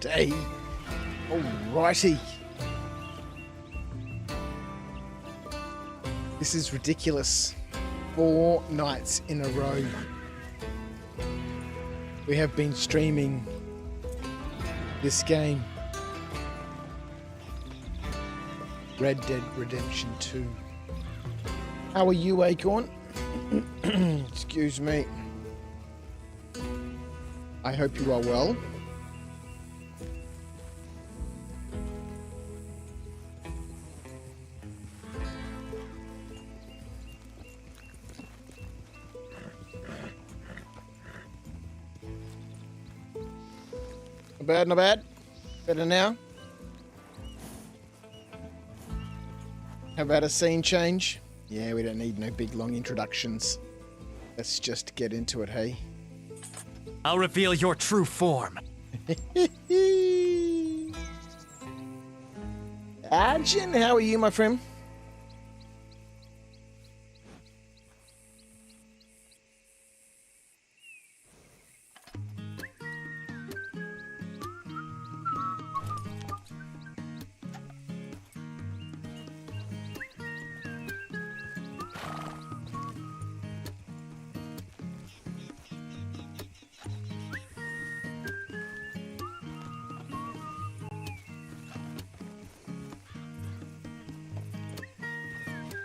that, eh? Alrighty. This is ridiculous. 4 nights in a row. We have been streaming this game. Red Dead Redemption 2. How are you, Acorn? Excuse me. I hope you are well. Not bad, not bad. Better now. How about a scene change? Yeah, we don't need no big long introductions. Let's just get into it, hey? I'll reveal your true form. Arjun, how are you, my friend?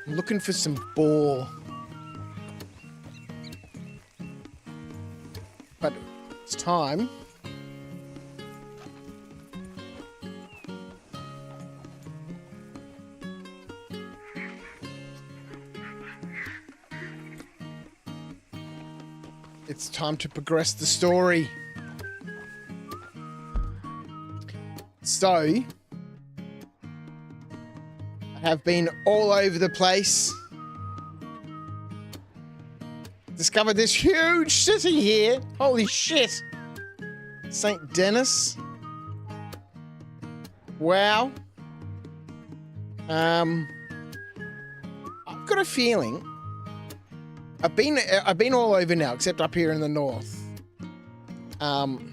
I'm looking for some boar. But it's time. It's time to progress the story. So, have been all over the place. Discovered this huge city here. Holy shit. St. Denis. Wow. I've got a feeling I've been all over now, except up here in the north. And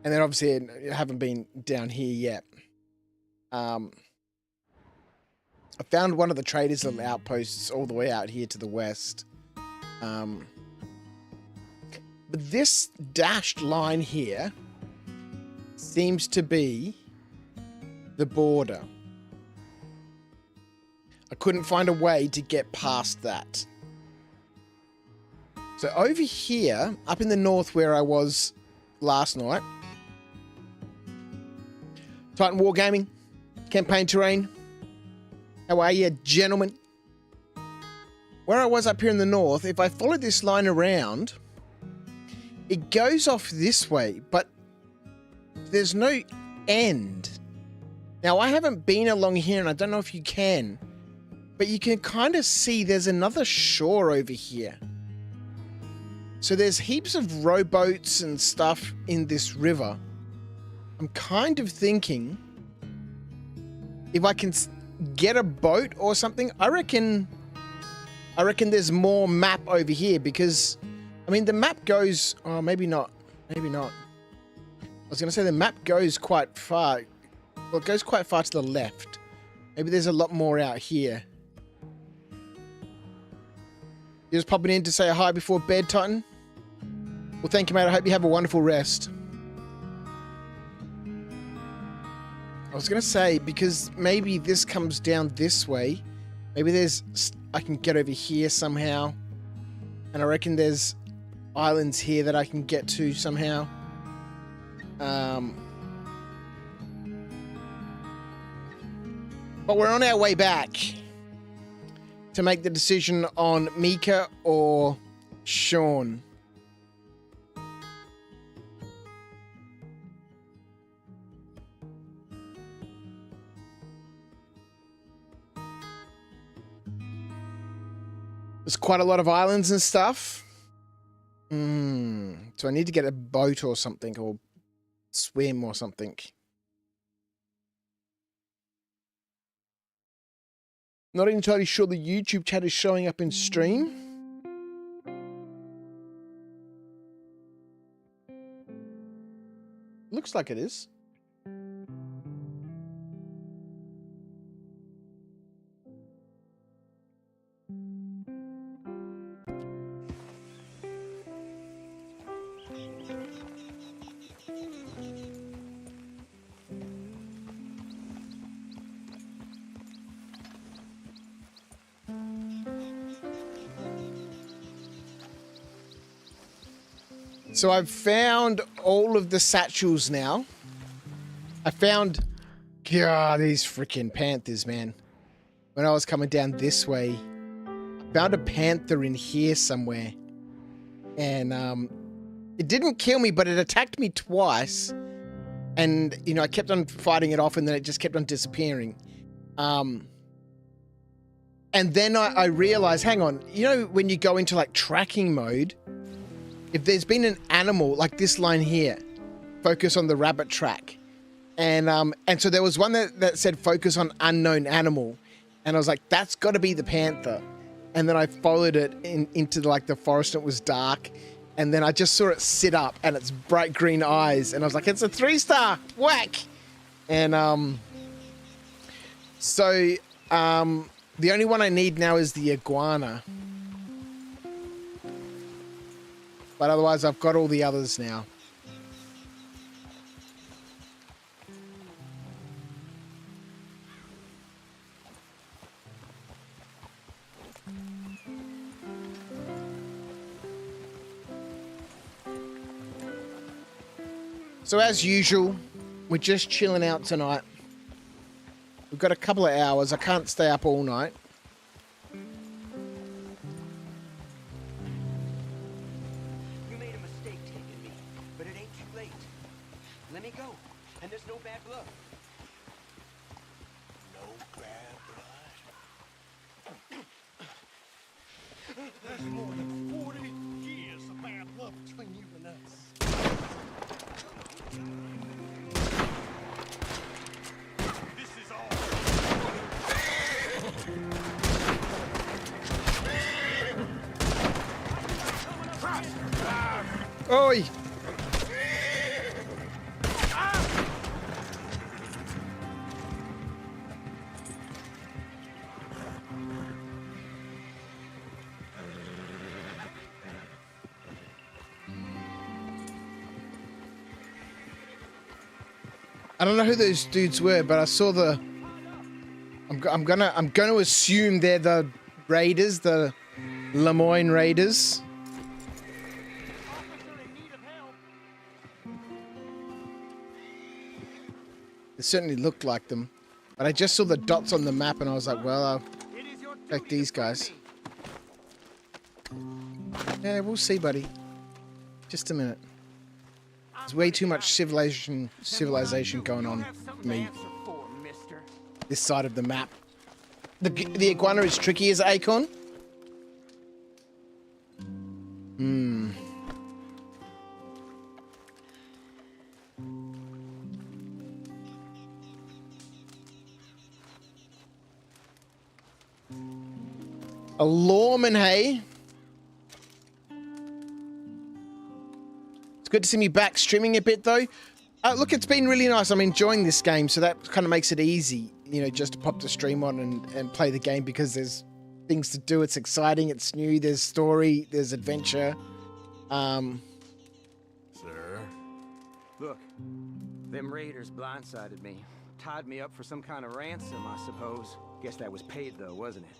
then obviously I haven't been down here yet. I found one of the traders' outposts all the way out here to the west. But this dashed line here seems to be the border. I couldn't find a way to get past that. So over here, up in the north where I was last night, Titan Wargaming, Campaign Terrain. How are you, gentlemen? Where I was up here in the north, if I follow this line around, it goes off this way, but there's no end. Now, I haven't been along here, and I don't know if you can, but you can kind of see there's another shore over here. So there's heaps of rowboats and stuff in this river. I'm kind of thinking if I can get a boat or something, I reckon there's more map over here because, I mean, the map goes, oh, maybe not. I was going to say the map goes quite far. Well, it goes quite far to the left. Maybe there's a lot more out here. You're just popping in to say hi before bed, Titan? Well, thank you, mate. I hope you have a wonderful rest. I was going to say, because maybe this comes down this way. Maybe I can get over here somehow. And I reckon there's islands here that I can get to somehow. But we're on our way back to make the decision on Micah or Sean. There's quite a lot of islands and stuff. So I need to get a boat or something, or swim or something. Not entirely sure the YouTube chat is showing up in stream. Looks like it is. So I've found all of the satchels now. I found, God, these freaking panthers, man. When I was coming down this way, I found a panther in here somewhere. And it didn't kill me, but it attacked me twice. And, you know, I kept on fighting it off and then it just kept on disappearing. And then I realized, hang on, you know, when you go into like tracking mode, if there's been an animal like this line here, focus on the rabbit track. And so there was one that said focus on unknown animal. And I was like, that's got to be the panther. And then I followed it into like the forest and it was dark. And then I just saw it sit up and its bright green eyes. And I was like, it's a 3-star, whack. And so the only one I need now is the iguana. But otherwise, I've got all the others now. So as usual, we're just chilling out tonight. We've got a couple of hours. I can't stay up all night. Oi! I don't know who those dudes were, but I saw the. I'm gonna assume they're the raiders, the Lemoyne Raiders. It certainly looked like them, but I just saw the dots on the map and I was like, well, I'll take these guys. Yeah, we'll see, buddy. Just a minute. There's way too much civilization going on for me. This side of the map. The iguana is tricky as Acorn. A lawman, hey? It's good to see me back streaming a bit, though. Look, it's been really nice. I'm enjoying this game, so that kind of makes it easy, you know, just to pop the stream on and play the game because there's things to do. It's exciting. It's new. There's story. There's adventure. Sir? Look, them raiders blindsided me. Tied me up for some kind of ransom, I suppose. Guess that was paid, though, wasn't it?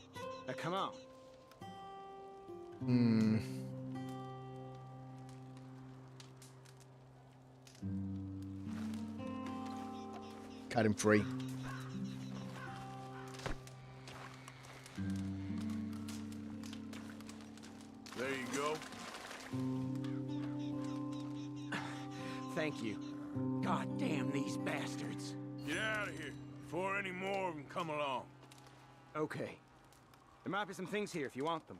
Now, come on. Cut him free. There you go. Thank you. God damn these bastards. Get out of here before any more of them come along. Okay. There might be some things here if you want them.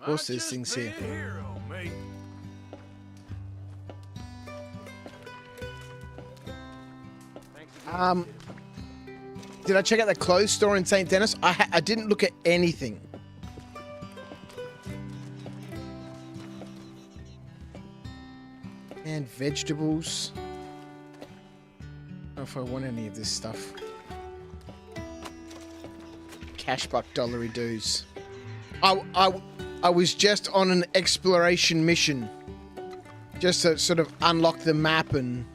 Of course there's things here. Hero, mate. Did I check out the clothes store in St. Denis? I didn't look at anything. And vegetables. I don't know if I want any of this stuff. Cashbuck dollary dues. I was just on an exploration mission. Just to sort of unlock the map and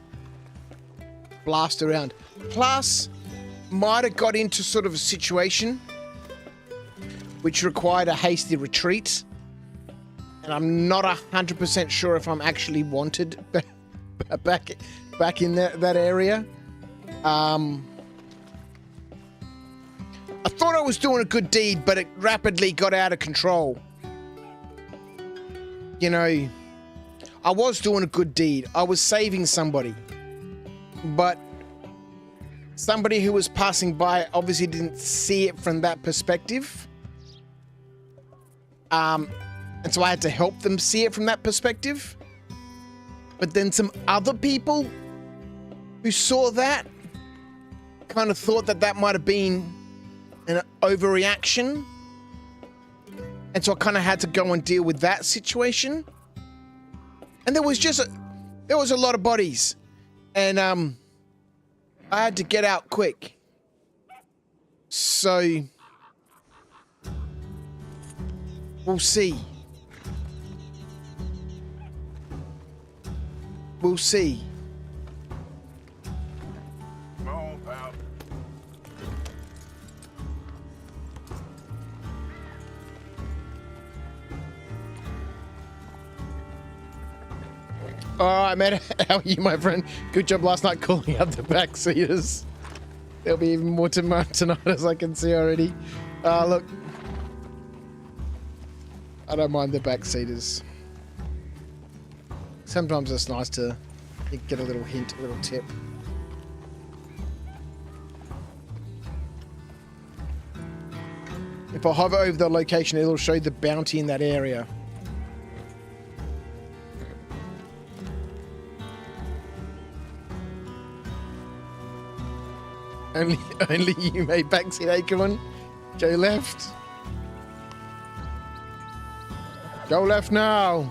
blast around. Plus, might have got into sort of a situation which required a hasty retreat. And I'm not 100% sure if I'm actually wanted back in that area. I thought I was doing a good deed, but it rapidly got out of control. You know, I was doing a good deed. I was saving somebody. But somebody who was passing by obviously didn't see it from that perspective. And so I had to help them see it from that perspective. But then some other people who saw that kind of thought that that might have been an overreaction. And so I kind of had to go and deal with that situation. And there was a lot of bodies. And I had to get out quick. So we'll see. We'll see. Come on, pal. Alright, man. How are you, my friend? Good job last night calling out the backseaters. There'll be even more tonight, as I can see already. Look. I don't mind the backseaters. Sometimes it's nice to get a little hint, a little tip. If I hover over the location, it'll show the bounty in that area. Only you made backseat acorn. Go left. Go left now.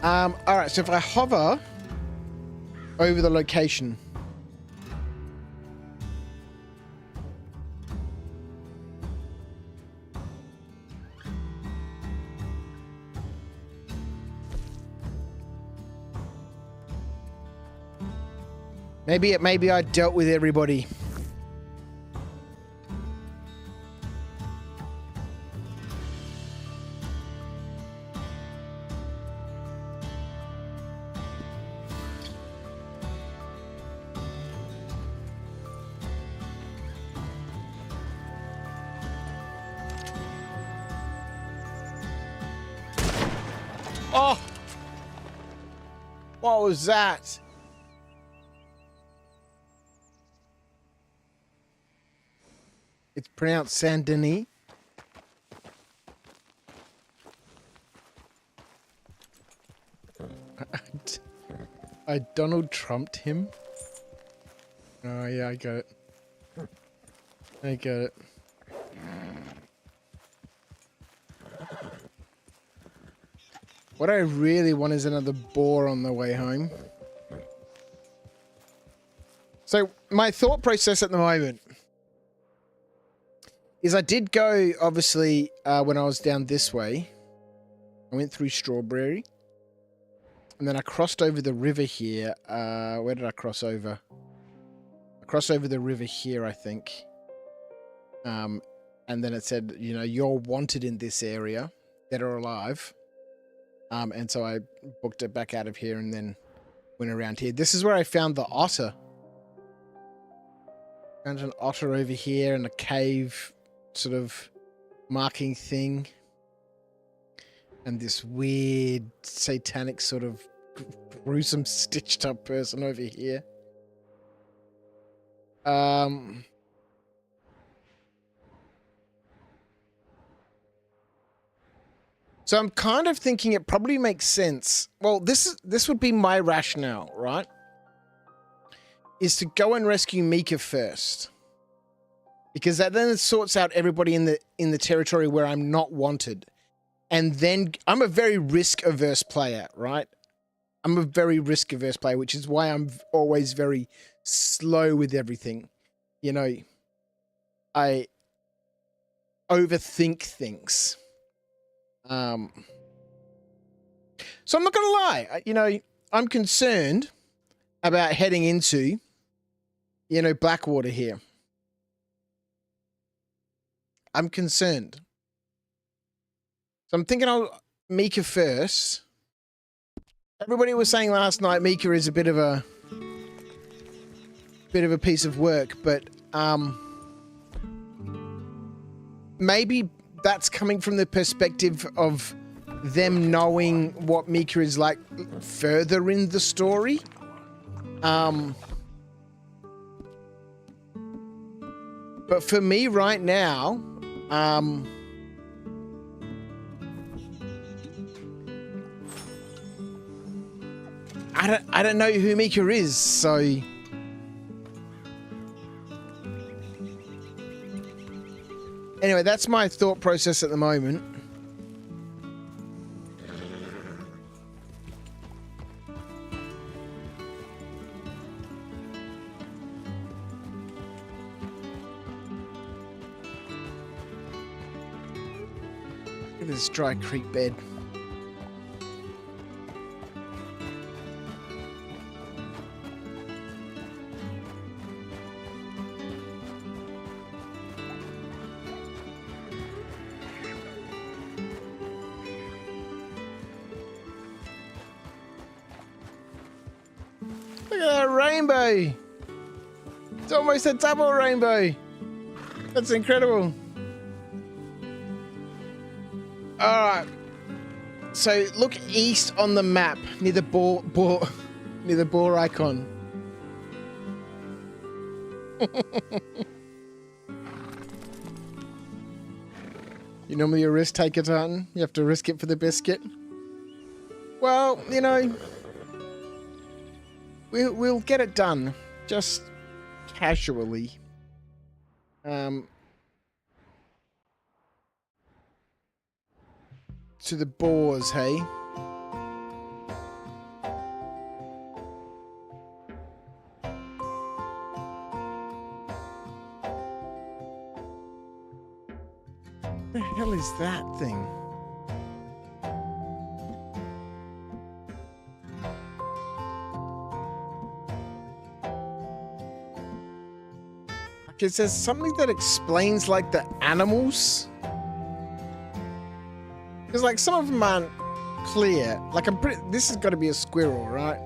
Alright, so if I hover over the location. Maybe I dealt with everybody. Oh! What was that? It's pronounced Saint Denis. I Donald Trumped him. Oh yeah, I got it. I got it. What I really want is another boar on the way home. So my thought process at the moment is I did go, obviously, when I was down this way. I went through Strawberry. And then I crossed over the river here. Where did I cross over? I crossed over the river here, I think. And then it said, you know, you're wanted in this area, dead or alive. And so I booked it back out of here and then went around here. This is where I found the otter. Found an otter over here and a cave sort of marking thing. And this weird satanic sort of gruesome stitched up person over here. So I'm kind of thinking it probably makes sense. Well, this would be my rationale, right? is to go and rescue Micah first. Because that then sorts out everybody in the territory where I'm not wanted. And then I'm a very risk-averse player, right? I'm a very risk-averse player, which is why I'm always very slow with everything. You know, I overthink things. So I'm not going to lie. You know, I'm concerned about heading into, you know, Blackwater here. I'm concerned. So I'm thinking I'll Micah first. Everybody was saying last night Micah is a bit of a piece of work, but maybe that's coming from the perspective of them knowing what Micah is like further in the story. But for me right now, I don't know who Micah is, so anyway, that's my thought process at the moment. Look at this dry creek bed. Look at that rainbow! It's almost a double rainbow! That's incredible! Alright. So look east on the map near the near the boar icon. You normally a risk taker, Tartan? You have to risk it for the biscuit? Well, you know, we'll get it done, just casually. To the boars, hey? What the hell is that thing? It says something that explains like the animals. Because like some of them aren't clear. Like this has got to be a squirrel, right?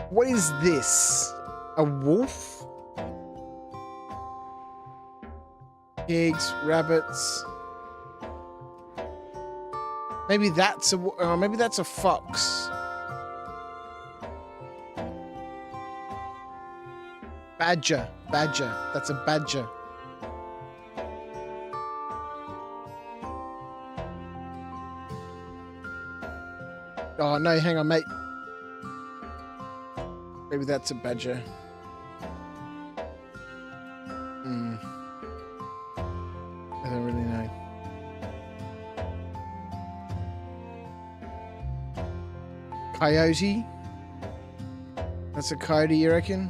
What is this? A wolf? Pigs, rabbits. Maybe that's a fox. Badger. That's a badger. Oh no, hang on, mate. Maybe that's a badger. I don't really know. Coyote? That's a coyote, you reckon?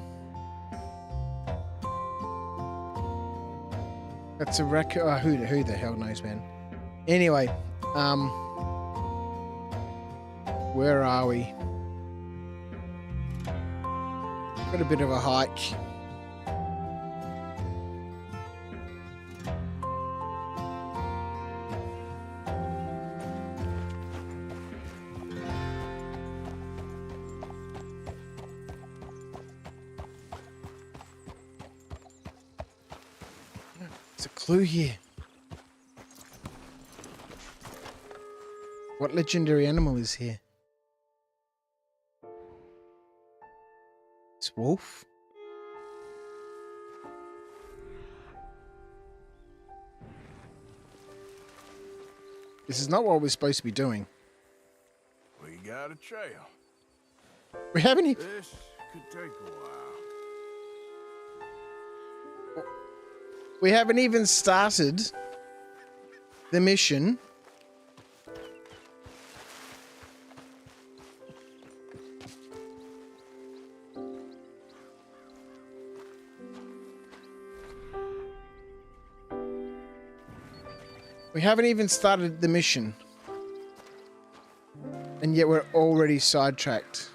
That's a raccoon. Oh, who the hell knows, man? Anyway, where are we? Got a bit of a hike. There's a clue here. What legendary animal is here? It's wolf? This is not what we're supposed to be doing. We got a trail. We haven't even... This could take a while. We haven't even started the mission. We haven't even started the mission. And yet we're already sidetracked.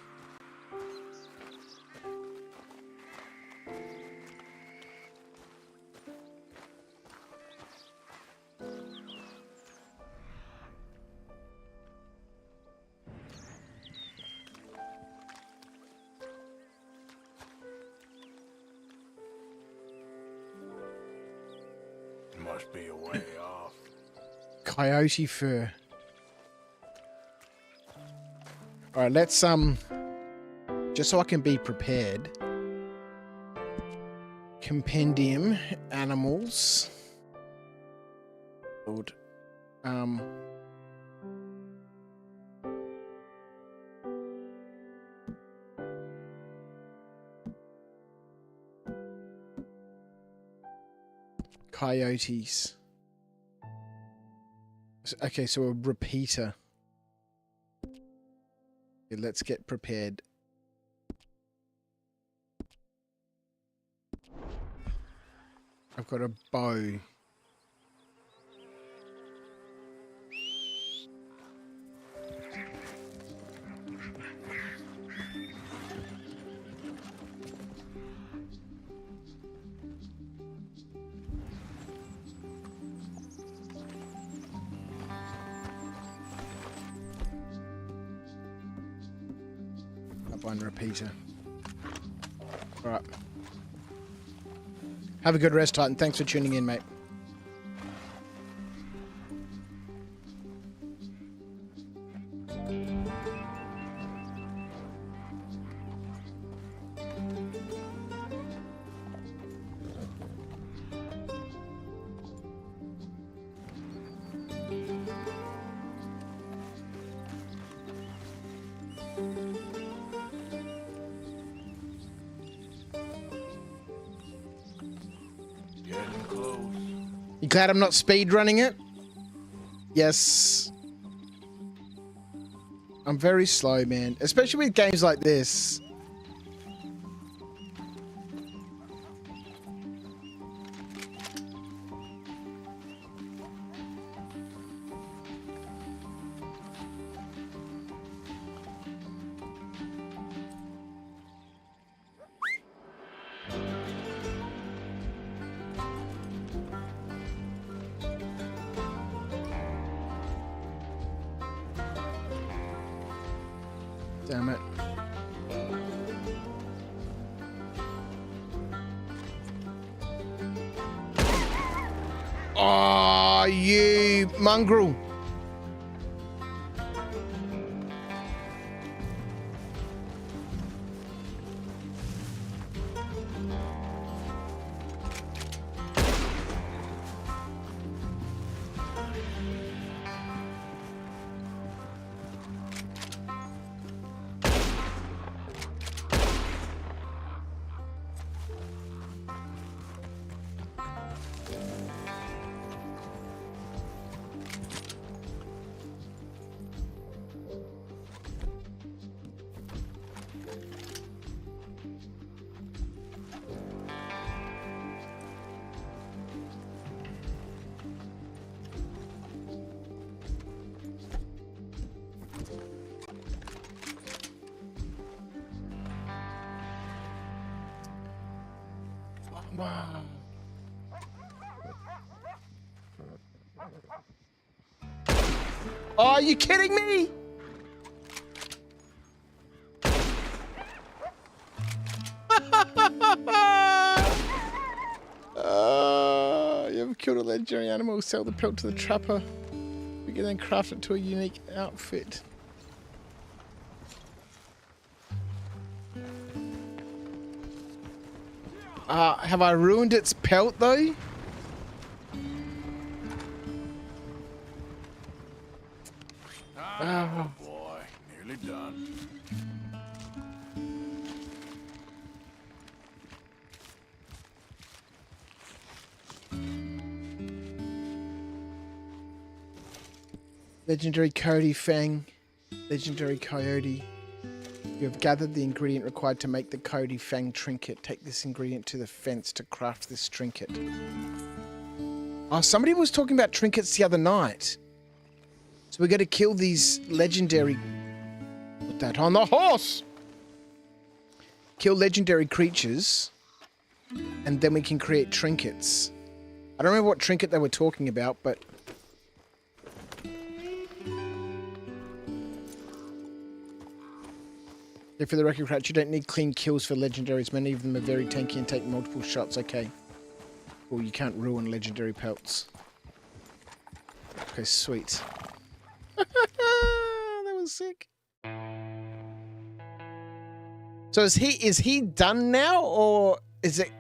Must be a way off. Coyote fur. Alright, let's just so I can be prepared. Compendium animals. Lord. Coyotes. Okay, so a repeater. Okay, let's get prepared. I've got a bow. One repeater. All right. Have a good rest, Titan. Thanks for tuning in, mate. Getting close. You glad I'm not speed running it? Yes. I'm very slow, man. Especially with games like this. Damn it. Oh, you mongrel. Wow. Oh, are you kidding me? You ever killed a legendary animal, sell the pelt to the trapper. We can then craft it to a unique outfit. Have I ruined its pelt though? Oh boy, nearly done. Legendary Coyote Fang. Legendary Coyote. You have gathered the ingredient required to make the Coyote Fang trinket. Take this ingredient to the fence to craft this trinket. Oh, somebody was talking about trinkets the other night. So we got to kill these legendary... Put that on the horse! Kill legendary creatures. And then we can create trinkets. I don't remember what trinket they were talking about, but... Yeah, for the record, Crouch, you don't need clean kills for legendaries. Many of them are very tanky and take multiple shots. Okay. Well, you can't ruin legendary pelts. Okay, sweet. That was sick. So is he done now, or is it,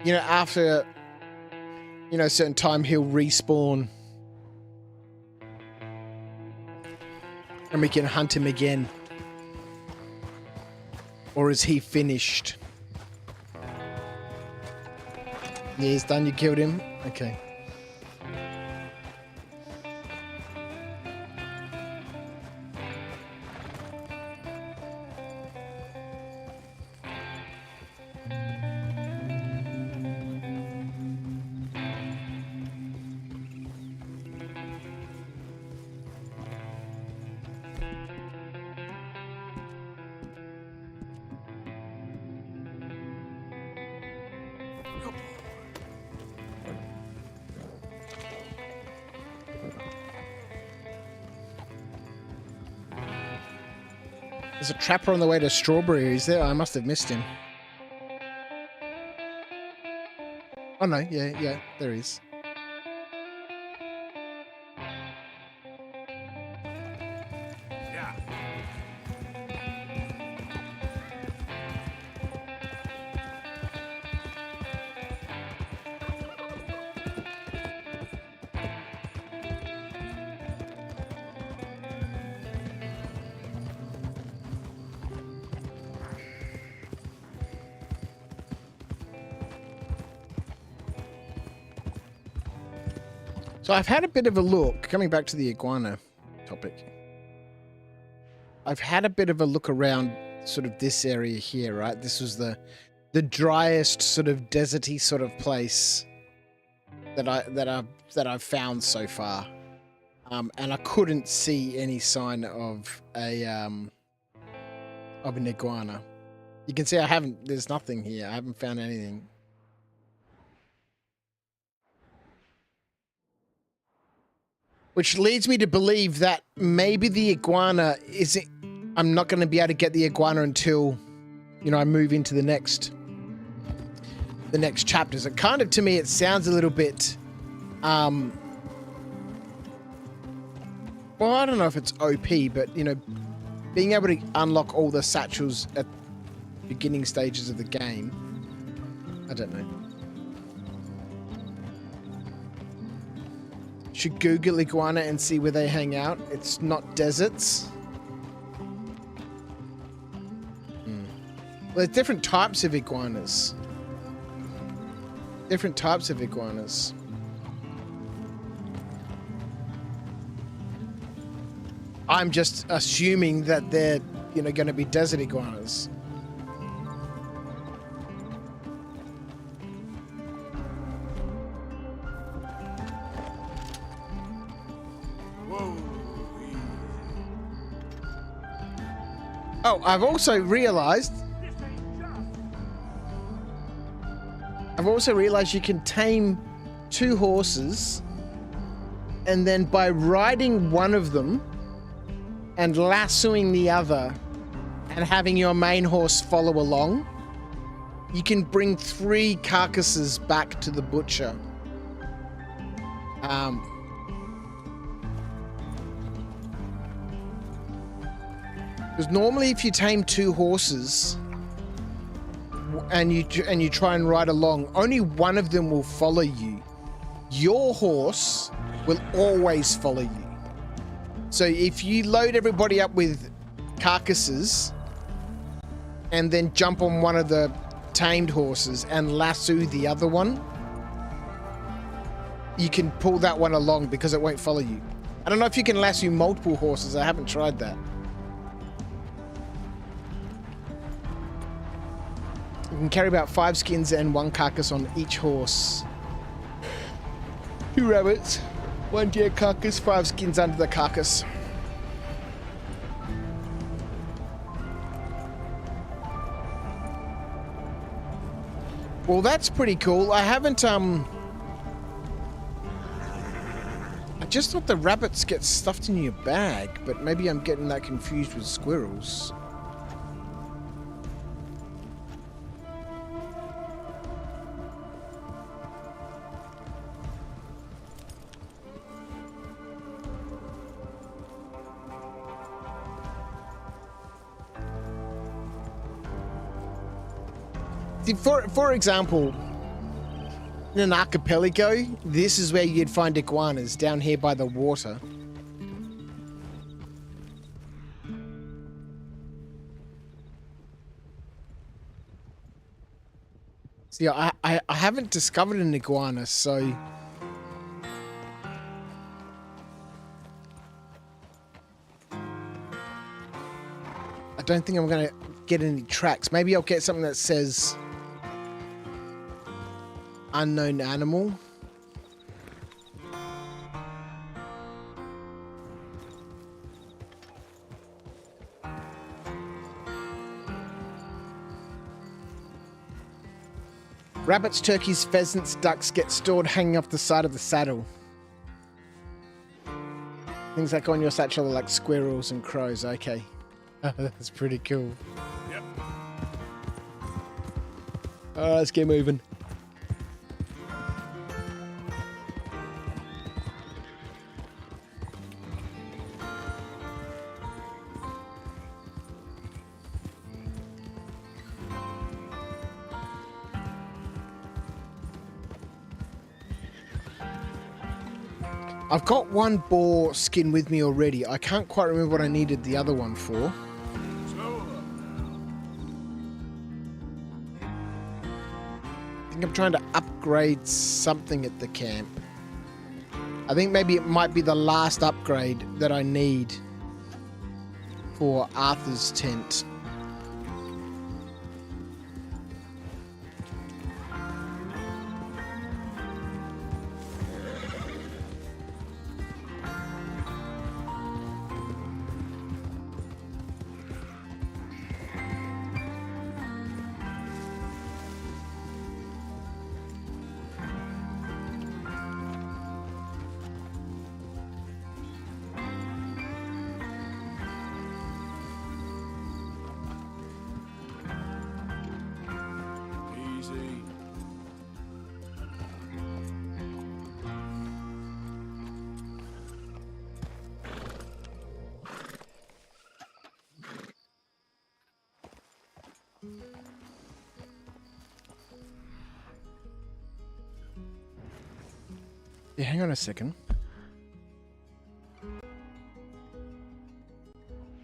you know, after, you know, a certain time he'll respawn and we can hunt him again? Or is he finished? Yeah, he's done. You killed him? Okay. There's a trapper on the way to Strawberry. Is there? I must have missed him. Oh no, yeah, there is. Yeah. So I've had a bit of a look, coming back to the iguana topic. I've had a bit of a look around sort of this area here, right? This was the driest sort of deserty sort of place that I've found so far. And I couldn't see any sign of an iguana. You can see there's nothing here. I haven't found anything. Which leads me to believe that maybe the iguana isn't... I'm not going to be able to get the iguana until, you know, I move into the next chapters. It kind of, to me, it sounds a little bit... well, I don't know if it's OP, but, you know, being able to unlock all the satchels at beginning stages of the game, I don't know. Should Google iguana and see where they hang out. It's not deserts. Well, there's different types of iguanas. Different types of iguanas. I'm just assuming that they're, you know, going to be desert iguanas. Oh, I've also realized you can tame 2 horses, and then by riding one of them and lassoing the other and having your main horse follow along, you can bring 3 carcasses back to the butcher. Because normally if you tame 2 horses and you try and ride along, only one of them will follow you. Your horse will always follow you. So if you load everybody up with carcasses and then jump on one of the tamed horses and lasso the other one, you can pull that one along because it won't follow you. I don't know if you can lasso multiple horses. I haven't tried that. You can carry about 5 skins and 1 carcass on each horse. 2 rabbits, 1 deer carcass, 5 skins under the carcass. Well, that's pretty cool. I haven't, I just thought the rabbits get stuffed in your bag, but maybe I'm getting that confused with squirrels. See, for example, in an archipelago, this is where you'd find iguanas, down here by the water. See, I haven't discovered an iguana, so... I don't think I'm going to get any tracks. Maybe I'll get something that says... unknown animal. Rabbits, turkeys, pheasants, ducks get stored hanging off the side of the saddle. Things that go on your satchel are like squirrels and crows. Okay. That's pretty cool. Yep. Alright, let's get moving. I've got 1 boar skin with me already. I can't quite remember what I needed the other one for. Slow up now. I think I'm trying to upgrade something at the camp. I think maybe it might be the last upgrade that I need for Arthur's tent. Easy. Yeah, hang on a second.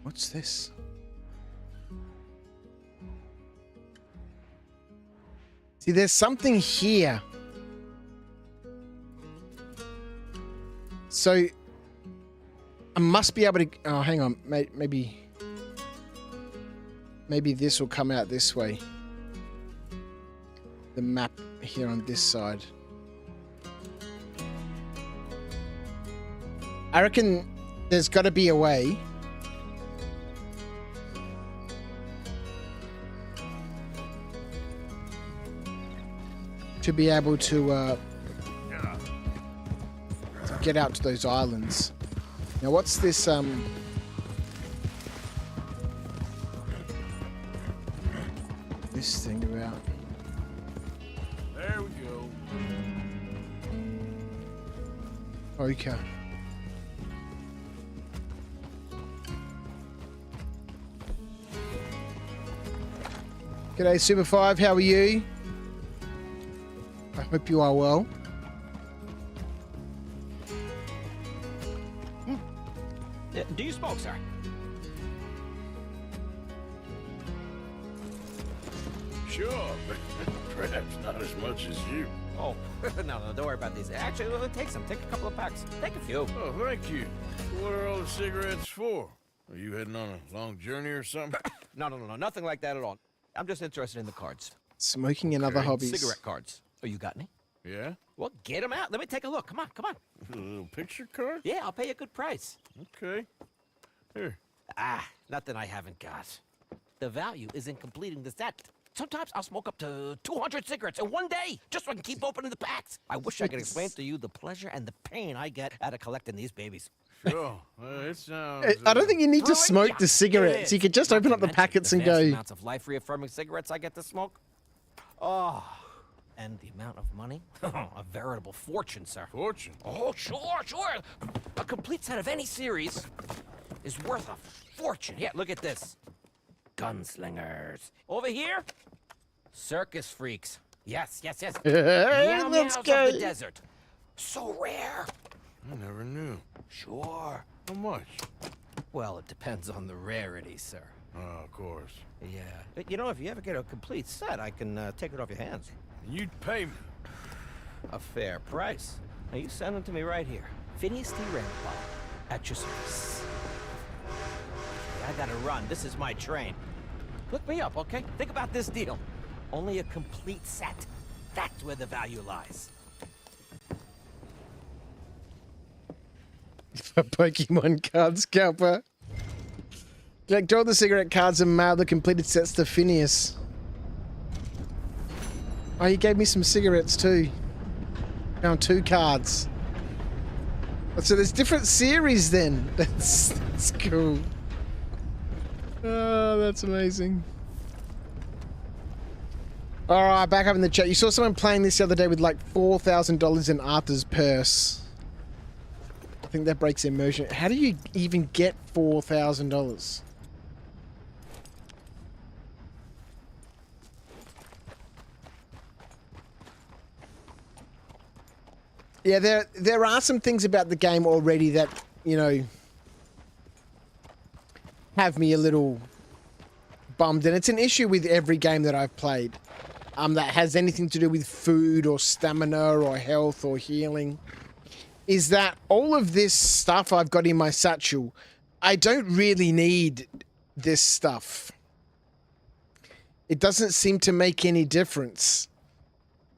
What's this? See, there's something here. So, I must be able to... Oh, hang on. Maybe this will come out this way. The map here on this side. I reckon there's got to be a way. To be able to get out to those islands. Now, what's this? This thing about? There we go. Okay. G'day, Super 5. How are you? I hope you are well. Do you smoke, sir? Sure, but perhaps not as much as you. Oh, no, don't worry about these. Actually, take some. Take a couple of packs. Take a few. Oh, thank you. What are all the cigarettes for? Are you heading on a long journey or something? No, nothing like that at all. I'm just interested in the cards. Smoking and other hobbies. Cigarette cards. Oh, you got any? Yeah? Well, get them out. Let me take a look. Come on. A little picture card? Yeah, I'll pay you a good price. Okay. Here. Nothing I haven't got. The value is in completing the set. Sometimes I'll smoke up to 200 cigarettes in one day, just so I can keep opening the packs. I wish I could explain to you the pleasure and the pain I get out of collecting these babies. Sure. It sounds... I don't think you need to smoke the cigarettes. You could just open up the packets and go. The amounts of life-reaffirming cigarettes I get to smoke. Oh, and the amount of money. A veritable fortune, sir. Fortune? Oh, sure. A complete set of any series is worth a fortune. Yeah, look at this. Gunslingers. Over here, circus freaks. Yes. Meow Let's meows go. of the desert. So rare. I never knew. Sure. How much? Well, it depends on the rarity, sir. Oh, of course. Yeah. You know, if you ever get a complete set, I can take it off your hands. You'd pay me. A fair price. Now, you send them to me right here. Phineas D. Randall, at your service. I gotta run. This is my train. Look me up, okay? Think about this deal. Only a complete set. That's where the value lies. Pokemon card scalper. Collect all the cigarette cards and mail the completed sets to Phineas. Oh, he gave me some cigarettes too. Found 2 cards. So there's different series then. That's cool. Oh, that's amazing. Alright, back up in the chat. You saw someone playing this the other day with like $4,000 in Arthur's purse. I think that breaks immersion. How do you even get $4,000? Yeah, there are some things about the game already that, you know, have me a little bummed, and it's an issue with every game that I've played that has anything to do with food or stamina or health or healing, is that all of this stuff I've got in my satchel, I don't really need this stuff. It doesn't seem to make any difference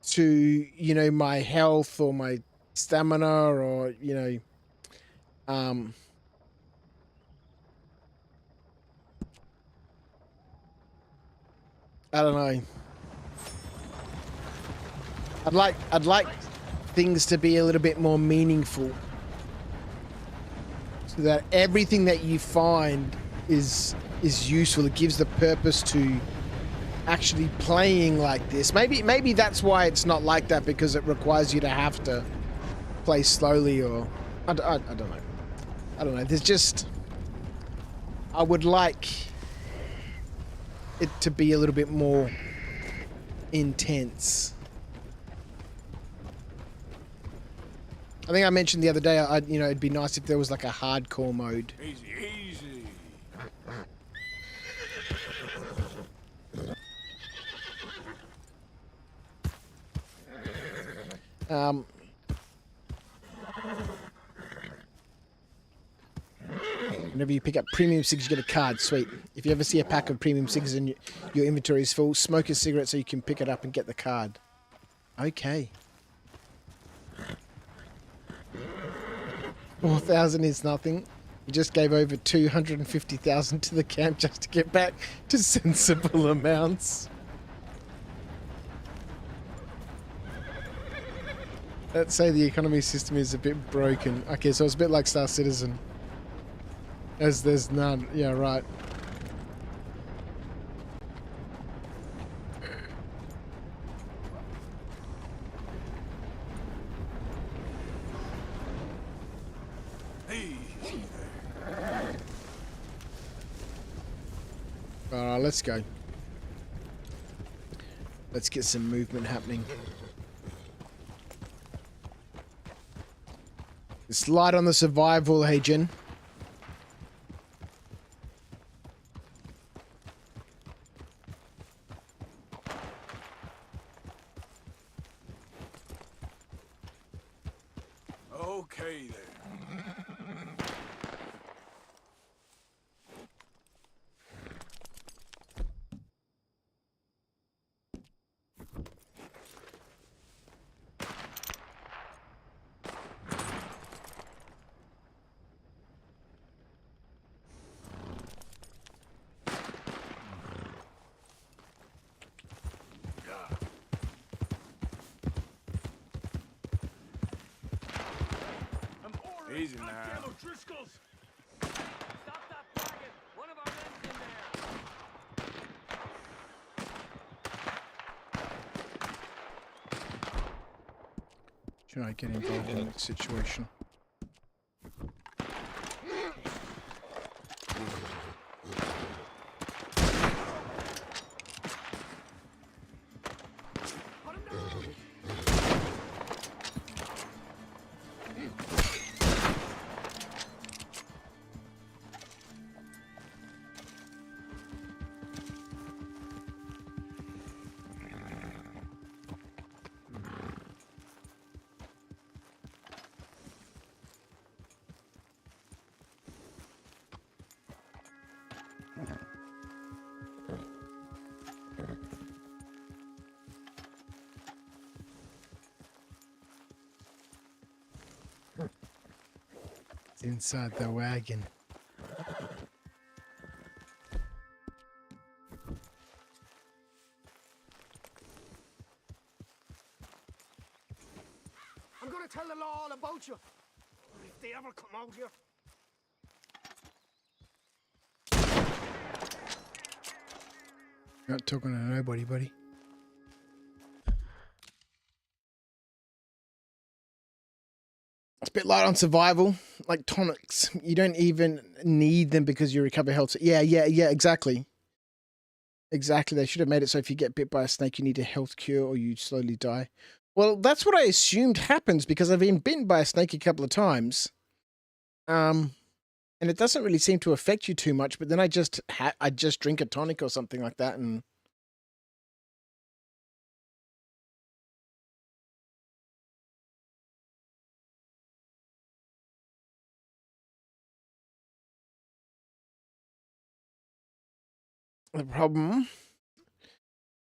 to, you know, my health or my stamina or, you know, I don't know. I'd like things to be a little bit more meaningful, so that everything that you find is useful. It gives the purpose to actually playing like this. Maybe that's why it's not like that, because it requires you to have to play slowly, or I don't know. I don't know. There's just, I would like it to be a little bit more intense. I think I mentioned the other day, you know, it'd be nice if there was like a hardcore mode. Easy. Whenever you pick up premium cigs, you get a card. Sweet. If you ever see a pack of premium cigs and your inventory is full, smoke a cigarette so you can pick it up and get the card. Okay. 4,000 is nothing. You just gave over 250,000 to the camp just to get back to sensible amounts. Let's say the economy system is a bit broken. Okay, so it's a bit like Star Citizen. As there's none. Yeah, right. Alright, let's go. Let's get some movement happening. It's light on the survival, hey Jen. Okay then. Easy now. Stop that faggot! One of our men's in there! Should I get involved in this situation? It's inside the wagon. I'm gonna tell the law all about you. If they ever come out here. Not talking to nobody, buddy. It's a bit light on survival, like tonics. You don't even need them because you recover health. Yeah, exactly. Exactly. They should have made it so if you get bit by a snake, you need a health cure or you slowly die. Well, that's what I assumed happens because I've been bitten by a snake a couple of times. And it doesn't really seem to affect you too much, but then I just drink a tonic or something like that and the problem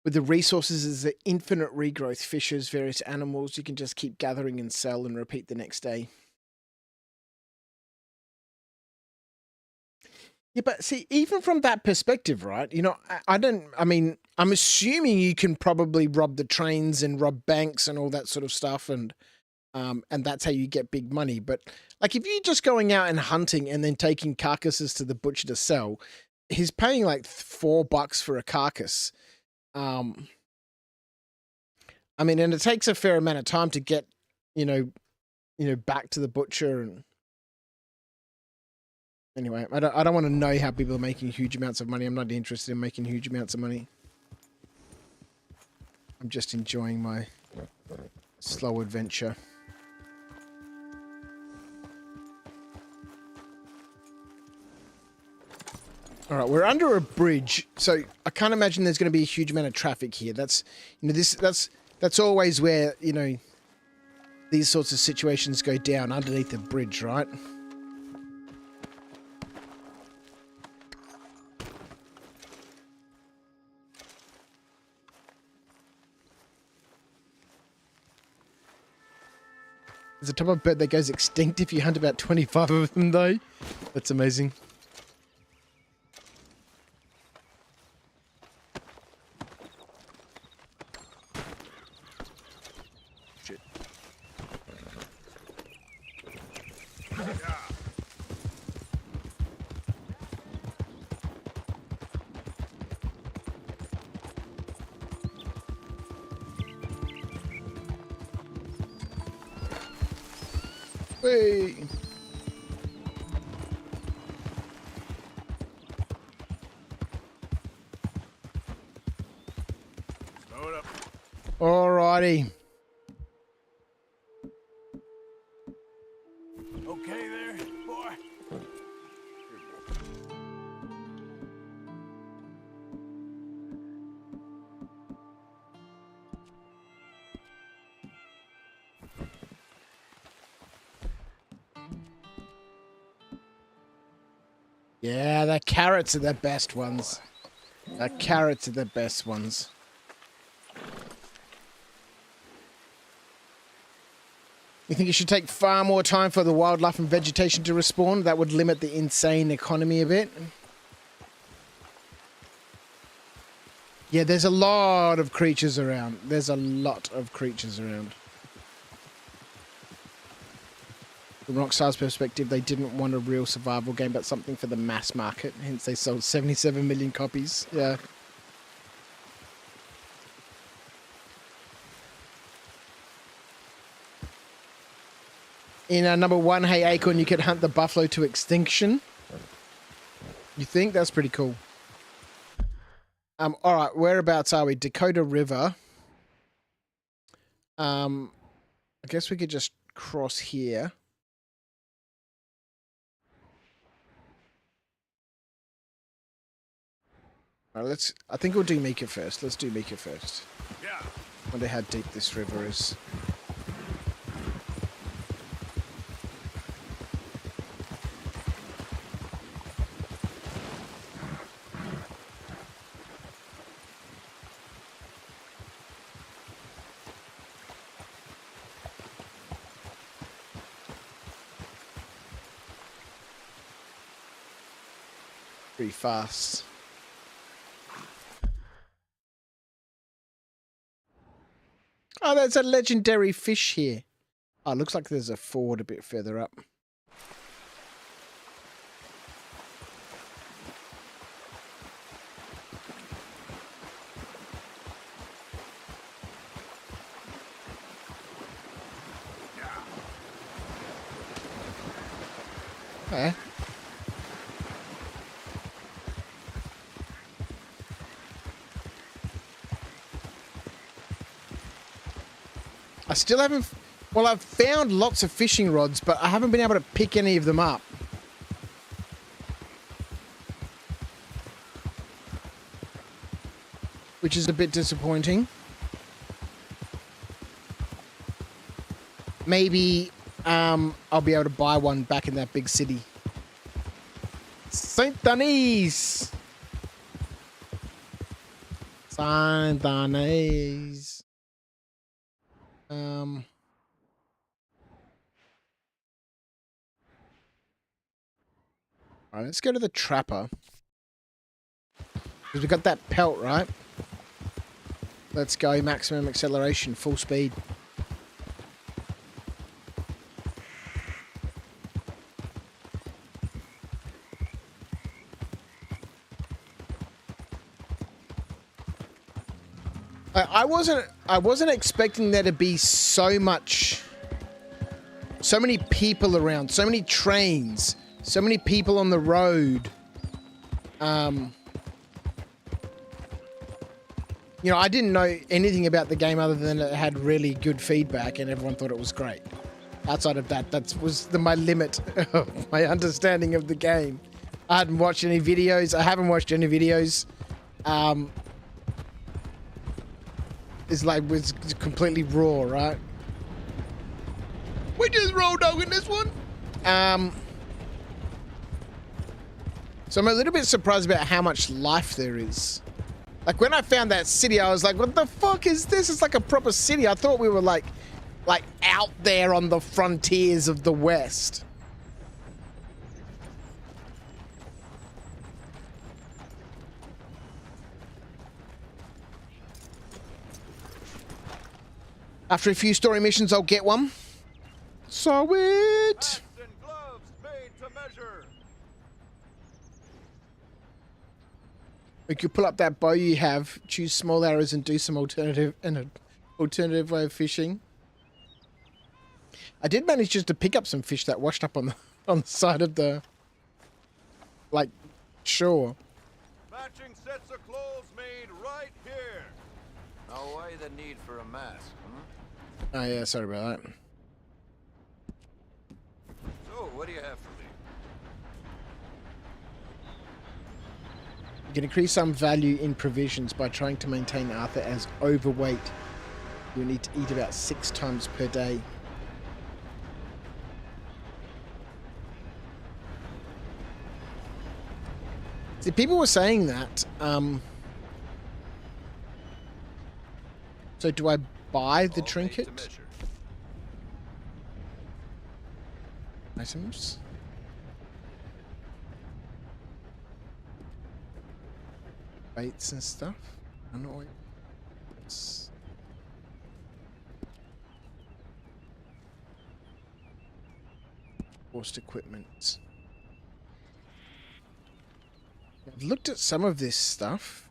with the resources is the infinite regrowth. Fishes, various animals, you can just keep gathering and sell and repeat the next day. Yeah, but see, even from that perspective, right? You know, I mean, I'm assuming you can probably rob the trains and rob banks and all that sort of stuff, and that's how you get big money. But like, if you're just going out and hunting and then taking carcasses to the butcher to sell, he's paying like $4 for a carcass. I mean, and it takes a fair amount of time to get, you know, back to the butcher. And anyway, I don't want to know how people are making huge amounts of money. I'm not interested in making huge amounts of money. I'm just enjoying my slow adventure. All right, we're under a bridge, so I can't imagine there's going to be a huge amount of traffic here. That's, you know, that's always where, you know, these sorts of situations go down, underneath the bridge, right? There's a type of bird that goes extinct if you hunt about 25 of them, though. That's amazing. Hey. Load up. Alrighty. Okay there, boy. Yeah, the carrots are the best ones. The carrots are the best ones. You think it should take far more time for the wildlife and vegetation to respawn? That would limit the insane economy a bit. Yeah, there's a lot of creatures around. There's a lot of creatures around. From Rockstar's perspective, they didn't want a real survival game, but something for the mass market. Hence, they sold 77 million copies. Yeah. In number 1, Hey Acorn, you could hunt the buffalo to extinction. You think? That's pretty cool. All right, whereabouts are we? Dakota River. I guess we could just cross here. All right, I think we'll do Micah first. Let's do Micah first. Yeah. Wonder how deep this river is. Pretty fast. Oh, there's a legendary fish here. Oh, looks like there's a ford a bit further up. Okay. I still haven't... Well, I've found lots of fishing rods, but I haven't been able to pick any of them up. Which is a bit disappointing. Maybe I'll be able to buy one back in that big city. Saint Denis! Saint Denis. Alright, let's go to the trapper. Because we got that pelt, right? Let's go, maximum acceleration, full speed. I wasn't expecting there to be so many people around, so many trains, so many people on the road. You know, I didn't know anything about the game other than it had really good feedback and everyone thought it was great. Outside of that, that was my limit of my understanding of the game. I hadn't watched any videos. I haven't watched any videos. It's like, was completely raw, right? We just roll dog in this one. So I'm a little bit surprised about how much life there is. Like when I found that city, I was like, what the fuck is this? It's like a proper city. I thought we were like out there on the frontiers of the West. After a few story missions, I'll get one. So it. We could pull up that bow you have, choose small arrows, and do some alternative way of fishing. I did manage just to pick up some fish that washed up on the side of the shore. Matching sets of clothes made right here. Now why the need for a mask? Oh yeah, sorry about that. So, what do you have for me? You can increase some value in provisions by trying to maintain Arthur as overweight. You'll need to eat about 6 times per day. See, people were saying that. So do I buy the trinket? Items? Baits and stuff? I don't know what it's... Forced equipment. I've looked at some of this stuff.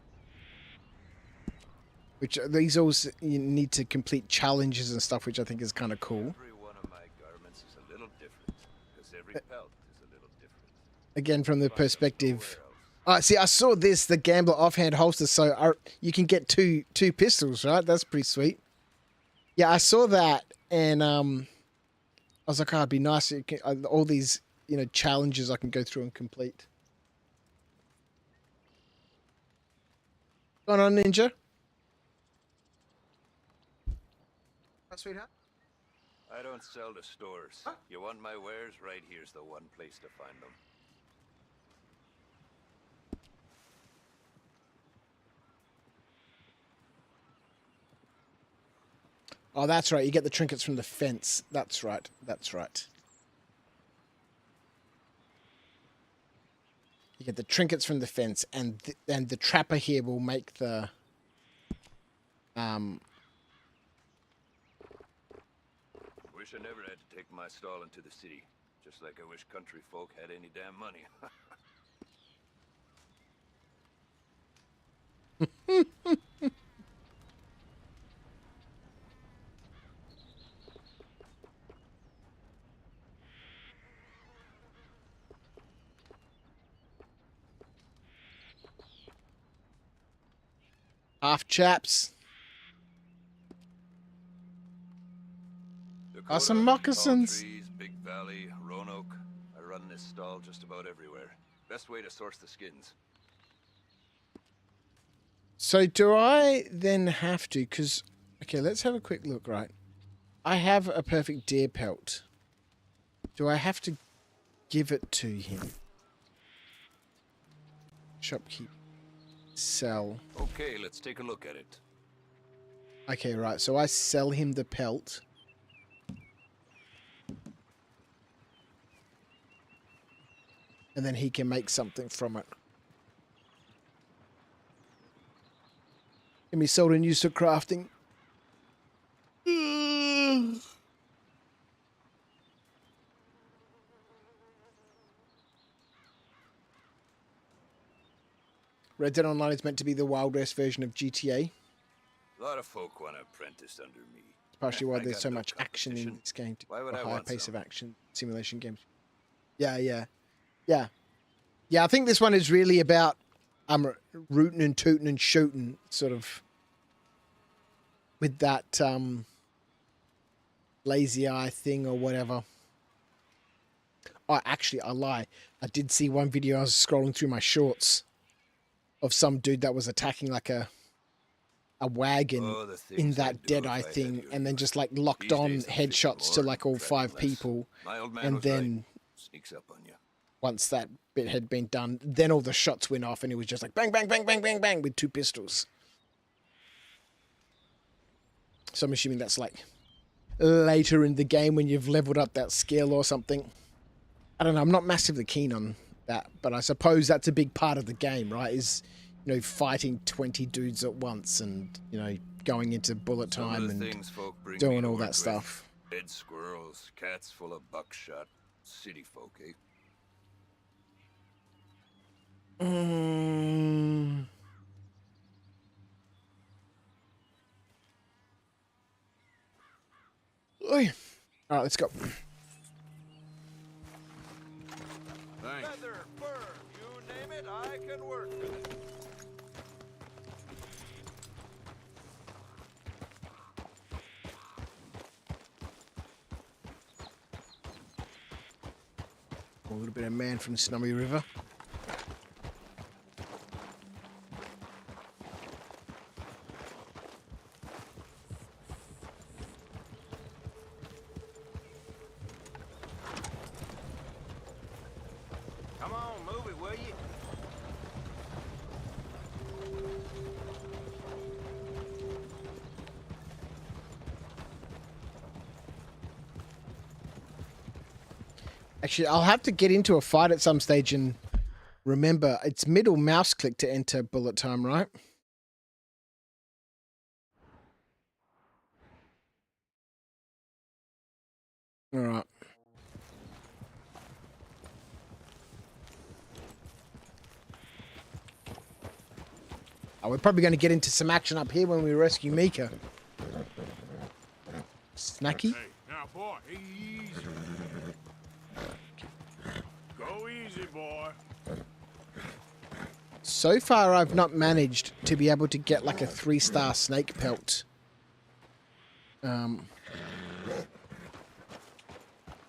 Which these also you need to complete challenges and stuff, which I think is kind of cool. Every one of my garments is a little different, because every pelt is a little different. Again, from the Find them perspective. nowhere else. See, I saw this, the Gambler offhand holster, so you can get two pistols, right? That's pretty sweet. Yeah, I saw that, and I was like, oh, it'd be nice. All these, challenges I can go through and complete. What's going on, Ninja? Sweetheart? I don't sell to stores. You want my wares? Right here's the one place to find them. Oh, that's right. You get the trinkets from the fence. That's right. That's right. You get the trinkets from the fence, and the trapper here will make the Wish I never had to take my stall into the city. Just like I wish country folk had any damn money. half chaps. Dakota, Some tall moccasins. trees, Big Valley, Roanoke. I run this stall just about everywhere. Best way to source the skins. So do I then have to? Because okay, let's have a quick look. Right, I have a perfect deer pelt. Do I have to give it to him? Shopkeep. Sell. Okay, let's take a look at it. Okay, right. So I sell him the pelt. And then he can make something from it. Can be sold and used for crafting. Red Dead Online is meant to be the Wild West version of GTA. A lot of folk want to apprentice under me. It's partially why I there's got so no much action in competition. this game. Why would A I higher want pace some? of action simulation games. Yeah. I think this one is really about rooting and tooting and shooting, sort of, with that lazy eye thing or whatever. Oh, actually, I lie. I did see one video. I was scrolling through my shorts of some dude that was attacking like a wagon Oh, the in things that I'd do if I Deadeye had thing, your and then luck. just like locked These on days, I'm fishing headshots to more like and all trapping 5 less. people. My old man And was right. then Sneaks up on you. once that bit had been done, then all the shots went off, and it was just like bang, bang, bang, bang, bang, bang with 2 pistols. So I'm assuming that's like later in the game when you've leveled up that skill or something. I don't know. I'm not massively keen on that, but I suppose that's a big part of the game, right? Is, fighting 20 dudes at once and, going into bullet Some time of the and things folk bring me doing to all work that with. stuff. Dead squirrels, cats full of buckshot, city folk, eh? Oi. All right, let's go. Thanks. Leather, fur, you name it, I can work with it. A little bit of man from Snowy River. Come on, move it, will you? Actually, I'll have to get into a fight at some stage and remember it's middle mouse click to enter bullet time, right? All right. Oh, we're probably going to get into some action up here when we rescue Micah. Snacky? Hey, now, boy, easy. Go easy, boy. So far, I've not managed to be able to get like a 3-star snake pelt.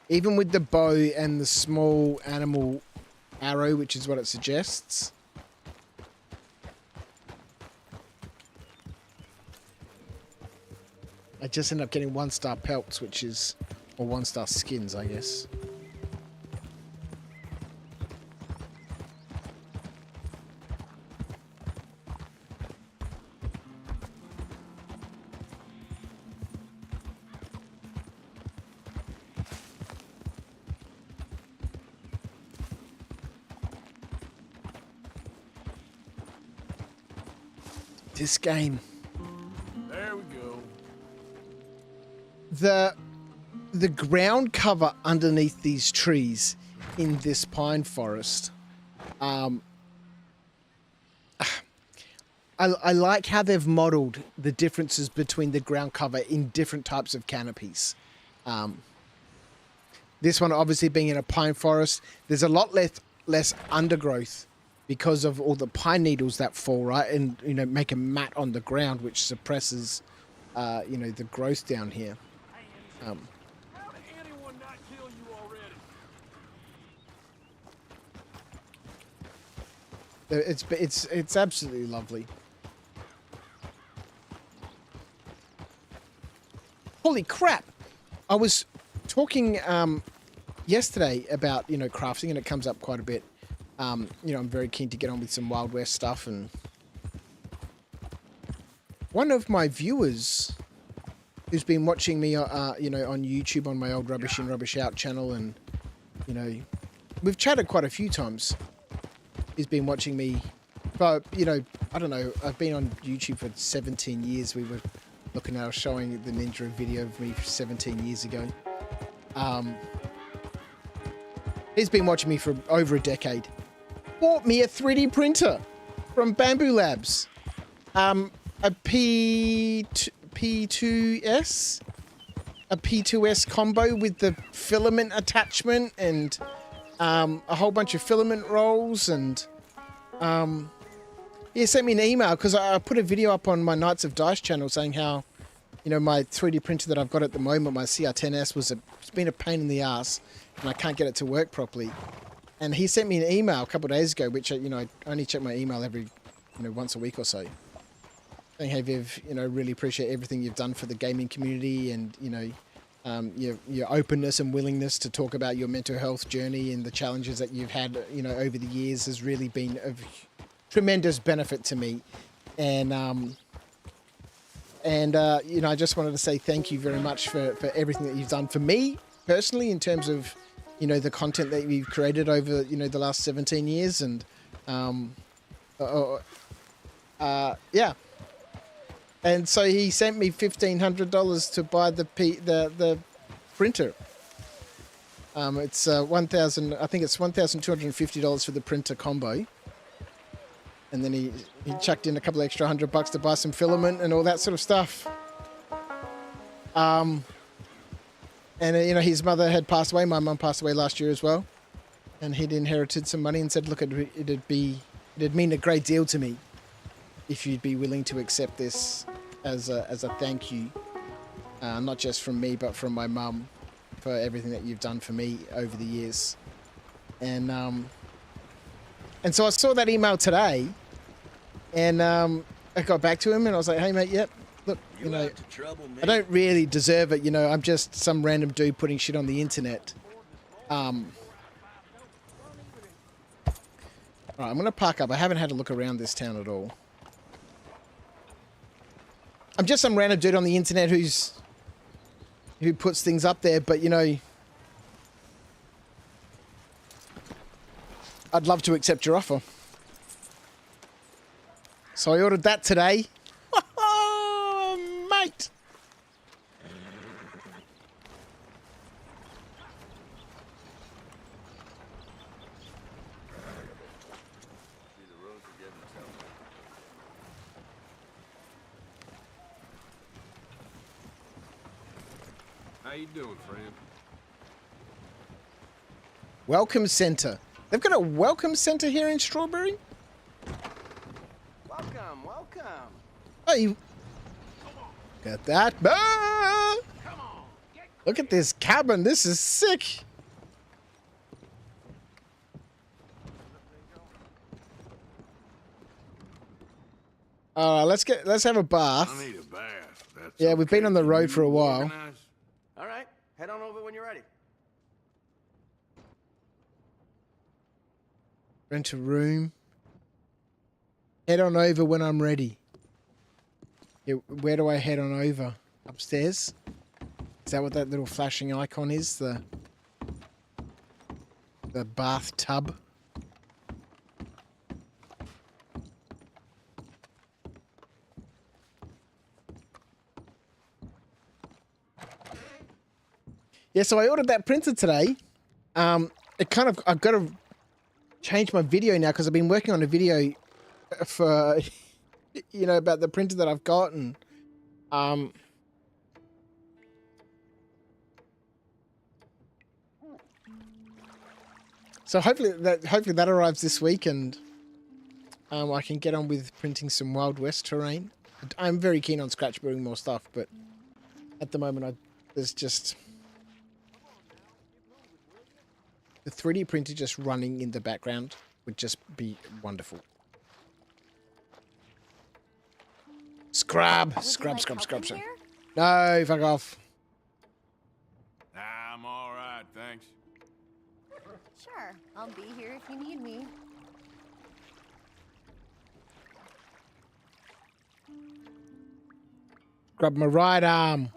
Even with the bow and the small animal arrow, which is what it suggests. I just end up getting 1-star pelts, which is, or 1-star skins, I guess. This game. There we go. The ground cover underneath these trees in this pine forest. I like how they've modeled the differences between the ground cover in different types of canopies. This one obviously being in a pine forest, there's a lot less undergrowth because of all the pine needles that fall, right? And, you know, make a mat on the ground, which suppresses, you know, the growth down here. How did anyone not kill you already? It's absolutely lovely. Holy crap! I was talking yesterday about, you know, crafting, and it comes up quite a bit. You know, I'm very keen to get on with some Wild West stuff, and one of my viewers who's been watching me, you know, on YouTube on my old Rubbish In, Rubbish Out channel, and, you know, we've chatted quite a few times. He's been watching me, but, you know, I don't know, I've been on YouTube for 17 years. We were looking at, I was showing the Ninja video of me 17 years ago. He's been watching me for over a decade. Bought me a 3D printer from Bamboo Labs. A P2S? A P2S combo with the filament attachment and a whole bunch of filament rolls, and he sent me an email because I put a video up on my Knights of Dice channel saying how, you know, my 3D printer that I've got at the moment, my CR10S, it's been a pain in the ass, and I can't get it to work properly. And he sent me an email a couple of days ago, which, you know, I only check my email every, you know, once a week or so, saying, hey Viv, you know, really appreciate everything you've done for the gaming community, and, you know, your openness and willingness to talk about your mental health journey and the challenges that you've had, you know, over the years has really been of tremendous benefit to me. And you know, I just wanted to say thank you very much for everything that you've done for me personally in terms of, you know, the content that you've created over, you know, the last 17 years. And yeah. And so he sent me $1,500 to buy the printer. It's $1,000. I think it's $1,250 for the printer combo. And then he chucked in a couple extra $100 to buy some filament and all that sort of stuff. And you know, his mother had passed away. My mum passed away last year as well, and he'd inherited some money and said, "Look, it'd mean a great deal to me if you'd be willing to accept this as a thank you, not just from me but from my mum for everything that you've done for me over the years." And so I saw that email today, and I got back to him and I was like, "Hey mate, yep, look, you know, I don't really deserve it. You know, I'm just some random dude putting shit on the internet. All right, I'm gonna park up. I haven't had a look around this town at all. I'm just some random dude on the internet who puts things up there, but you know, I'd love to accept your offer. So I ordered that today. Mate! How you doing, friend? Welcome center. They've got a welcome center here in Strawberry? Welcome, welcome. Oh, you... Got that. Ah! Look at this cabin. This is sick. Let's have a bath. I need a bath. That's Yeah, we've been on the road for a while. Organize? All right, head on over when you're ready. Rent a room. Head on over when I'm ready. Yeah, where do I head on over? Upstairs? Is that what that little flashing icon is? The bathtub? Yeah, so I ordered that printer today. I've got to change my video now because I've been working on a video for, you know, about the printer that I've gotten. So hopefully that arrives this week, and I can get on with printing some Wild West terrain. I'm very keen on scratch building more stuff, but at the moment there's just the 3D printer just running in the background would just be wonderful. Scrub. No, fuck off. Nah, I'm all right, thanks. Sure, I'll be here if you need me. Grab my right arm.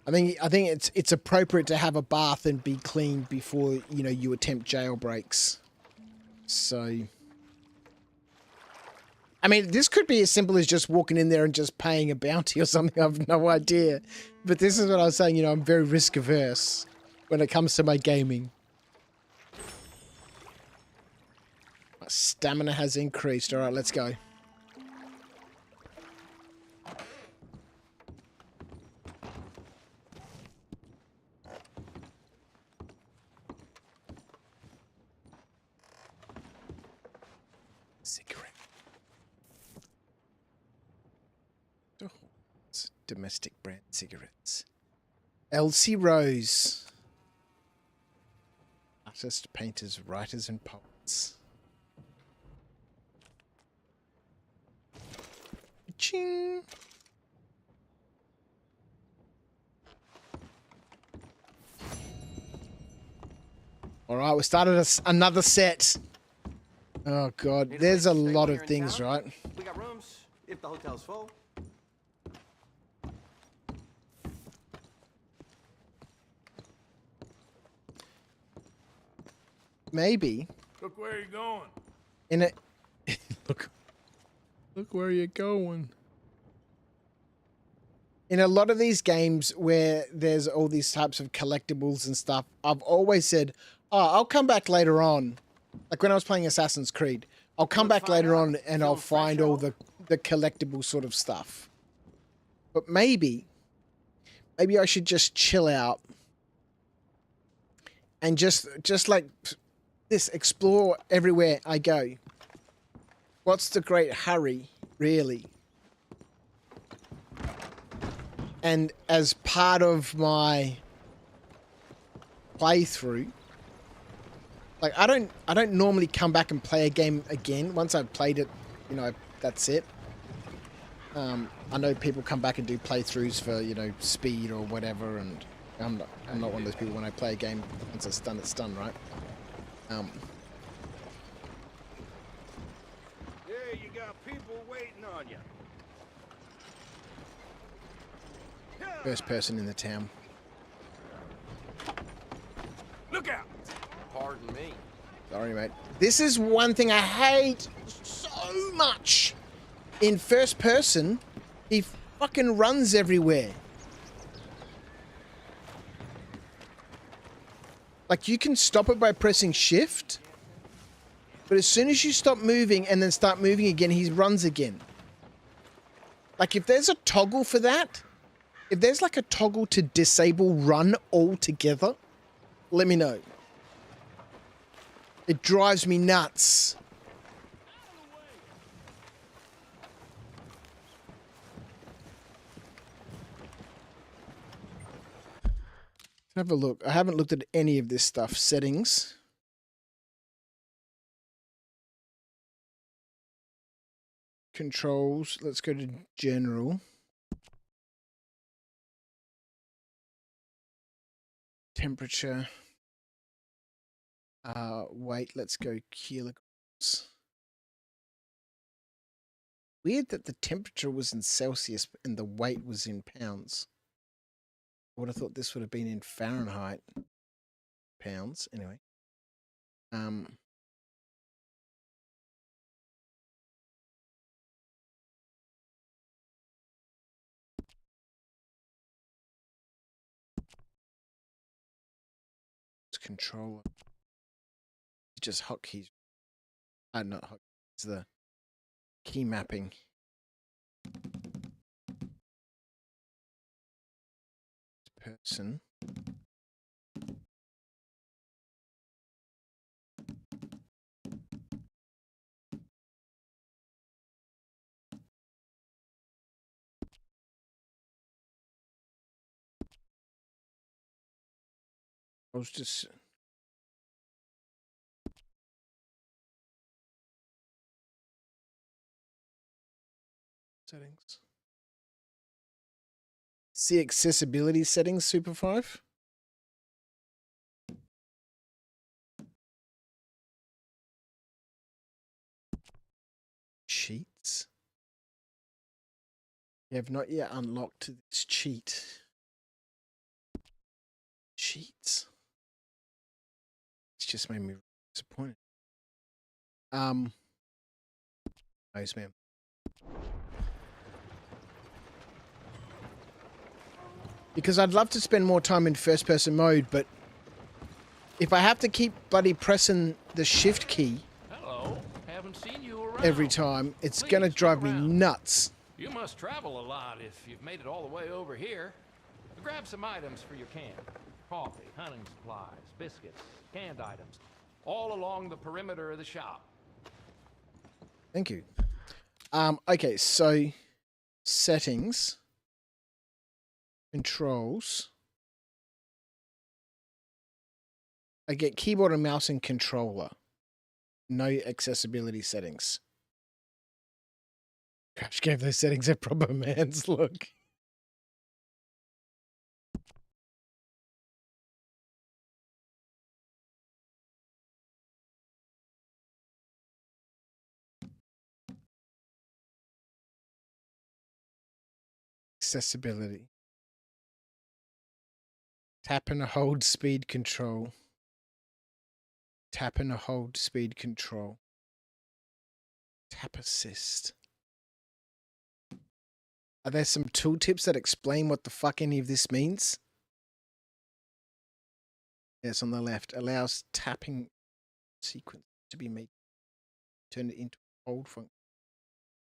I think it's appropriate to have a bath and be clean before, you know, you attempt jailbreaks. So, I mean, this could be as simple as just walking in there and just paying a bounty or something. I've no idea. But this is what I was saying, you know, I'm very risk averse when it comes to my gaming. My stamina has increased. All right, let's go. Cigarette. Oh, it's domestic brand cigarettes. Elsie Rose. Artists, painters, writers, and poets. Ching. All right, we started another set. Oh God, there's a lot of things, right? We got rooms if the hotel's full. Maybe. Look where you're going. In a look where you're going. In a lot of these games where there's all these types of collectibles and stuff, I've always said, "Oh, I'll come back later on." Like when I was playing Assassin's Creed, I'll come back later on and I'll find all the collectible sort of stuff. But maybe I should just chill out and just like this, explore everywhere I go. What's the great hurry, really? And as part of my playthrough, like I don't normally come back and play a game again. Once I've played it, you know, that's it. I know people come back and do playthroughs for, you know, speed or whatever, and I'm not one of those people. When I play a game, once it's done, right? Yeah, you got people waiting on you. First person in the town. Look out! Pardon me. Sorry, mate. This is one thing I hate so much. In first person, he fucking runs everywhere. Like, you can stop it by pressing shift, but as soon as you stop moving and then start moving again, he runs again. Like, if there's a toggle for that, if there's like a toggle to disable run altogether, let me know. It drives me nuts. Have a look. I haven't looked at any of this stuff. Settings. Controls. Let's go to general. Temperature. Weight. Let's go kilograms. Weird that the temperature was in Celsius and the weight was in pounds. I would have thought this would have been in Fahrenheit. Pounds. Anyway. Controller. Just hotkeys. Not hotkeys. It's the key mapping. Person. I was just settings. See accessibility settings, Super 5. Cheats. You have not yet unlocked this cheat. Cheats. It's just made me disappointed. Nice, man. Because I'd love to spend more time in first person mode, but if I have to keep bloody pressing the shift key Haven't seen you around. every time, it's Please, gonna come drive me around. nuts. You must travel a lot if you've made it all the way over here. Grab some items for your camp. Coffee, hunting supplies, biscuits, canned items. All along the perimeter of the shop. Thank you. Okay, so settings, controls. I get keyboard and mouse and controller. No accessibility settings. Crash gave those settings a proper man's look. Accessibility. Tap and hold speed control. Tap and hold speed control. Tap assist. Are there some tooltips that explain what the fuck any of this means? Yes, on the left. Allows tapping sequence to be made. Turn it into a hold function.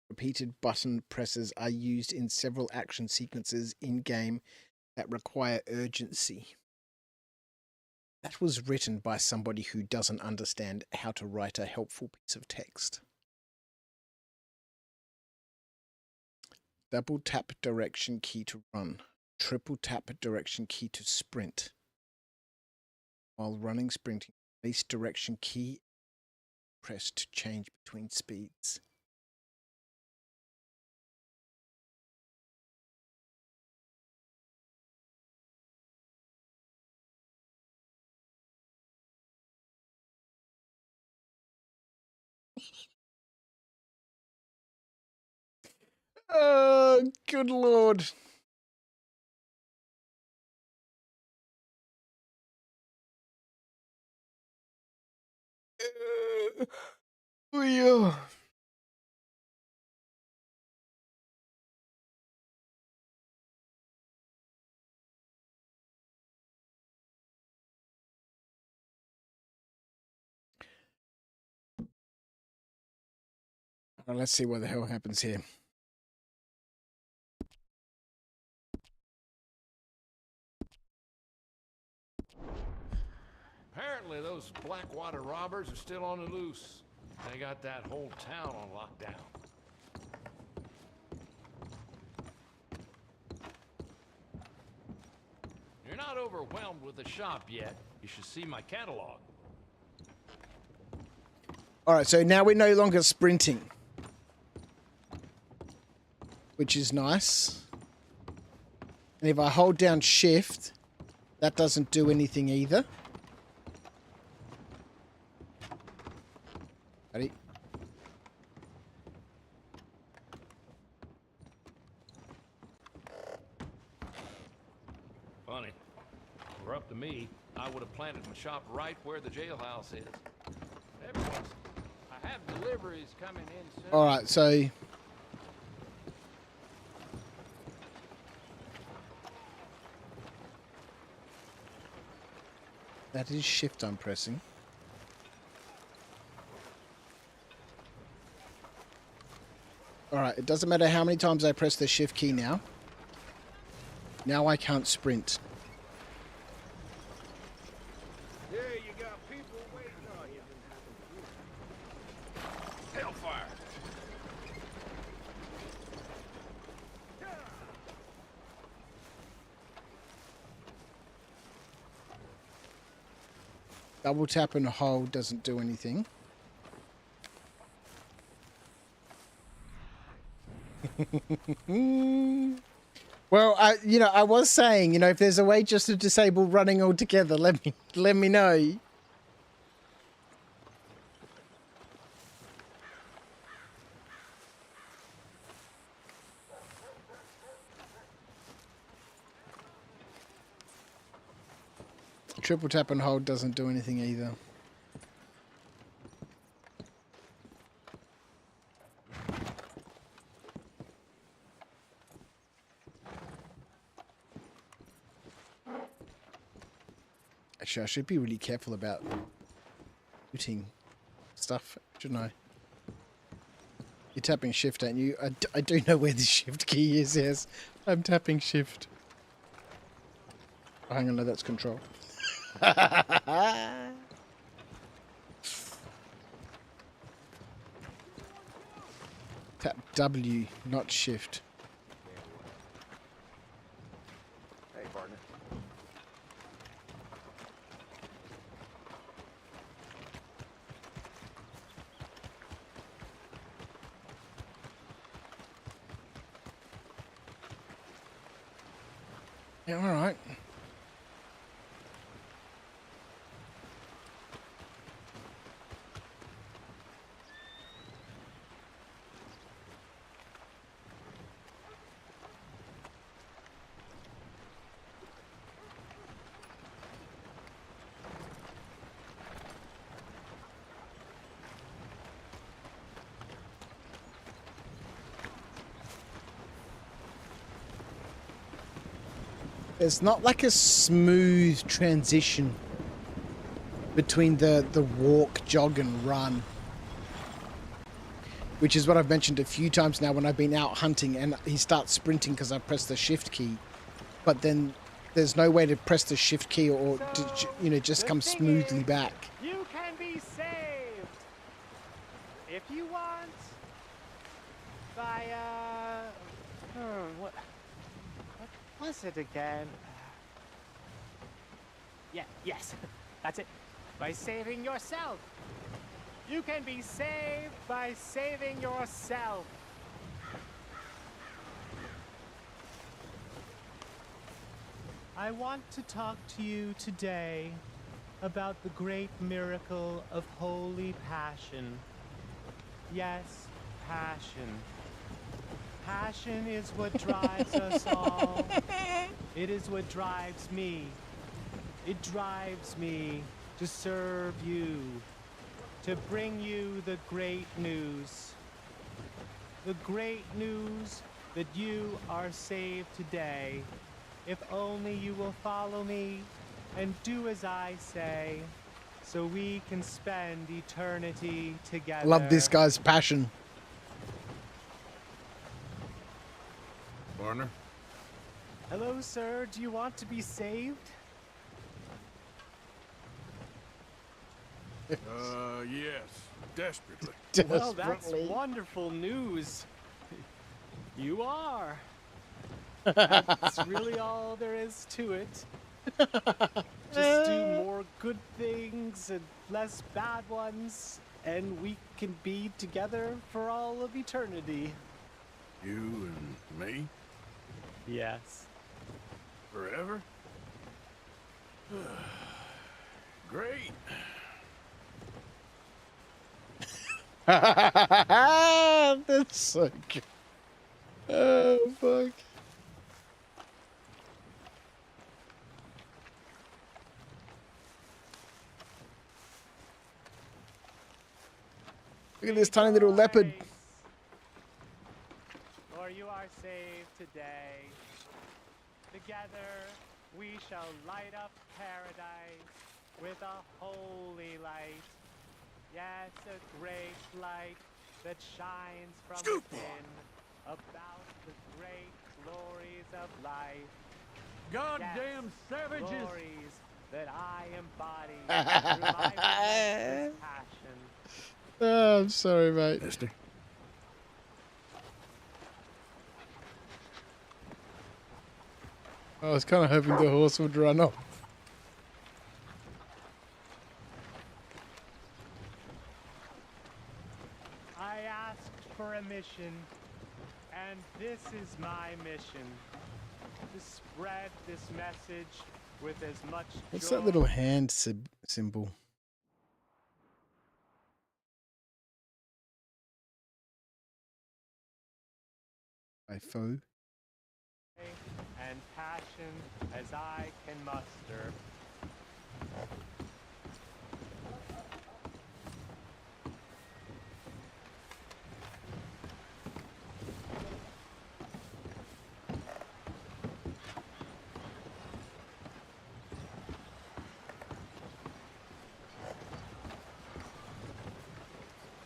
Repeated button presses are used in several action sequences in-game that require urgency. That was written by somebody who doesn't understand how to write a helpful piece of text. Double tap direction key to run. Triple tap direction key to sprint. While running, sprinting, release direction key. Press to change between speeds. Oh, good lord. Oh, yeah. Well, let's see what the hell happens here. Apparently, those Blackwater robbers are still on the loose. They got that whole town on lockdown. You're not overwhelmed with the shop yet. You should see my catalog. All right, so now we're no longer sprinting, which is nice. And if I hold down shift, that doesn't do anything either. Ready? Funny. If it were up to me, I would have planted my shop right where the jailhouse is. Everyone's... I have deliveries coming in soon. All right, so... that is shift I'm pressing. All right, it doesn't matter how many times I press the shift key now. Now I can't sprint. Yeah, you got people waiting on you. Hellfire! Double tap and hold doesn't do anything. Well, I was saying, if there's a way just to disable running altogether, let me know. Triple tap and hold doesn't do anything either. Actually, I should be really careful about shooting stuff, shouldn't I? You're tapping shift, aren't you? I do know where the shift key is, yes. I'm tapping shift. Oh, hang on, no, that's control. Tap W, not shift. Hey, partner. Yeah, all right. There's not like a smooth transition between the walk, jog, and run. Which is what I've mentioned a few times now when I've been out hunting and he starts sprinting because I press the shift key. But then there's no way to press the shift key or to, just come smoothly back. You can be saved if you want by what was it again? Yes, that's it. By saving yourself. You can be saved by saving yourself. I want to talk to you today about the great miracle of holy passion. Yes, passion. Passion is what drives us all. It is what drives me. It drives me to serve you, to bring you the great news. The great news that you are saved today, if only you will follow me and do as I say, so we can spend eternity together. Love this guy's passion. partner. Hello, sir. Do you want to be saved? Yes, desperately. Well, that's wonderful news. You are. That's really all there is to it. Just do more good things and less bad ones, and we can be together for all of eternity. You and me? Yes. Forever? Great. That's so good. Oh, fuck. Look at this tiny little leopard. For you are saved today. Together we shall light up paradise with a holy light. Yes, a great light that shines from within about the great glories of life. Goddamn savages! Glories that I embody through my relentless passion. Oh, I'm sorry, mate. Mister. I was kind of hoping the horse would run off. I asked for a mission, and this is my mission. To spread this message with as much What's joy. that little hand symbol? By foe. And passion as I can muster.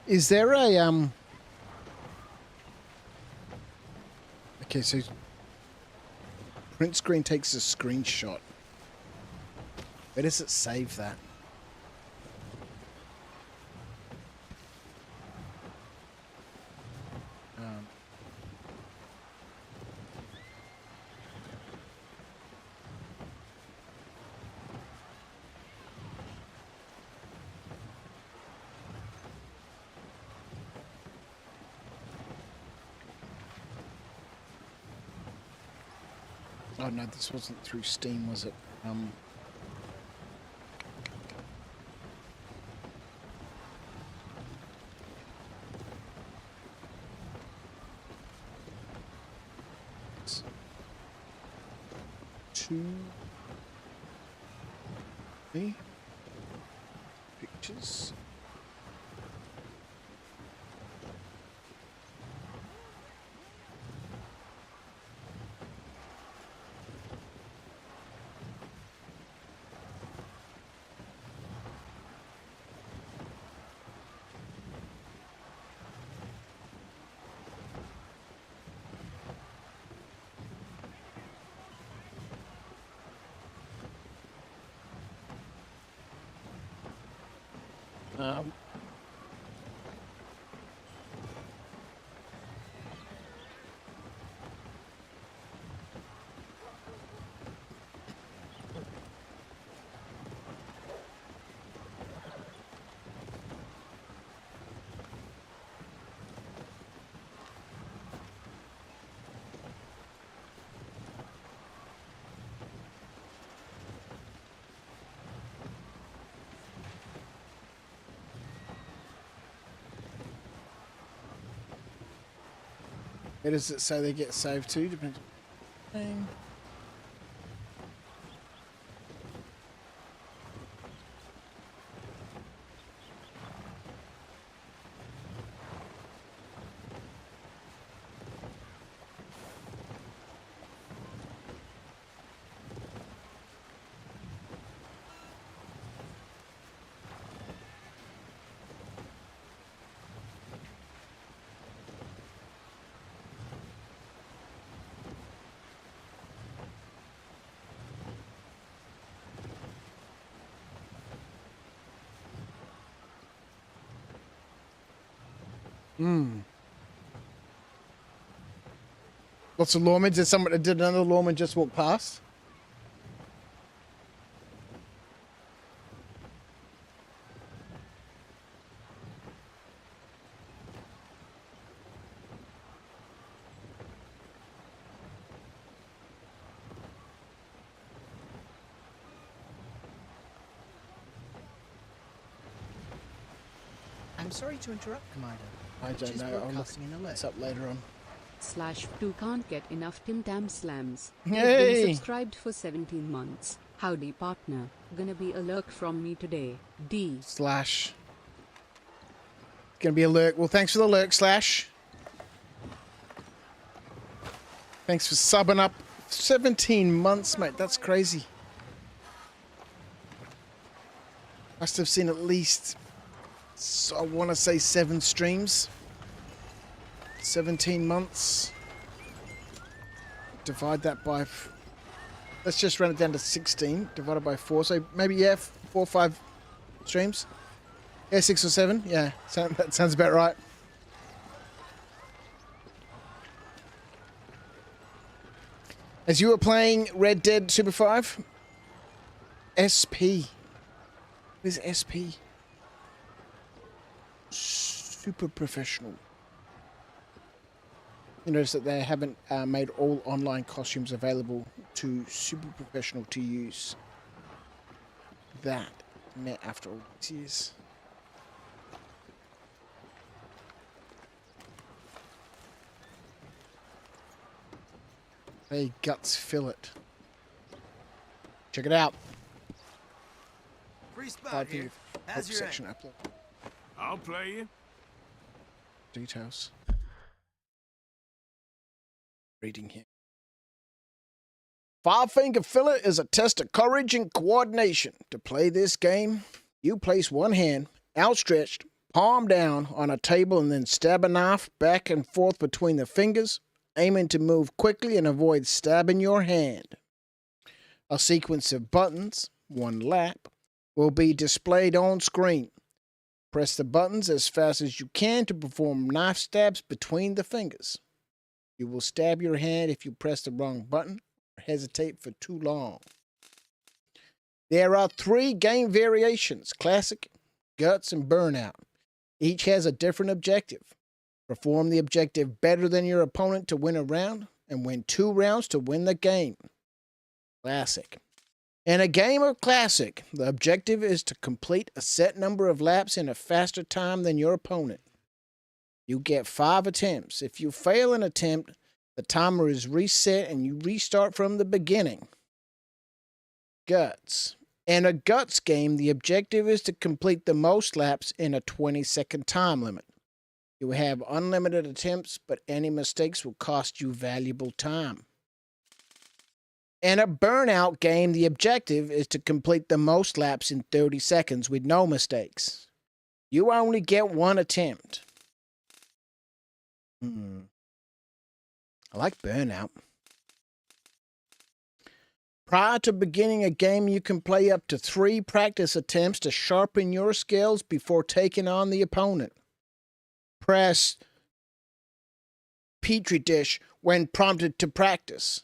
Is there a Okay, so print screen takes a screenshot. Where does it save that? Oh no, this wasn't through Steam, was it? Two. Me. Pictures. Where does it say they get saved to? Depends. Lots of lawmen. Did another lawman just walk past? I'm sorry to interrupt, Commander. I don't Just know. I'll look broadcasting an alert. this up later on. /2 can't get enough Tim Tam Slams. Yay! Been subscribed for 17 months. Howdy, partner. Gonna be a lurk from me today. D. Slash. Gonna be a lurk. Well, thanks for the lurk, Slash. Thanks for subbing up. 17 months, mate. That's crazy. Must have seen at least, I want to say 7 streams. 17 months. Divide that by... Let's just run it down to 16. Divided by 4. So maybe, yeah, 4 or 5 streams. Yeah, 6 or 7. Yeah, that sounds about right. As you were playing Red Dead Super 5, SP. What is SP? Super professional. You notice that they haven't made all online costumes available to super professional to use. That met after all these years. Hey, Guts Fillet. Check it out. Free spot here. How's your section upload. I'll play you. Details. Reading here. Five-finger fillet is a test of courage and coordination. To play this game, you place one hand outstretched, palm down on a table, and then stab a knife back and forth between the fingers, aiming to move quickly and avoid stabbing your hand. A sequence of buttons, one lap, will be displayed on screen. Press the buttons as fast as you can to perform knife stabs between the fingers. You will stab your hand if you press the wrong button or hesitate for too long. There are 3 game variations: Classic, Guts, and Burnout. Each has a different objective. Perform the objective better than your opponent to win a round, and win 2 rounds to win the game. Classic. In a game of Classic, the objective is to complete a set number of laps in a faster time than your opponent. You get 5 attempts. If you fail an attempt, the timer is reset and you restart from the beginning. Guts. In a Guts game, the objective is to complete the most laps in a 20-second time limit. You have unlimited attempts, but any mistakes will cost you valuable time. In a Burnout game, the objective is to complete the most laps in 30 seconds with no mistakes. You only get 1 attempt. I like Burnout. Prior to beginning a game, you can play up to 3 practice attempts to sharpen your skills before taking on the opponent. Press Petri dish when prompted to practice.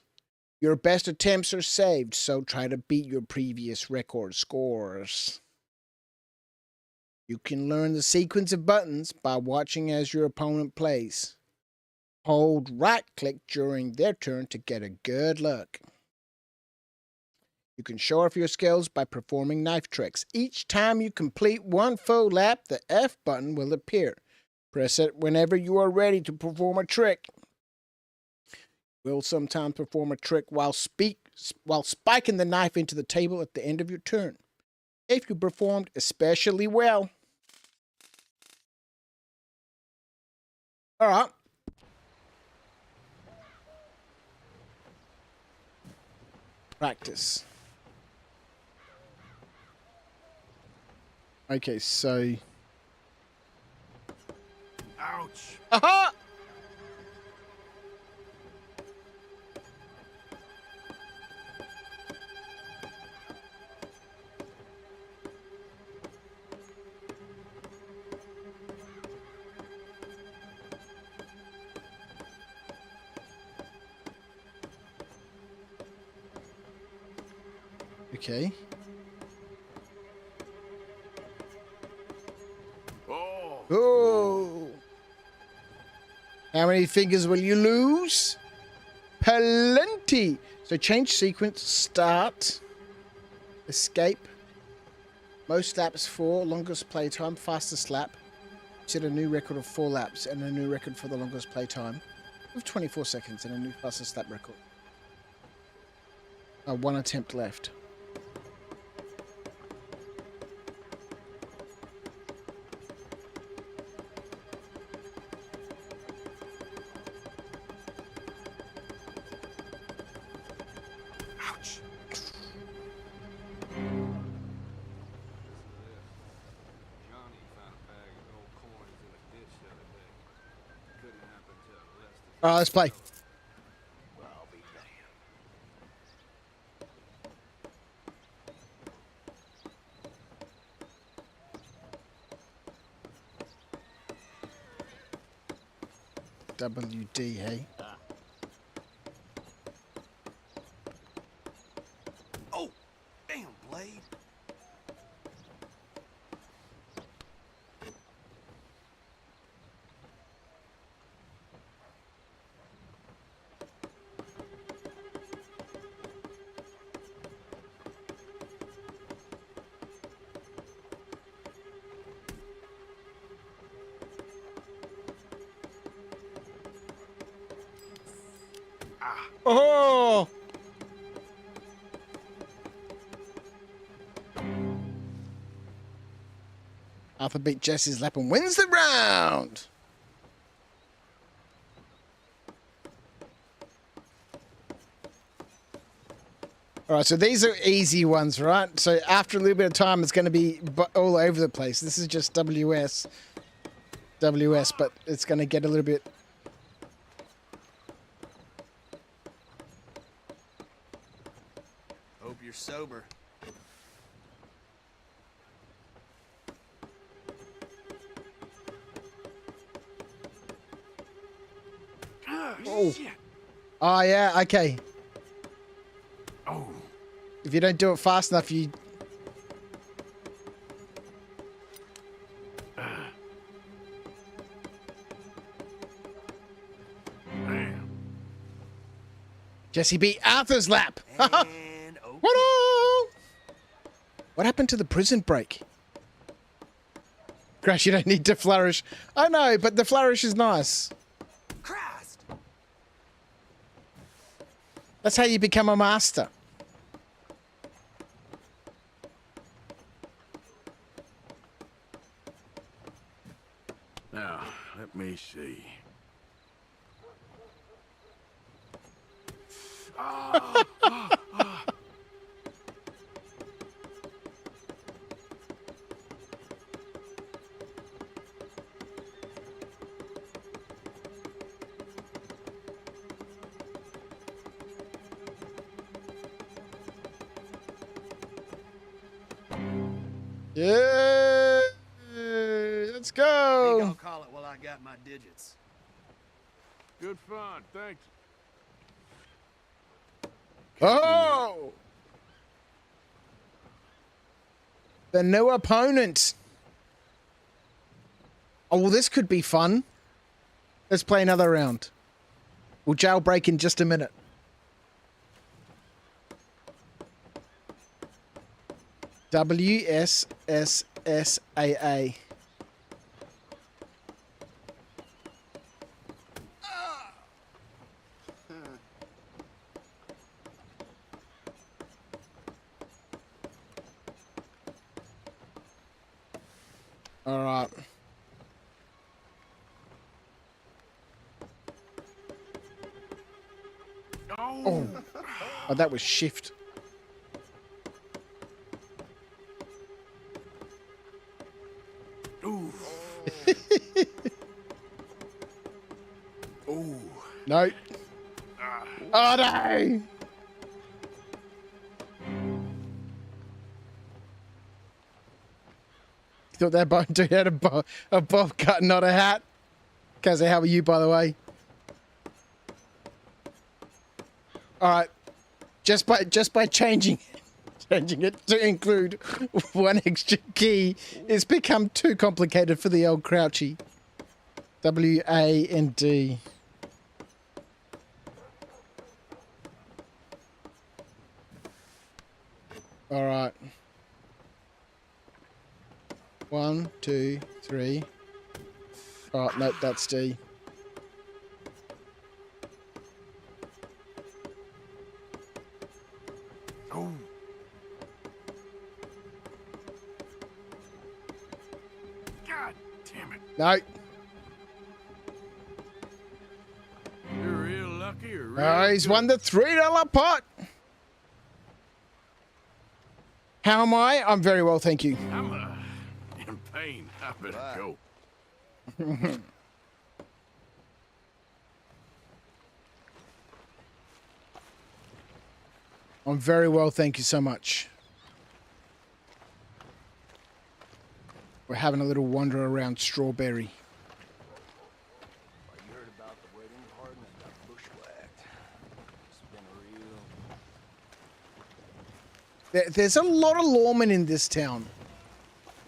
Your best attempts are saved, so try to beat your previous record scores. You can learn the sequence of buttons by watching as your opponent plays. Hold right-click during their turn to get a good look. You can show off your skills by performing knife tricks. Each time you complete 1 full lap, the F button will appear. Press it whenever you are ready to perform a trick. You will sometimes perform a trick while spiking the knife into the table at the end of your turn. If you performed especially well. All right. Practice. Okay, so... Ouch. Aha! Okay. Oh. How many fingers will you lose? Plenty. So change sequence, start, escape. Most laps 4, longest playtime, fastest lap. Set a new record of 4 laps and a new record for the longest playtime of 24 seconds and a new fastest lap record. 1 attempt left. Ouch. All right, let's play. WD, hey? Oh, damn, Blade. Oh! Arthur beat Jesse's lap and wins the round. All right, so these are easy ones, right? So after a little bit of time, it's going to be all over the place. This is just WS, but it's going to get a little bit... Hope you're sober. Oh. Oh, yeah, okay. Oh. If you don't do it fast enough, you... Damn. Jesse beat Arthur's lap. And okay. What happened to the prison break? Crash, you don't need to flourish. I know, but the flourish is nice. Christ. That's how you become a master. Now, let me see. Yeah, let's go. I'll call it while I got my digits. Good fun, thanks. Oh, the new opponent. Oh, well, this could be fun. Let's play another round. We'll jailbreak in just a minute. WSSSAA. All right. Oh, that was shift. Ooh. Ooh. No. Oh, no. You thought that bone dude had a bob cut, not a hat? Kazzy, how are you, by the way? All right. Just by changing Changing it to include one extra key. It's become too complicated for the old Crouchy. W, A, and D. All right. 1, 2, 3. Oh, nope, that's D. Oh. God damn it. No. You're real lucky or real He's good. won the $3 pot. How am I? I'm very well, thank you. I'm in pain. I better go. I'm very well, thank you so much. We're having a little wander around Strawberry. I heard about the wedding party and got bushwhacked. It's been real. There's a lot of lawmen in this town.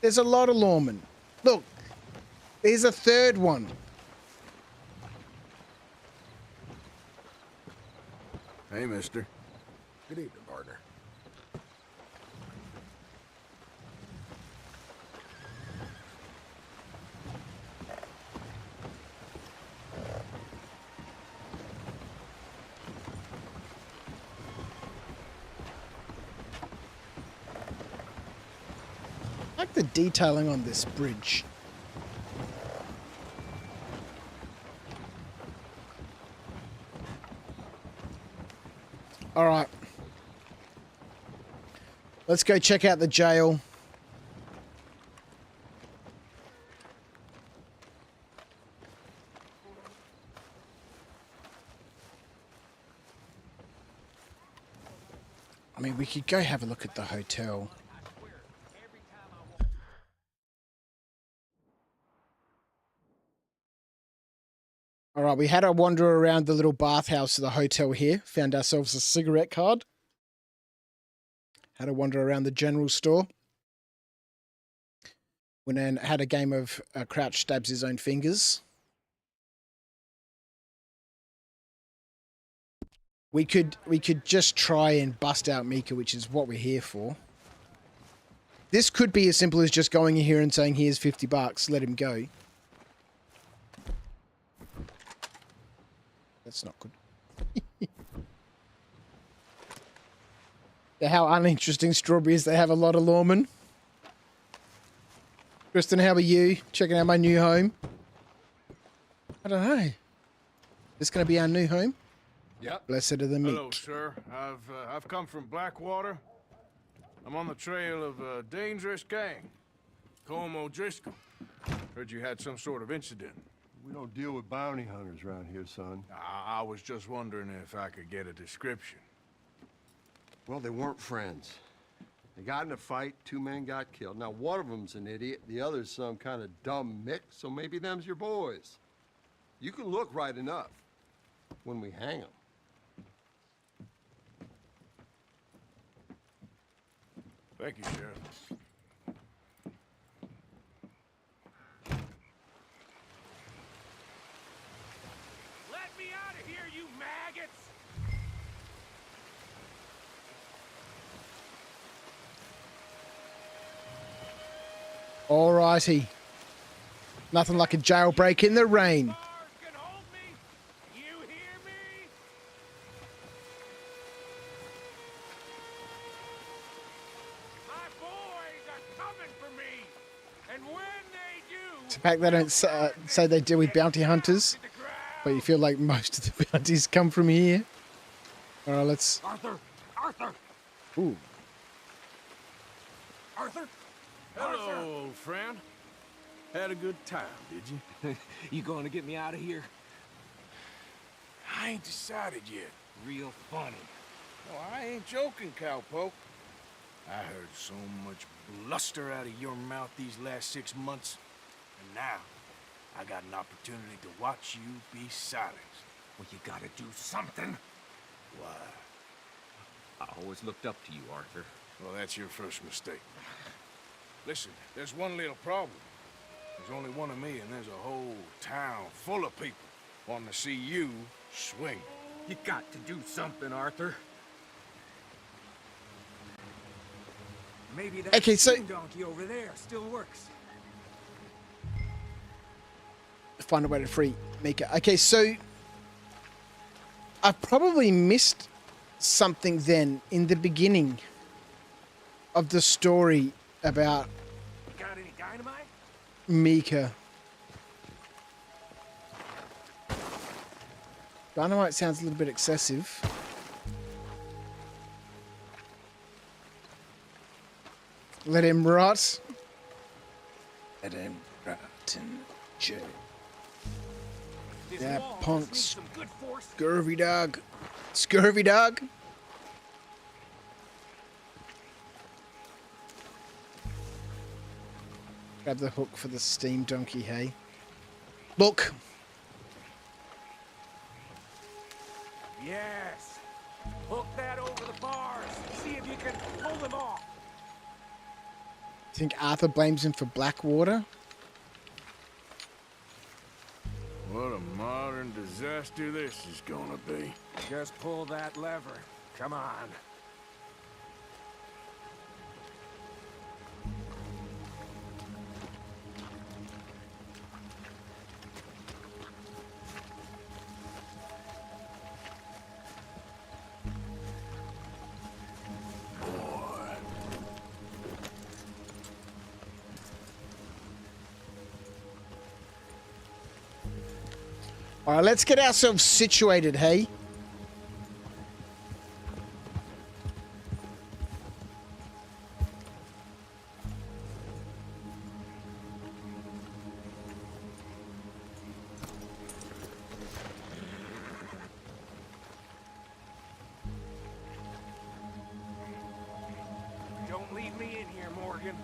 There's a lot of lawmen. Look, there's a third one. Hey, mister. Good evening, partner. I like the detailing on this bridge. All right. Let's go check out the jail. I mean, we could go have a look at the hotel. All right, we had a wander around the little bathhouse of the hotel here. Found ourselves a cigarette card. Had a wander around the general store. Went and had a game of Crouch Stabs His Own Fingers. We could just try and bust out Micah, which is what we're here for. This could be as simple as just going in here and saying, here's $50, let him go. That's not good. How uninteresting Strawberry is. They have a lot of lawmen. Kristen, how are you? Checking out my new home. I don't know. This going to be our new home? Yep. Blessed are the meek. Hello, sir. I've come from Blackwater. I'm on the trail of a dangerous gang. Colm O'Driscoll. Heard you had some sort of incident. We don't deal with bounty hunters around here, son. I was just wondering if I could get a description. Well, they weren't friends. They got in a fight, 2 men got killed. Now, one of them's an idiot, the other's some kind of dumb mick, so maybe them's your boys. You can look right enough when we hang them. Thank you, Sheriff. Let me out of here, you maggots! Alrighty. Nothing like a jailbreak in the rain. Bars can hold me. You hear me? My boys are coming for me, and when they do, It's the fact they don't say they deal with bounty hunters, but you feel like most of the bounties come from here. Alright, let's... Arthur! Arthur! Ooh. Arthur! Hello, old friend. Had a good time, did you? You going to get me out of here? I ain't decided yet. Real funny. No, I ain't joking, cowpoke. I heard so much bluster out of your mouth these last 6 months, and now I got an opportunity to watch you be silenced. Well, you gotta do something. Why? I always looked up to you, Arthur. Well, that's your first mistake. Listen, there's one little problem. There's only one of me, and there's a whole town full of people wanting to see you swing. You got to do something, Arthur. Maybe that Okay, so donkey over there still works. find a way to free Micah. Okay, so I probably missed something then in the beginning of the story about Got any dynamite? Micah. Dynamite sounds a little bit excessive. Let him rot. Let him rot in jail. Yeah, punks. Scurvy dog. Scurvy dog. Grab the hook for the steam donkey, hey? Look! Yes. Hook that over the bars. See if you can pull them off. Think Arthur blames him for Blackwater? What a modern disaster this is gonna be. Just pull that lever. Come on. All right, let's get ourselves situated, hey? Don't leave me in here, Morgan.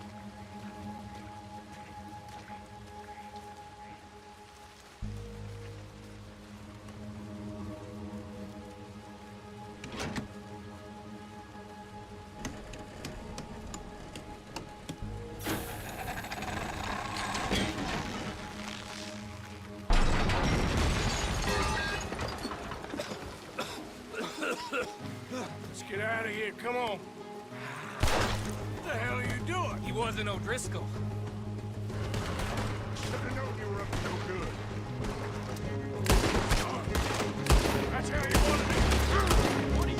Let's get out of here, come on. What the hell are you doing? He wasn't O'Driscoll. Should have known you were up to no good. That's how you wanted it. What are you?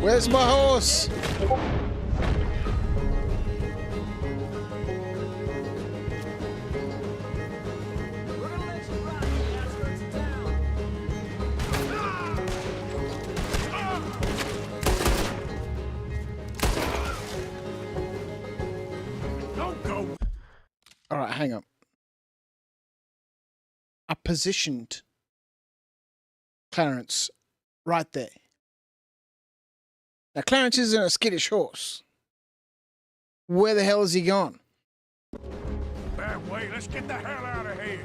Where's my horse? Don't go. All right, hang on. I positioned Clarence right there. Now, Clarence isn't a skittish horse. Where the hell has he gone? That way, let's get the hell out of here.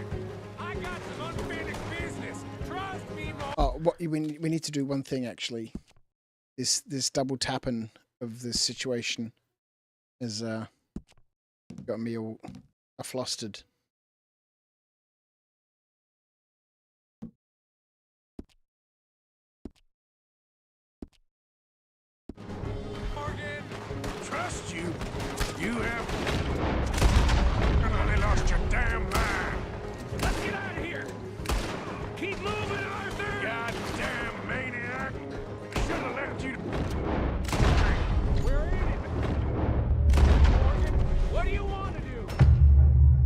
I got some unfinished business. Trust me, Morgan. Oh, what we need to do one thing actually. This double tapping of this situation has got me all flustered. Morgan, trust you. You have really lost your damn mind. Let's get out of here. Keep moving, Arthur. Goddamn maniac. Should have left you to... We're in it. Morgan, what do you want to do?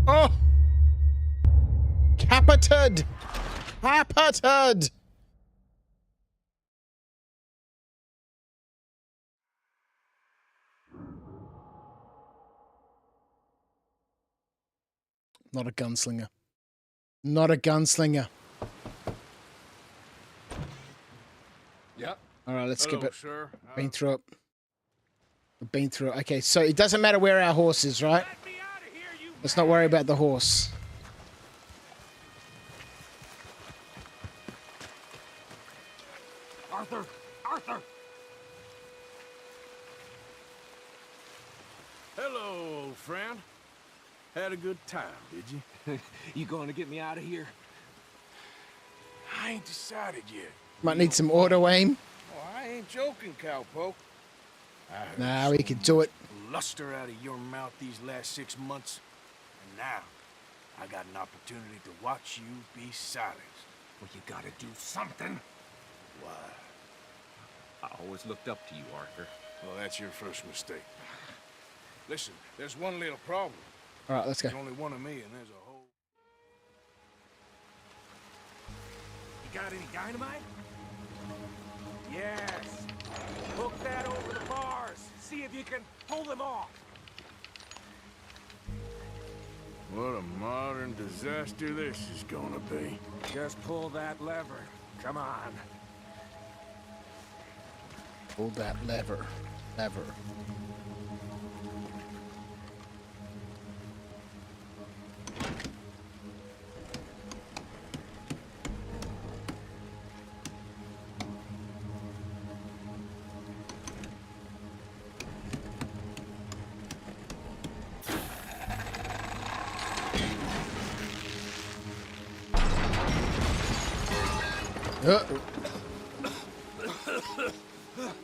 Oh! Capitud! Capitud! Not a gunslinger. Not a gunslinger. Yep, All right, let's skip Hello, it. sir. Been through it. We've been through it. Okay, so it doesn't matter where our horse is, right? Let me out of here, you Let's not worry about the horse. Arthur! Arthur! Hello, old friend. Had a good time, did you? You going to get me out of here? I ain't decided yet. Might need some auto aim. Oh, I ain't joking, cowpoke. I heard Nah, we so can do it. much bluster out of your mouth these last 6 months. And now, I got an opportunity to watch you be silenced. Well, you gotta do something. Why? I always looked up to you, Arthur. Well, that's your first mistake. Listen, there's one little problem. All right, let's go. There's only one of me, and there's a whole... You got any dynamite? Yes. Hook that over the bars. See if you can pull them off. What a modern disaster this is gonna be. Just pull that lever. Come on. Pull that lever. Lever.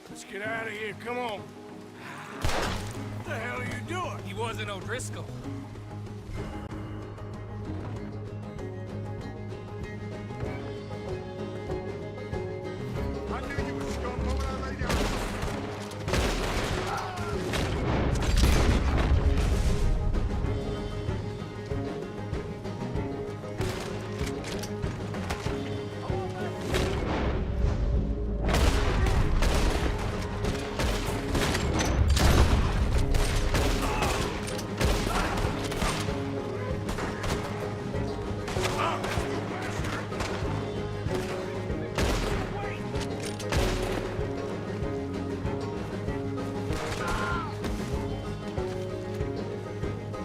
Let's get out of here, come on. What the hell are you doing? He wasn't O'Driscoll. I knew you was scum when I lay down.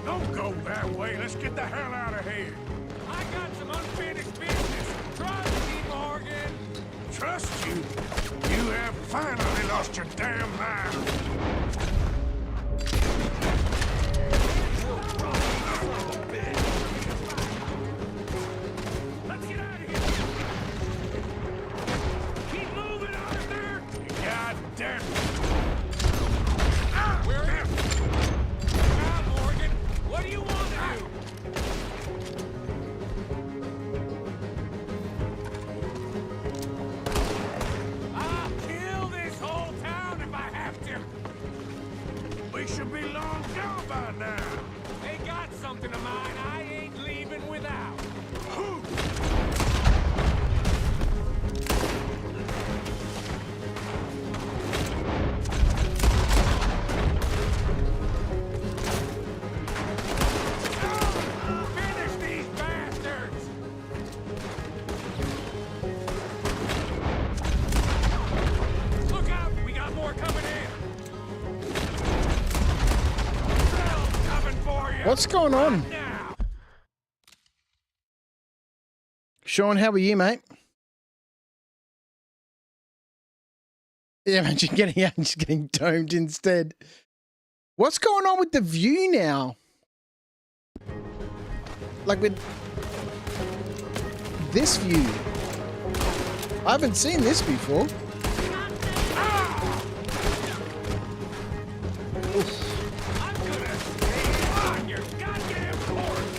Don't go that way. Let's get the hell out of here. I got some unfinished business. Trust me, Morgan. Trust you? You have finally lost your damn mind. Let's get out of here. Keep moving, Arthur. God damn it. Where are you? Now, Morgan, what do you want to do? I'll kill this whole town if I have to. We should be long gone by now. They got something of mine I ain't leaving without. Finish these bastards! Look out! We got more coming in! Hell's coming for you! What's going on? Now! Sean, how are you, mate? Yeah, imagine getting out and just getting domed instead. What's going on with the view now? Like with this view. I haven't seen this before. Oof. I'm gonna stay on your goddamn course!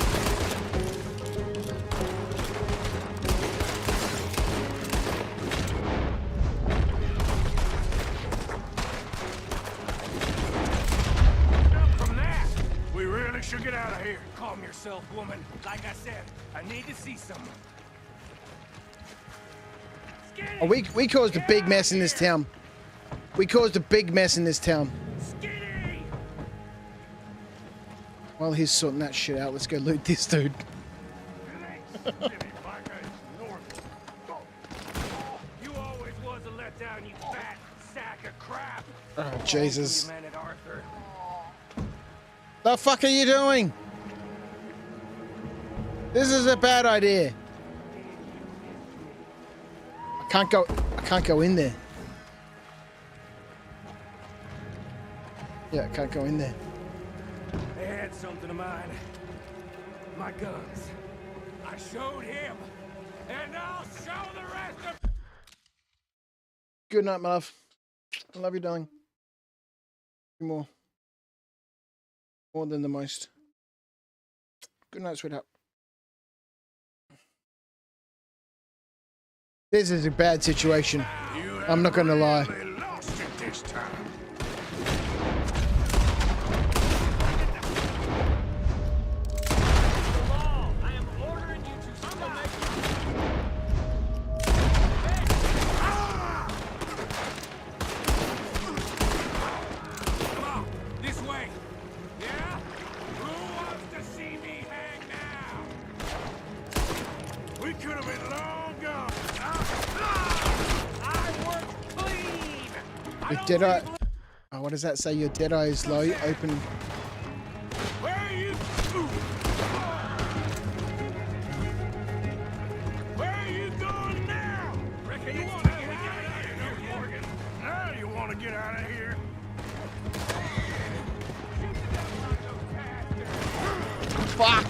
Up from that! We really should get out of here. Calm yourself, woman. Like I said, I need to see someone. Skinny! Oh, we caused a big mess in this town. We caused a big mess in this town. Skinny! While he's sorting that shit out, let's go loot this dude. You always was a letdown, you fat sack of crap. Oh, Jesus. You meant it, Arthur. The fuck are you doing? This is a bad idea. I can't go in there. Yeah, I can't go in there. They had something of mine. My guns. I showed him. And I'll show the rest of... Good night, my love. I love you, darling. More than the most. Good night, sweetheart. This is a bad situation. I'm not going to lie. Lost it this time. Your dead eye. Oh, what does that say? Your dead eye is low. Open. Where are you? Where are you going now? Reckon you want to get out of here, Morgan. Now you want to get out of here? Fuck.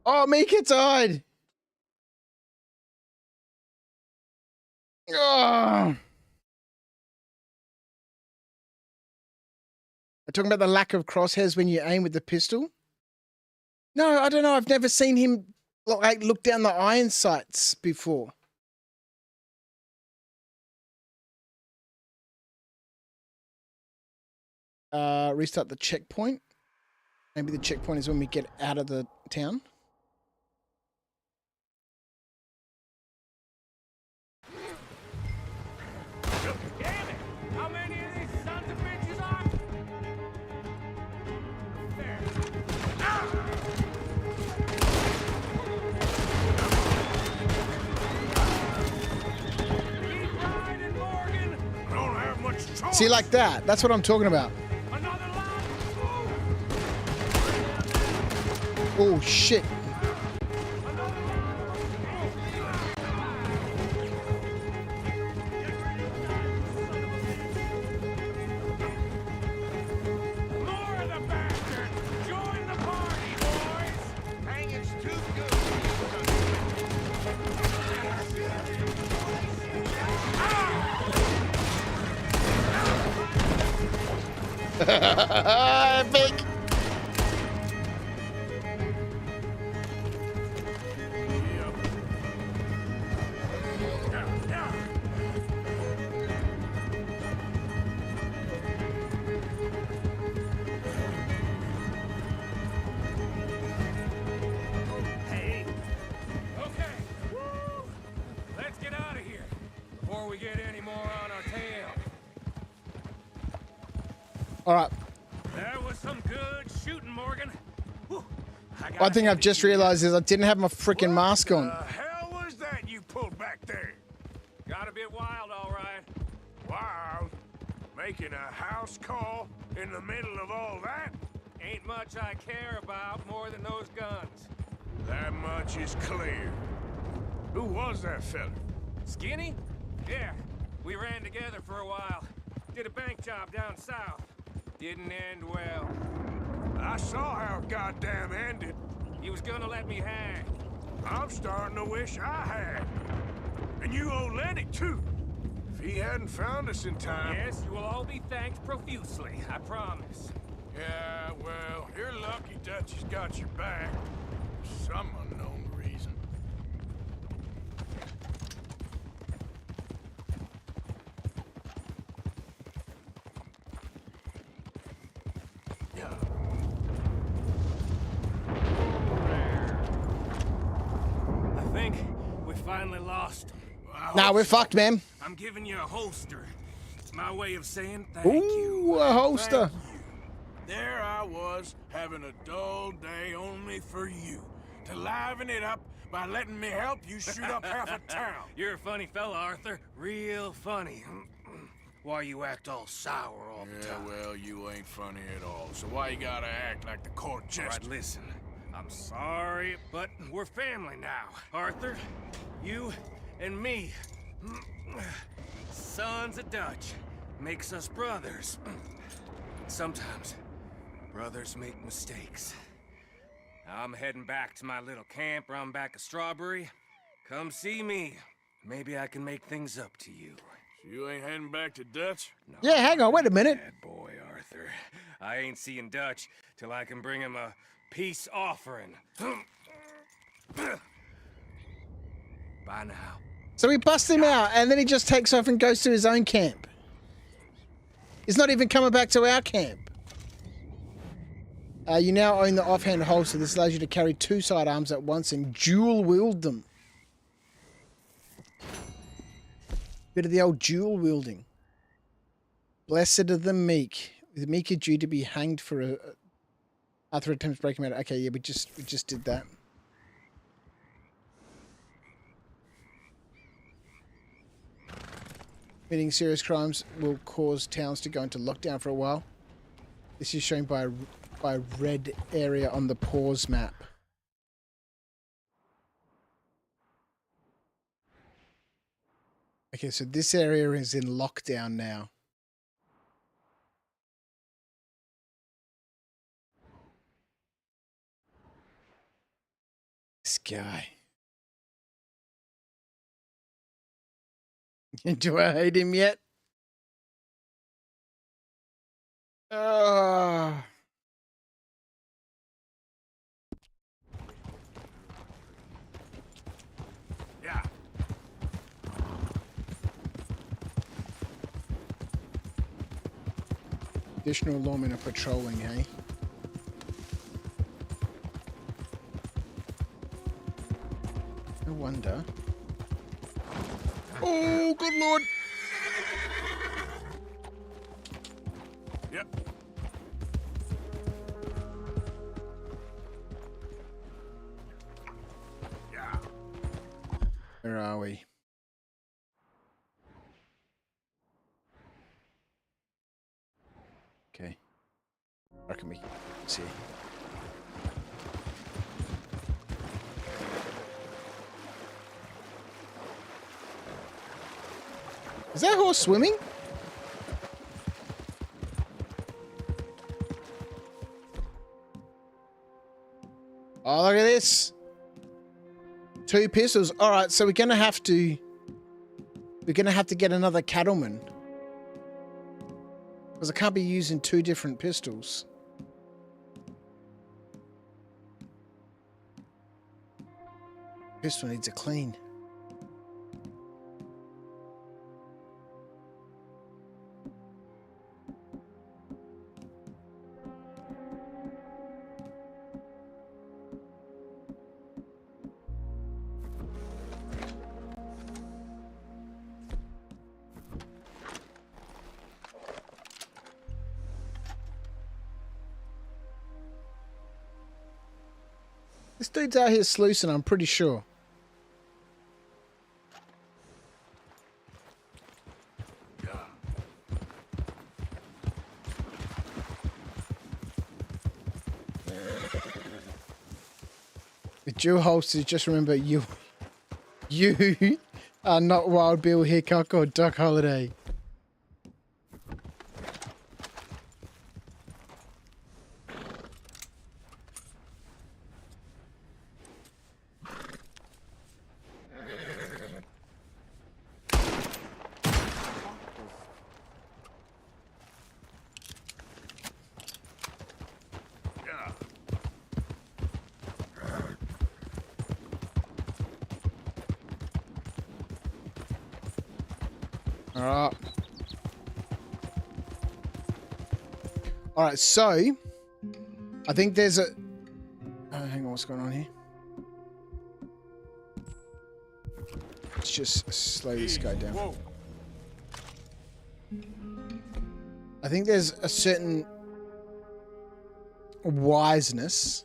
Oh, Micah died. Oh. I'm talking about the lack of crosshairs when you aim with the pistol. No, I don't know. I've never seen him like look down the iron sights before. Restart the checkpoint. Maybe the checkpoint is when we get out of the town. Damn it! How many of these sons of bitches are there? Keep riding, Morgan! I don't have much choice. See, like that. That's what I'm talking about. Another line! Oh, shit. More of the bastards! Join the party, boys! Hanging's too good. Big. Hey. Okay. Woo! Let's get out of here before we get any more on our tail. All right. That was some good shooting, Morgan. Whew. One thing I've just realized is I didn't have my freaking mask on. What the hell was that you pulled back there? Got a bit wild, all right. Wild? Making a house call in the middle of all that? Ain't much I care about more than those guns. That much is clear. Who was that fella? Skinny? Yeah, we ran together for a while. Did a bank job down south. Didn't end well. I saw how it goddamn ended. He was gonna let me hang. I'm starting to wish I had. And you owe Lenny, too. If he hadn't found us in time... Yes, you will all be thanked profusely, I promise. Yeah, well, you're lucky Dutchie's got your back. For some unknown reason. I think we finally lost him. Nah, we're fucked, man. I'm giving you a holster. It's my way of saying thank Ooh, you. a holster. There I was, having a dull day only for you. To liven it up by letting me help you shoot up half a town. You're a funny fella, Arthur. Real funny. Why you act all sour all the time? Yeah, well, you ain't funny at all. So why you gotta act like the court All jester? right, listen. I'm sorry, but we're family now. Arthur, you and me. Sons of Dutch. Makes us brothers. Sometimes, brothers make mistakes. I'm heading back to my little camp around back of Strawberry. Come see me. Maybe I can make things up to you. So you ain't heading back to Dutch? No, Yeah, hang on, wait a minute. bad boy, Arthur. I ain't seeing Dutch till I can bring him a peace offering. Bye now. So we bust him out, and then he just takes off and goes to his own camp. He's not even coming back to our camp. You now own the offhand holster. This allows you to carry 2 sidearms at once and dual wield them. Bit of the old dual wielding. Blessed are the meek. The meek are due to be hanged for after attempts breaking out. Okay, yeah, we just did that. Committing serious crimes will cause towns to go into lockdown for a while. This is shown by red area on the pause map. Okay, so this area is in lockdown now. This guy. Do I hate him yet? Yeah. Additional lawmen are patrolling, hey? No wonder. Oh, good lord! Yep. Yeah. Where are we? Okay. Where can we see? Is that horse swimming? Oh, look at this. 2 pistols. All right, so we're going to have to get another cattleman. Because I can't be using 2 different pistols. Pistol needs a clean. This dude's out here sluicing, I'm pretty sure. The dual holsters, just remember you are not Wild Bill Hickok or Doc Holliday. Alright. Alright, so I think there's a hang on, what's going on here? Let's just slow this guy down. Whoa. I think there's a certain wiseness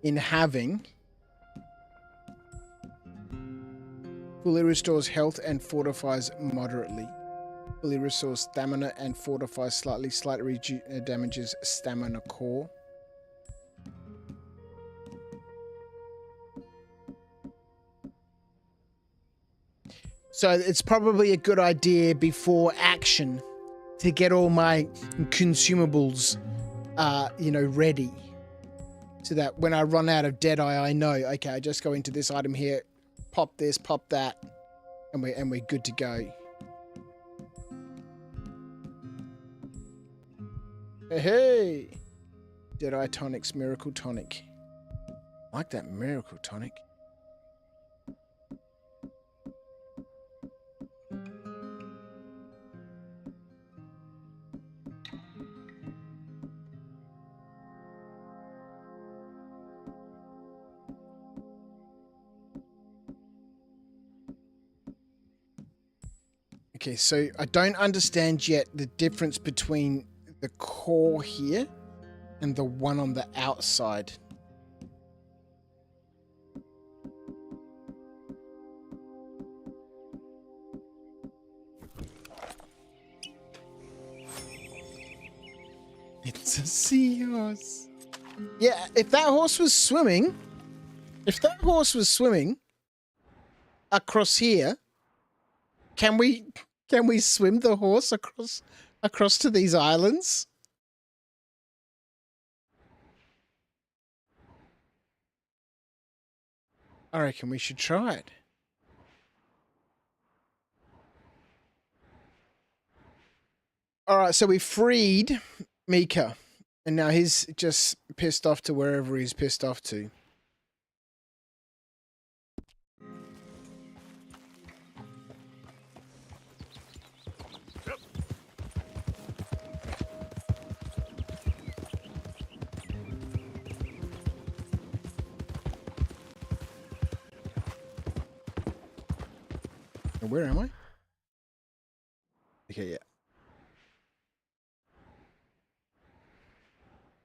in having fully restores health and fortifies moderately. Fully restores stamina and fortifies slightly. Slightly damages stamina core. So it's probably a good idea before action to get all my consumables, ready. So that when I run out of Deadeye, I know, okay, I just go into this item here, pop this, pop that, and we're good to go. Hey! Deadeye Tonics, Miracle Tonic. I like that Miracle Tonic. Okay, so I don't understand yet the difference between the core here and the one on the outside. It's a seahorse. Yeah, if that horse was swimming across here, can we swim the horse across to these islands? I reckon we should try it. All right, so we freed Micah, and now he's just pissed off to wherever he's pissed off to. Where am I? Okay, yeah.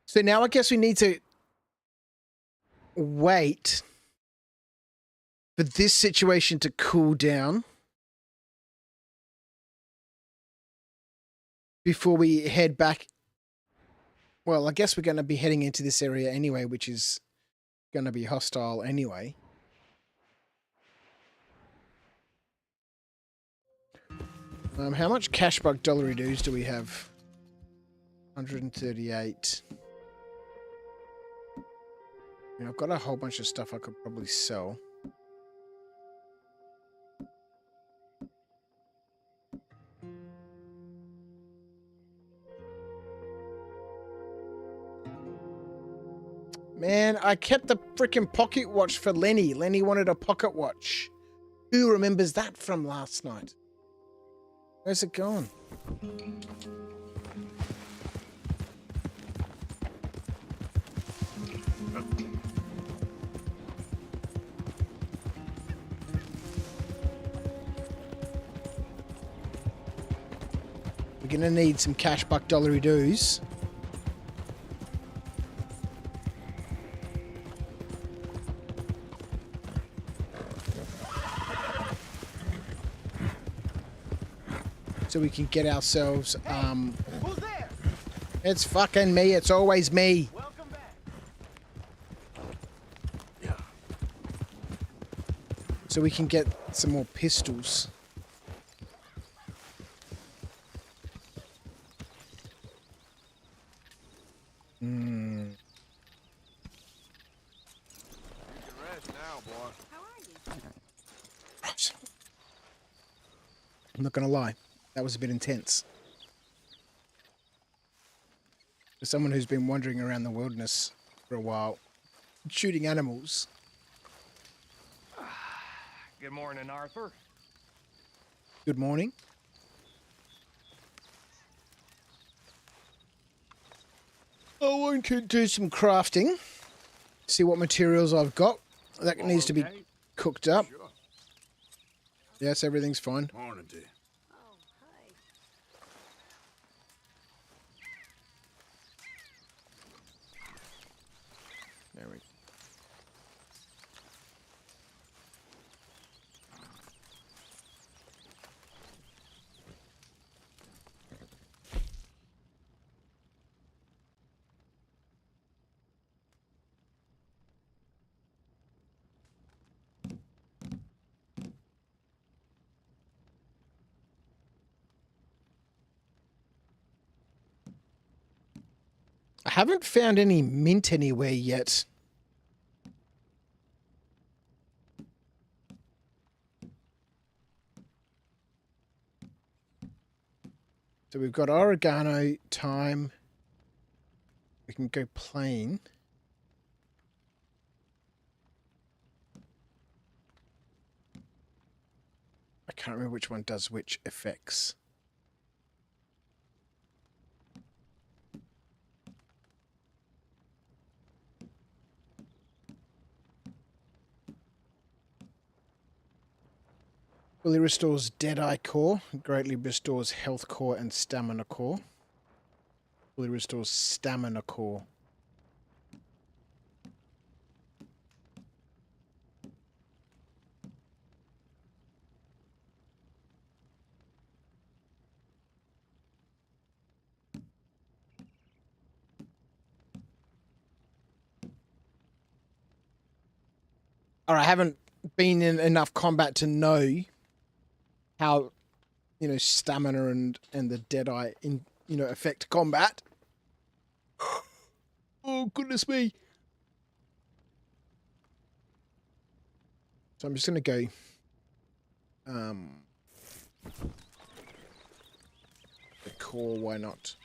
So now I guess we need to wait for this situation to cool down before we head back. Well, I guess we're going to be heading into this area anyway, which is going to be hostile anyway. How much cash buck dollary dues do we have? 138. I mean, I've got a whole bunch of stuff I could probably sell. Man, I kept the freaking pocket watch for Lenny. Lenny wanted a pocket watch. Who remembers that from last night? Where's it gone? We're gonna need some cash buck dollary dues. So we can get ourselves, Who's there? It's fucking me, it's always me. Welcome back. So we can get some more pistols. You can rest now, boy. How are you? I'm not gonna lie, that was a bit intense. For someone who's been wandering around the wilderness for a while, shooting animals. Good morning, Arthur. Good morning. I want to do some crafting. See what materials I've got. That needs to be cooked up. Sure. Yes, everything's fine. Morning to you. Oh, hi. There we go. I haven't found any mint anywhere yet. So we've got oregano, thyme. We can go plain. I can't remember which one does which effects. Fully restores Deadeye Core, greatly restores Health Core and Stamina Core. Fully restores Stamina Core. Or I haven't been in enough combat to know how, you know, stamina and the Deadeye affect combat. Oh goodness me! So I'm just gonna go. The core, why not?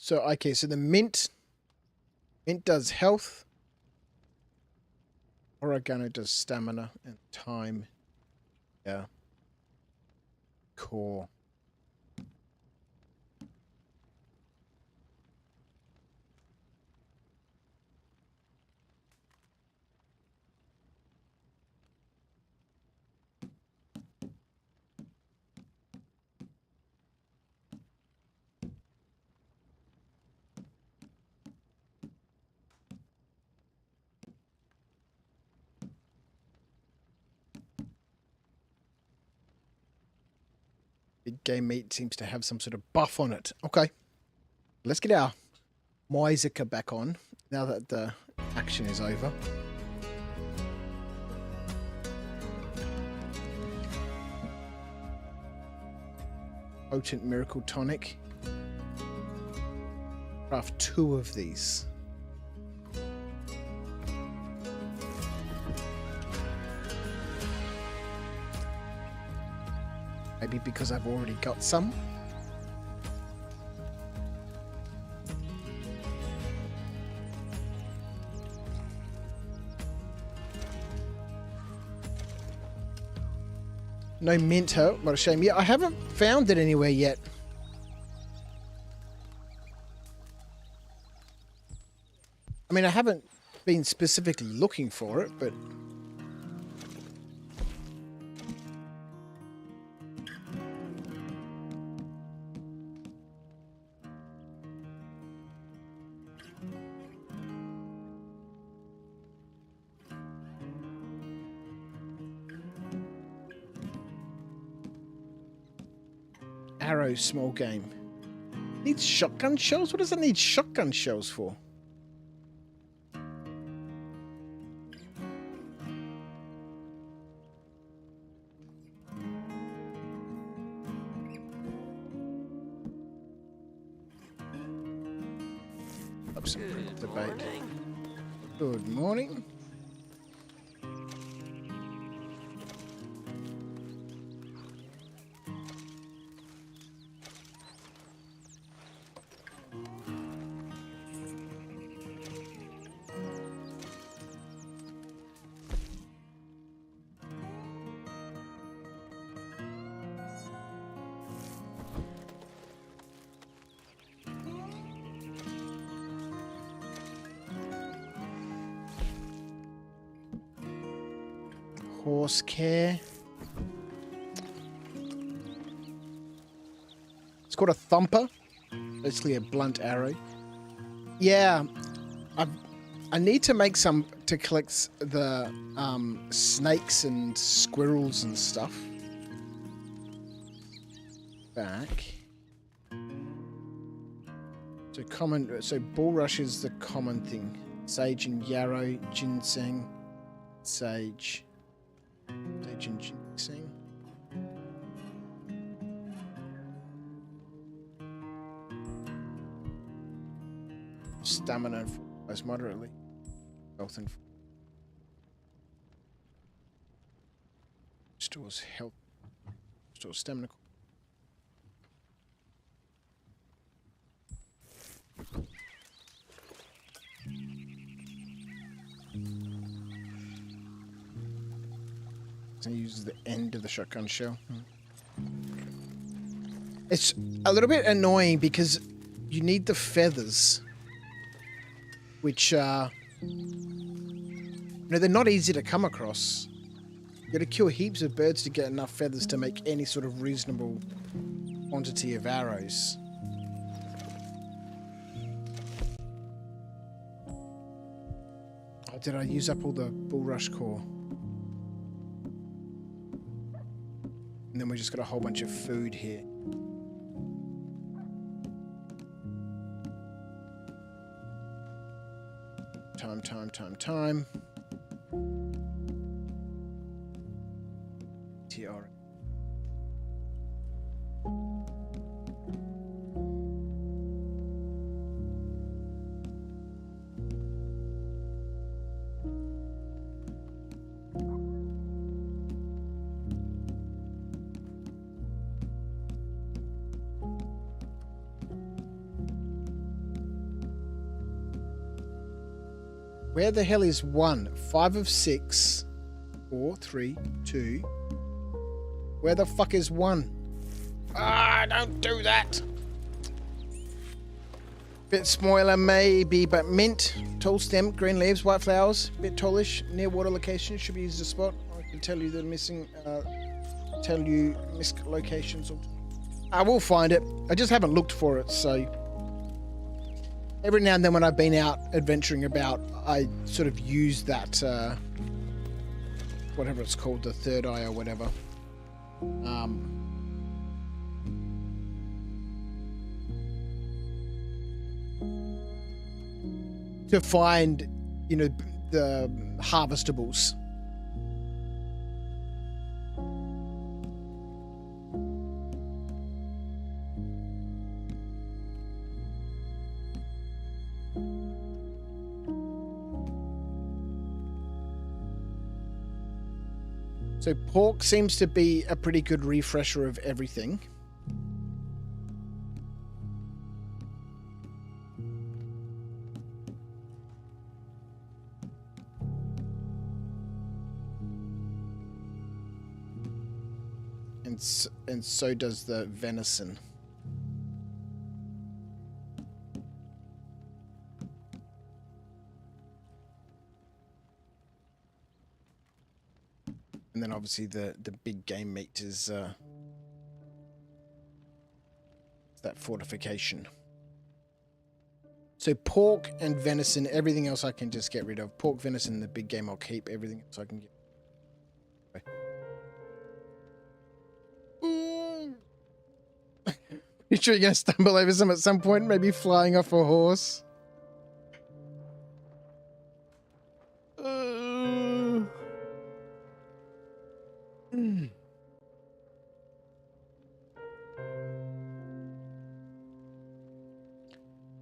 So okay, so the mint does health. Oregano does stamina and time. Yeah. Core. Big game meat seems to have some sort of buff on it. Okay. Let's get our Micah back on now that the action is over. Potent Miracle Tonic. Craft 2 of these. Maybe because I've already got some. No mint, huh? What a shame. Yeah, I haven't found it anywhere yet. I mean, I haven't been specifically looking for it, but... Arrow, small game. Needs shotgun shells? What does it need shotgun shells for? Up some debate. Good morning. Horse care. It's called a thumper. Basically a blunt arrow. Yeah, I need to make some to collect the snakes and squirrels and stuff. Back. So bulrush is the common thing. Sage and yarrow, ginseng, sage. Sage and ginseng. Stamina and fortifies moderately. Health and restores health. Restores stamina. And uses the end of the shotgun shell. It's a little bit annoying because you need the feathers, which are, they're not easy to come across. You got to kill heaps of birds to get enough feathers to make any sort of reasonable quantity of arrows. Oh, did I use up all the bulrush core? And then we just got a whole bunch of food here. Time. TR. Where the hell is 1? 5 of 6. 4, 3, 2. Where the fuck is 1? Ah, don't do that. Bit spoiler maybe, but mint, tall stem, green leaves, white flowers, bit tallish, near water location, should be used as a spot. I can tell you the missing, missed locations. I will find it. I just haven't looked for it, so. Every now and then when I've been out adventuring about, I sort of use that, whatever it's called, the third eye or whatever. To find, the harvestables. So pork seems to be a pretty good refresher of everything. And so does the venison. And then obviously the big game meat is that fortification. So pork and venison, everything else I can just get rid of. Pork, venison, the big game I'll keep. Everything else I can get. You sure you're gonna stumble over some at some point? Maybe flying off a horse?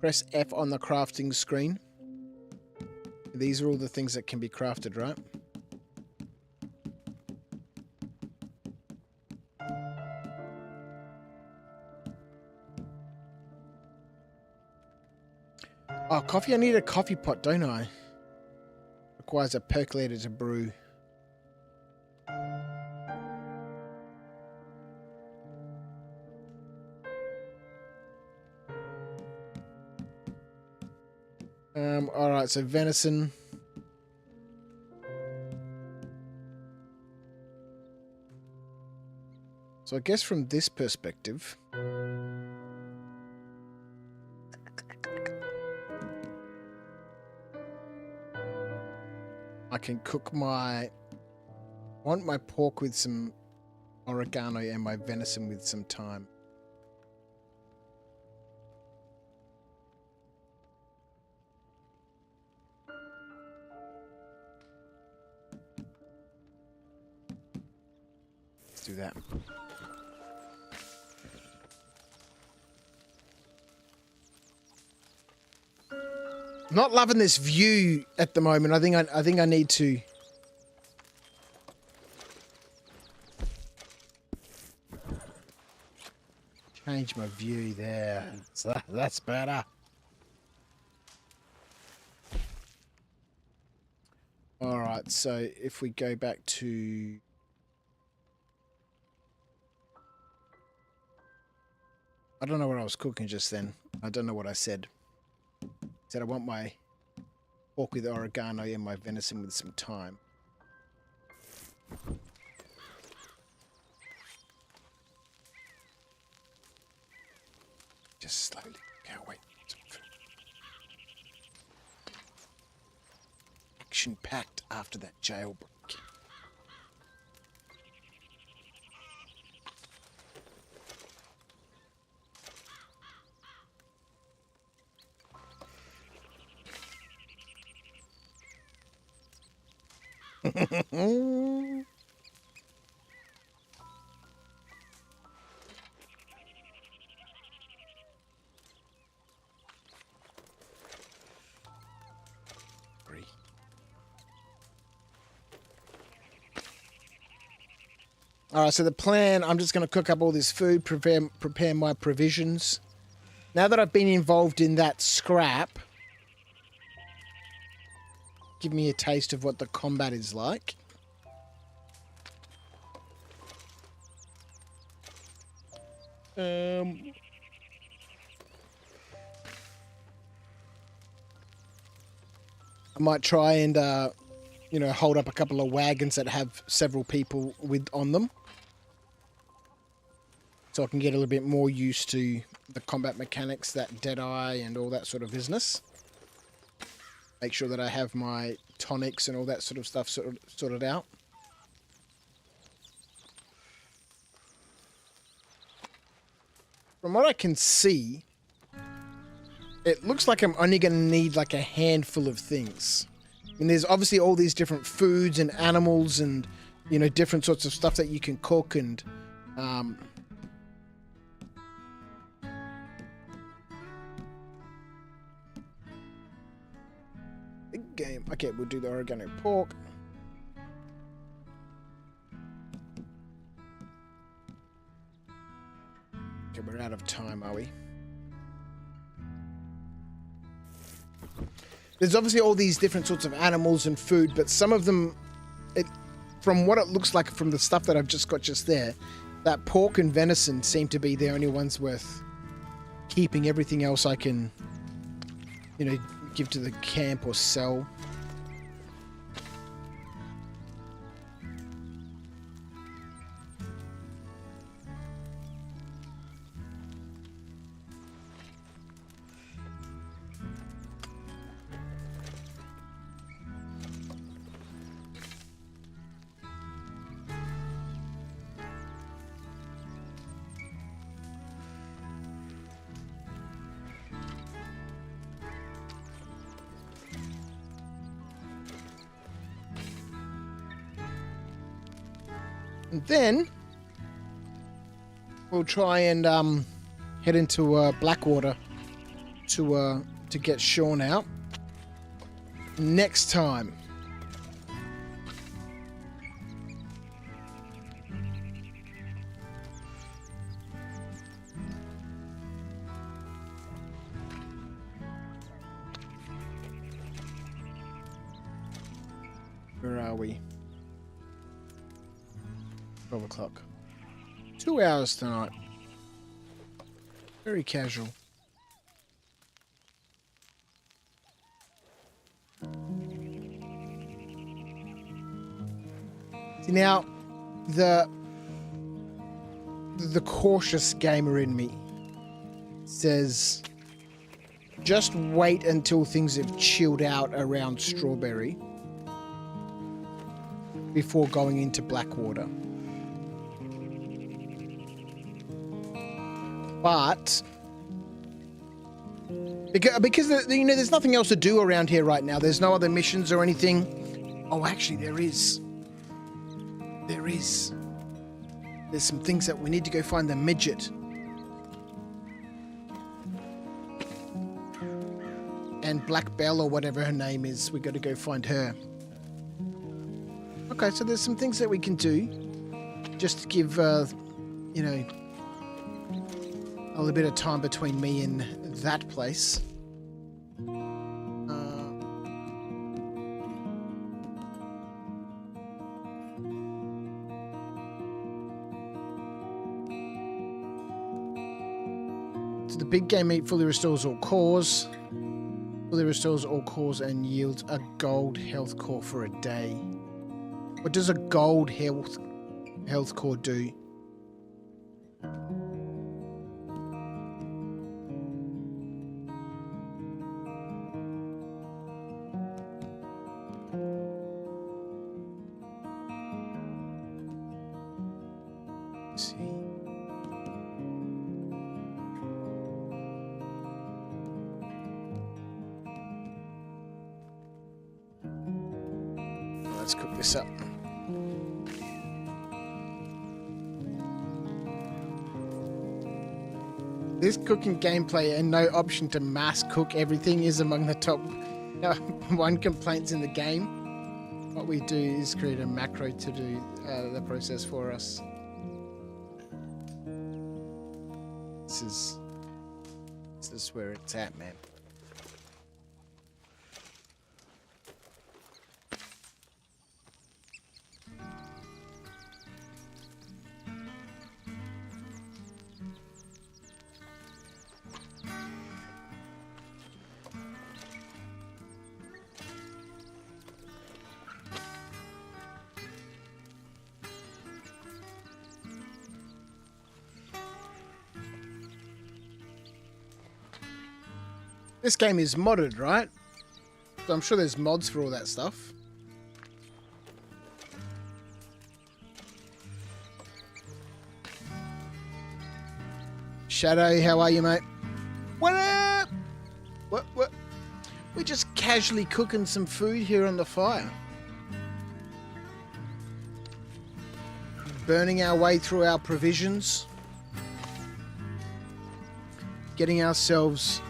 Press F on the crafting screen. These are all the things that can be crafted, right? Oh, coffee. I need a coffee pot, don't I? Requires a percolator to brew. Alright, so venison. So I guess from this perspective, I can cook I want my pork with some oregano and my venison with some thyme. Let's do that. Not loving this view at the moment. I think I need to change my view there. So that's better. All right. So if we go back to I don't know what I was cooking just then. I don't know what I said. Said I want my pork with oregano and my venison with some thyme. Just slowly. Can't wait. Action-packed after that jailbreak. All right, so the plan, I'm just going to cook up all this food, prepare my provisions. Now that I've been involved in that scrap, give me a taste of what the combat is like. I might try and, you know, hold up a couple of wagons that have several people on them. So I can get a little bit more used to the combat mechanics, that Deadeye and all that sort of business. Make sure that I have my tonics and all that sort of stuff sorted out. From what I can see, it looks like I'm only going to need like a handful of things. And there's obviously all these different foods and animals and, you know, different sorts of stuff that you can cook and, big game. Okay, we'll do the oregano pork. Okay, we're out of time, are we? There's obviously all these different sorts of animals and food, but some of them, from what it looks like from the stuff that I've just got just there, that pork and venison seem to be the only ones worth keeping. Everything else I can, you know, give to the camp or sell. And then we'll try and head into Blackwater to get Sean out. Next time. Where are we? 12 o'clock. 2 hours tonight. Very casual. See, now, the cautious gamer in me says, just wait until things have chilled out around Strawberry before going into Blackwater. But because you know, there's nothing else to do around here right now. There's no other missions or anything. Oh, actually, there is. There is. There's some things that we need to go find the midget. And Black Belle or whatever her name is. We got to go find her. Okay, so there's some things that we can do just to give, you know, a little bit of time between me and that place. So the big game meat fully restores all cores. Fully restores all cores and yields a gold health core for a day. What does a gold health core do? Let's see. Let's cook this up. This cooking gameplay and no option to mass cook everything is among the top 1 complaints in the game. What we do is create a macro to do the process for us. This is where it's at, man. This game is modded, right? So I'm sure there's mods for all that stuff. Shadow, how are you, mate? What up? What? We're just casually cooking some food here on the fire. Burning our way through our provisions. Getting ourselves,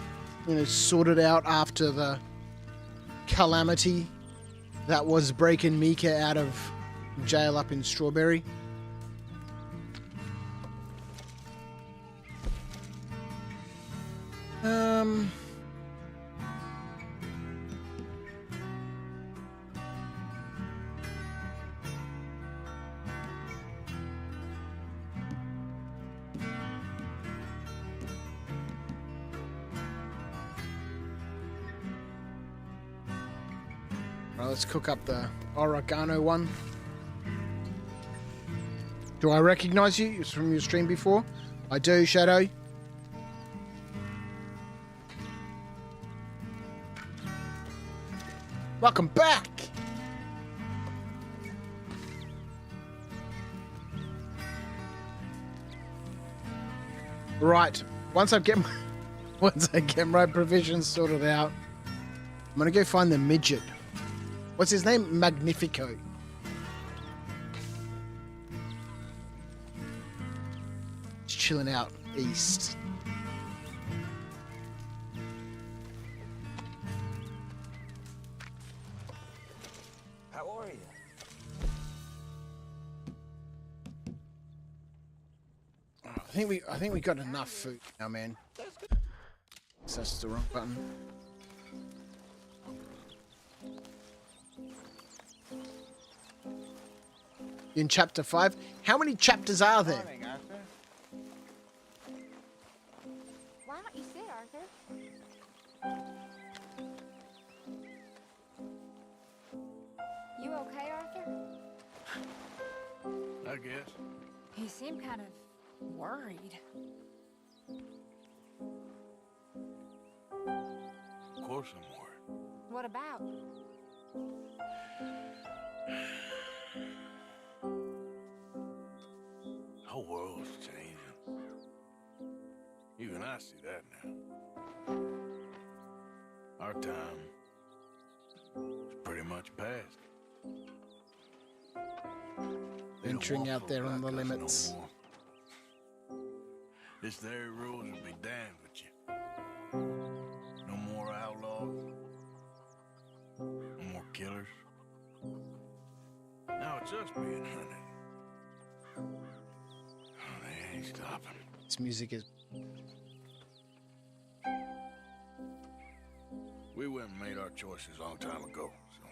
you know, sorted out after the calamity that was breaking Micah out of jail up in Strawberry. Let's cook up the oregano one. Do I recognize you? It's from your stream before? I do, Shadow. Welcome back! Right. Once I get my provisions sorted out, I'm gonna go find the midget. What's his name? Magnifico. He's chilling out east. How are you? I think we got enough food now, man. That's the wrong button. In chapter 5, how many chapters are there? Why don't you sit, Arthur? You okay, Arthur? I guess. You seem kind of worried. Of course I'm worried. What about? The whole world's changing. Even I see that now. Our time is pretty much past. They don't Venturing want out folk there on like the us no limits. more. This very rules will be damned with you. No more outlaws. No more killers. Now it's us being hunted. Oh, they ain't stopping. This music is... We went and made our choices a long time ago, so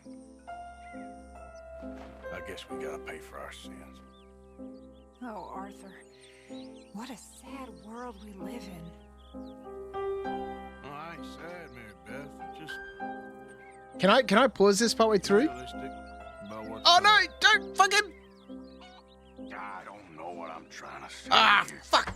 I guess we gotta pay for our sins. Oh, Arthur. What a sad world we live in. Oh, I ain't sad, Mary Beth. Just Can I pause this partway through? realistic about what's Oh no, coming. don't fucking... I don't know what I'm trying to say. Ah, here. fuck!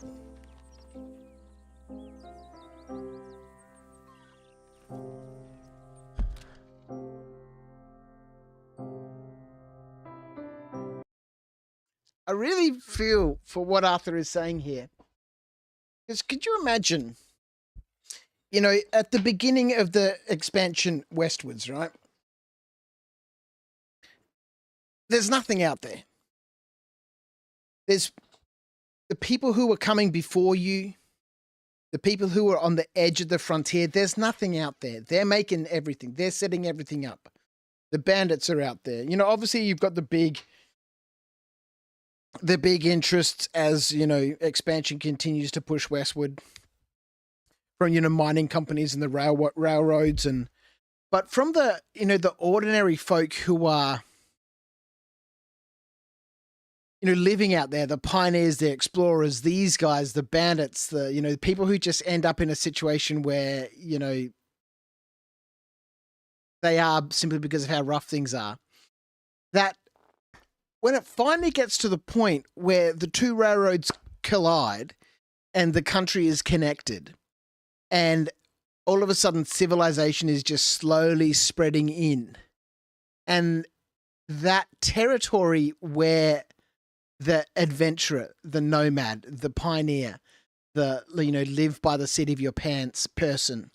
I really feel for what Arthur is saying here. Because could you imagine, you know, at the beginning of the expansion westwards, right? There's nothing out there. There's the people who were coming before you, the people who were on the edge of the frontier. There's nothing out there. They're making everything. They're setting everything up. The bandits are out there. You know, obviously you've got the big interests as, you know, expansion continues to push westward from, you know, mining companies and the railroads but from the, you know, the ordinary folk who are, you know, living out there, the pioneers, the explorers, these guys, the bandits, the, you know, people who just end up in a situation where, you know, they are simply because of how rough things are. That when it finally gets to the point where the two railroads collide and the country is connected and all of a sudden civilization is just slowly spreading in, and that territory where the adventurer, the nomad, the pioneer, the, you know, live by the seat of your pants person,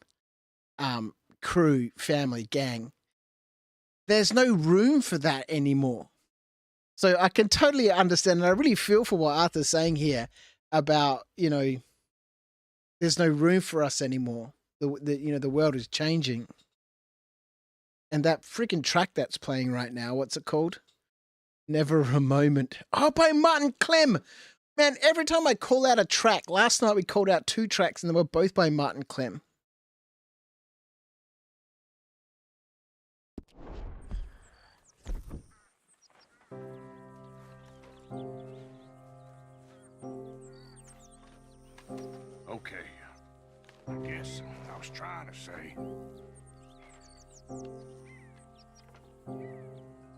crew, family, gang, there's no room for that anymore. So I can totally understand, and I really feel for what Arthur's saying here about, you know, there's no room for us anymore. You know, the world is changing. And that freaking track that's playing right now, what's it called? Never a Moment. Oh, by Martin Clem. Man, every time I call out a track, last night we called out 2 tracks and they were both by Martin Clem. Okay. I guess I was trying to say.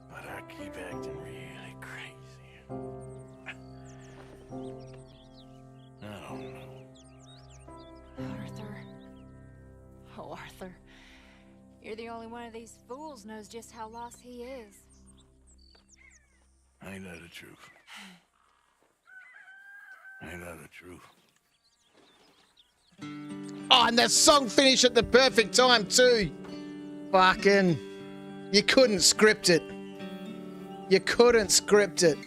But I keep acting really crazy. I don't know. Arthur. Oh, Arthur. You're the only one of these fools knows just how lost he is. Ain't that the truth? Ain't that the truth? Oh, and that song finished at the perfect time too. Fucking, you couldn't script it. You couldn't script it.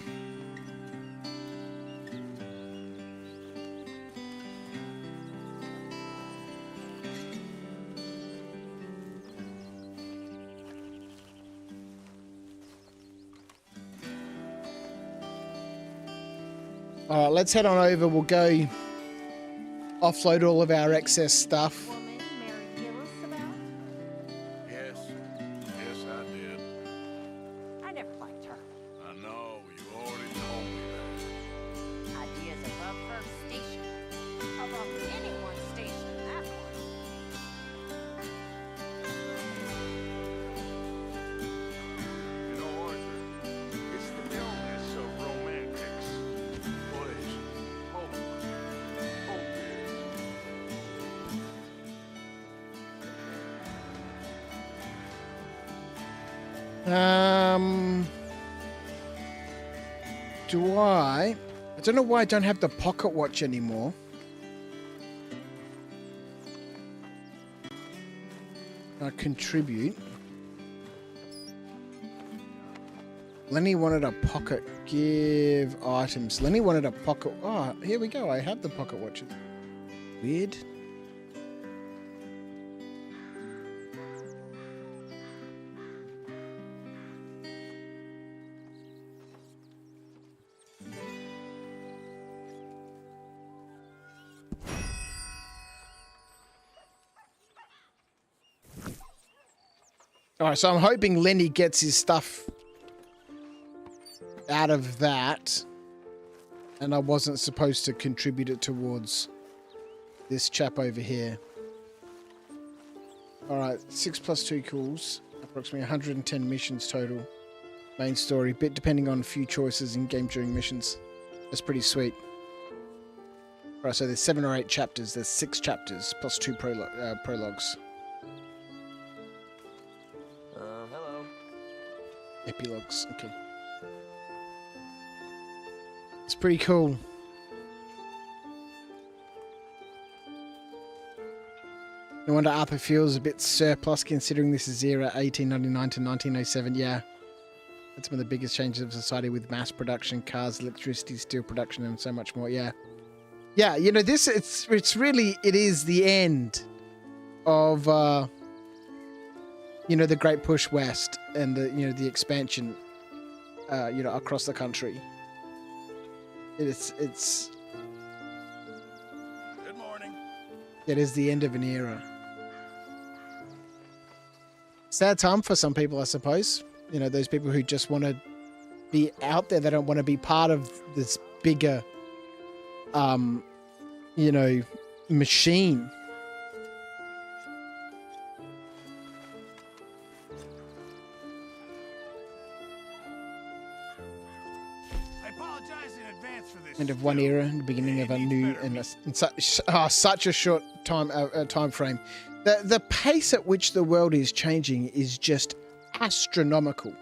All right, let's head on over. We'll go offload all of our excess stuff. Yes. Yes, I did. I never liked her. I know. You already told me that. Ideas above her station. Above anyone's station, that one. You know, Arthur, it's the illness of romantics. What is it? Hope. Hope Do I don't know why I don't have the pocket watch anymore. I contribute. Lenny wanted a pocket. Give items. Lenny wanted a pocket. Oh, here we go. I have the pocket watches. Weird. All right, so I'm hoping Lenny gets his stuff out of that, and I wasn't supposed to contribute it towards this chap over here. All right, 6 + 2 equals approximately 110 missions total. Main story, bit depending on a few choices in game during missions. That's pretty sweet. All right, so there's 7 or 8 chapters. There's 6 chapters plus 2 prologues. Hello. Epilogues, okay. It's pretty cool. No wonder Arthur feels a bit surplus considering this is era 1899 to 1907. Yeah. That's some of the biggest changes of society with mass production, cars, electricity, steel production, and so much more. Yeah. Yeah, you know, this, it's really, it is the end of, you know, the Great Push West and the, you know, the expansion, you know, across the country. It's. Good morning. It is the end of an era. Sad time for some people, I suppose. You know, those people who just want to be out there. They don't want to be part of this bigger, you know, machine. End of one era, the beginning of a new, and in such a short time frame. The pace at which the world is changing is just astronomical.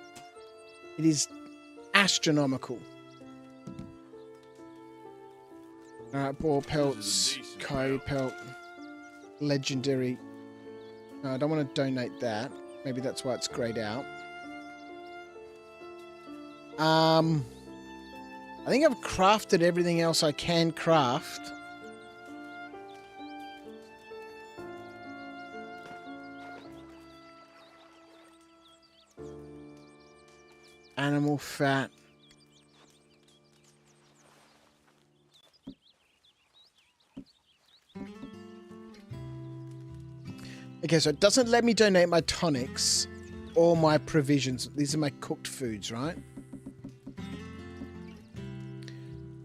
It is astronomical. All right, ball pelts, coyote pelt, legendary. No, I don't want to donate that. Maybe that's why it's grayed out. I think I've crafted everything else I can craft. Animal fat. Okay, so it doesn't let me donate my tonics or my provisions. These are my cooked foods, right?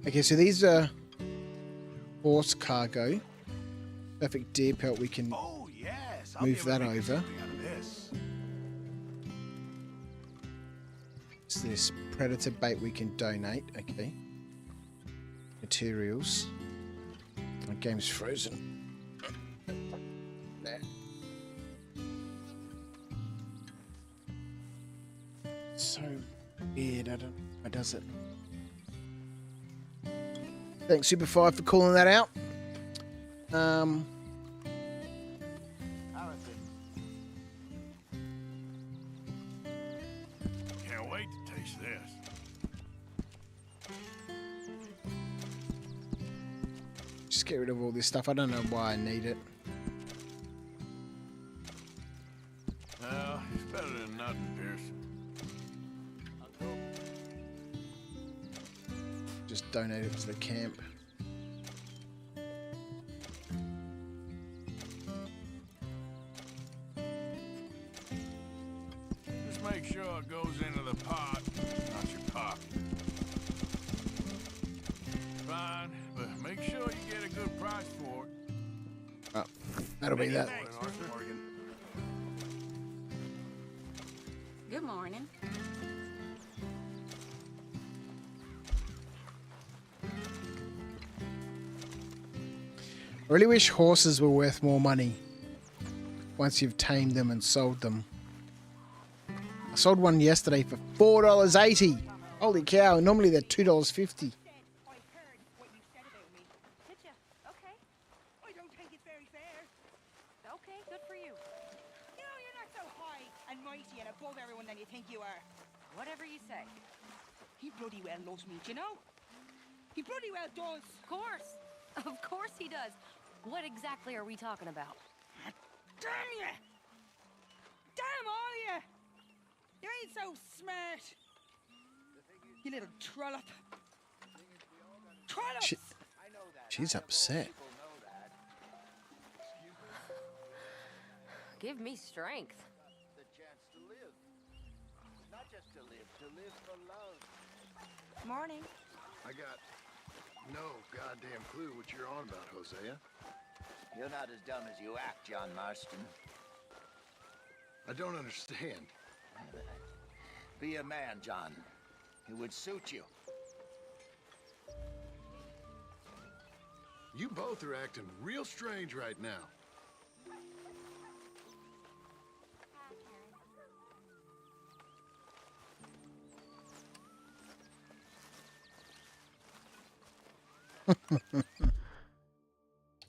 Okay, so these are horse cargo. Perfect deer pelt, we can move that over. It's this predator bait we can donate, okay. Materials. My game's frozen. There. So weird, I don't know why does it. Thanks, Super5, for calling that out. Can't wait to taste this. Just get rid of all this stuff. I don't know why I need it. Well, it's better than nothing, Pierce. just donate it to the camp. Just make sure it goes into the pot, not your pocket. Fine, but make sure you get a good price for it. Oh, that'll be that. Good morning. I really wish horses were worth more money once you've tamed them and sold them. I sold one yesterday for $4.80. Holy cow, normally they're $2.50. Okay, good for you. You know, you're not so high and mighty and above everyone than you think you are. Whatever you say. He bloody well loves me, do you know? He bloody well does. Of course. Of course he does. What exactly are we talking about? Damn you! Damn all of you! You ain't so smart. You little trollop. Trollops! She's upset. Give me strength. The chance to live. Not just to live for love. Morning. I got no goddamn clue what you're on about, Hosea. You're not as dumb as you act, John Marston. I don't understand. Be a man, John. It would suit you. You both are acting real strange right now.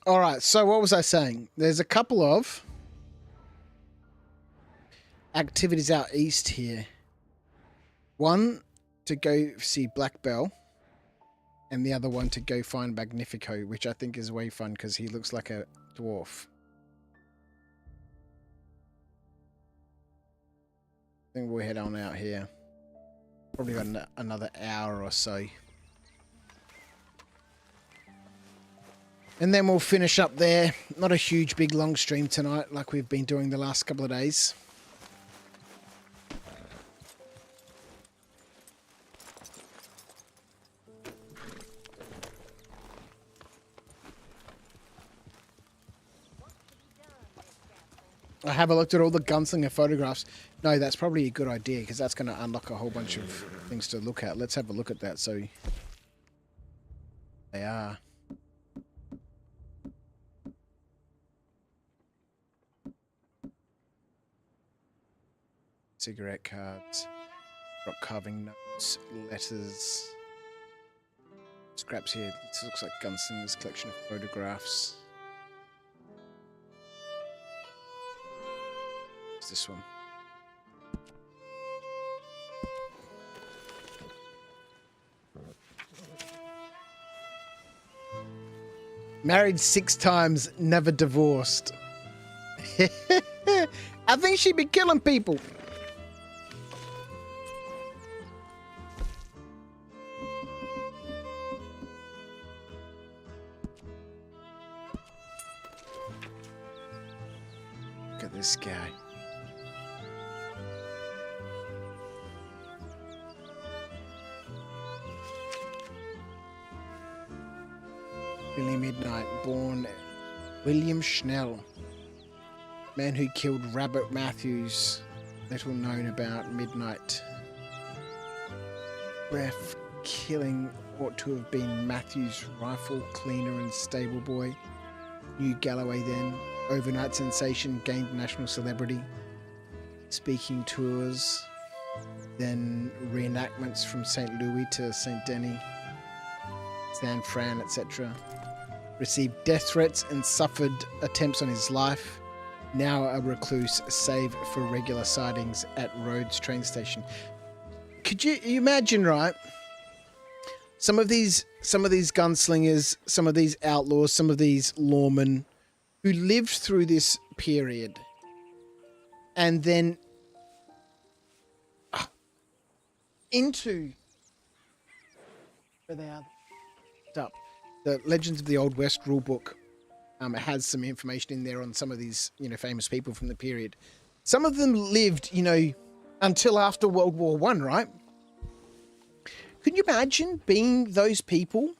All right, so what was I saying? There's a couple of activities out east here. One to go see Black Bell, and the other one to go find Magnifico, which I think is way fun because he looks like a dwarf. I think we'll head on out here. Probably got another hour or so. And then we'll finish up there. Not a huge, big, long stream tonight like we've been doing the last couple of days. I haven't looked at all the gunslinger photographs. No, that's probably a good idea because that's going to unlock a whole bunch of things to look at. Let's have a look at that. So they are. Cigarette cards, rock carving notes, letters, scraps here. This looks like Gunslinger's collection of photographs. What's this one? Married 6 times, never divorced. I think she'd be killing people. Look at this guy. Billy Midnight, born William Schnell, man who killed Rabbit Matthews. Little known about Midnight. Ref killing ought to have been Matthews' rifle cleaner and stable boy. New Galloway then. Overnight sensation, gained national celebrity. Speaking tours. Then reenactments from St. Louis to St. Denis. San Fran, etc. Received death threats and suffered attempts on his life. Now a recluse, save for regular sightings at Rhodes train station. Could you imagine, right? Some of these gunslingers, some of these outlaws, some of these lawmen who lived through this period, and then into where they are. up. The Legends of the Old West rulebook has some information in there on some of these, famous people from the period. Some of them lived, until after World War I, right? Can you imagine being those people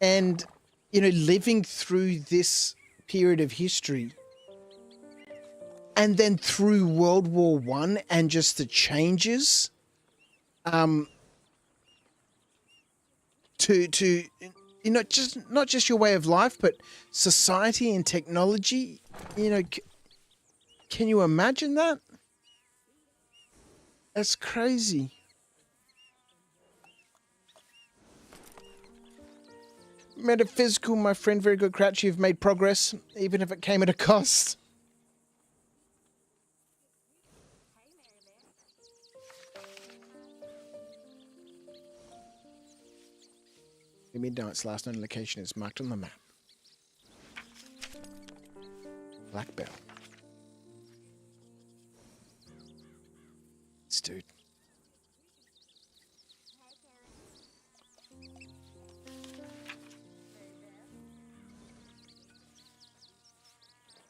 and, living through this period of history and then through World War I and just the changes to not just your way of life, but society and technology, can you imagine that? That's crazy. Metaphysical, my friend, very good Crouch. You've made progress, even if it came at a cost. Midnight's last known location is marked on the map. Black Bell. This dude.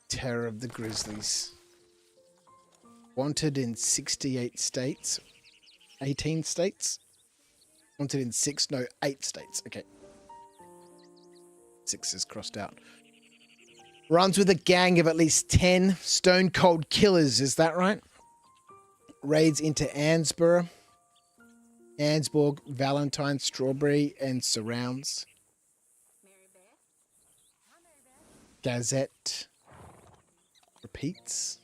Terror of the Grizzlies. Wanted in 68 states. 18 states? Wanted in 8 states. Okay. 6 is crossed out. Runs with a gang of at least 10 stone cold killers, is that right? Raids into Ansborough, Valentine, Strawberry, and surrounds. Gazette. Repeats.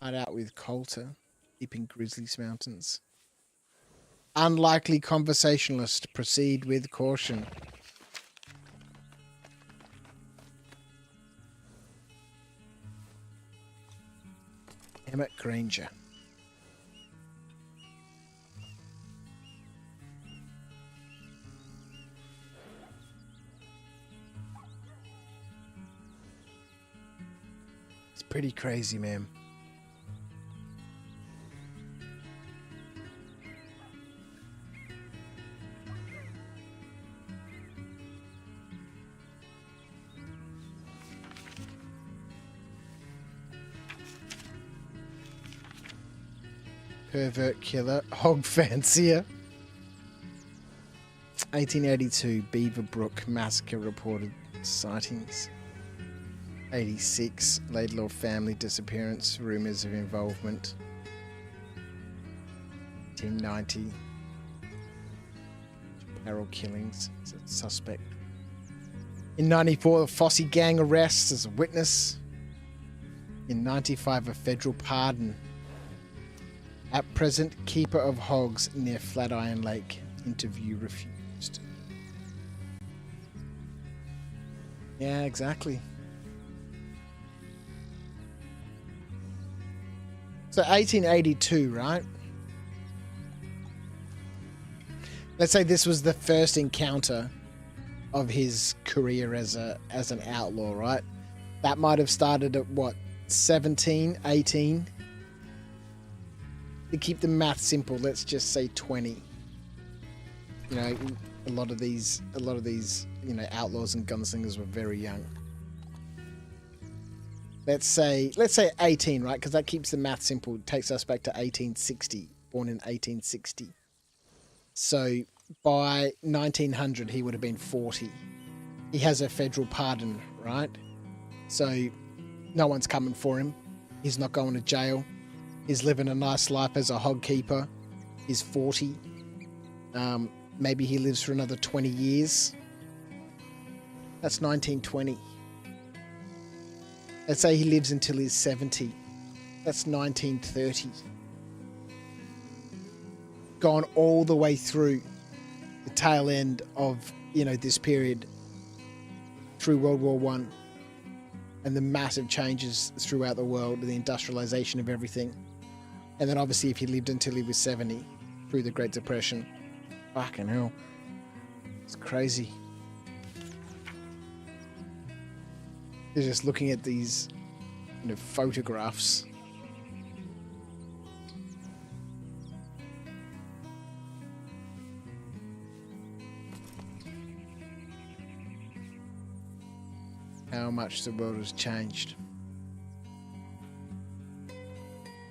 Hide out with Coulter. Deep in Grizzlies Mountains. Unlikely conversationalist. Proceed with caution. Emmett Granger. It's pretty crazy, man. Pervert killer, hog fancier. 1882, Beaver Brook massacre reported sightings. 86, Laidlaw family disappearance, rumours of involvement. 1890, apparel killings, as a suspect. In 94, the Fosse gang arrests as a witness. In 95, a federal pardon. At present, keeper of hogs near Flatiron Lake. Interview refused. Yeah, exactly. So 1882, right? Let's say this was the first encounter of his career as an outlaw, right? That might have started at what, 17, 18? To keep the math simple, let's just say 20. You know, a lot of these, outlaws and gunslingers were very young. Let's say 18, right? Because that keeps the math simple. It takes us back to 1860. Born in 1860. So by 1900, he would have been 40. He has a federal pardon, right? So no one's coming for him. He's not going to jail. He's living a nice life as a hog keeper. He's 40. Maybe he lives for another 20 years. That's 1920. Let's say he lives until he's 70. That's 1930. Gone all the way through the tail end of, this period through World War I and the massive changes throughout the world, the industrialization of everything. And then obviously if he lived until he was 70 through the Great Depression. Fucking hell. It's crazy. You're just looking at these photographs. how much the world has changed.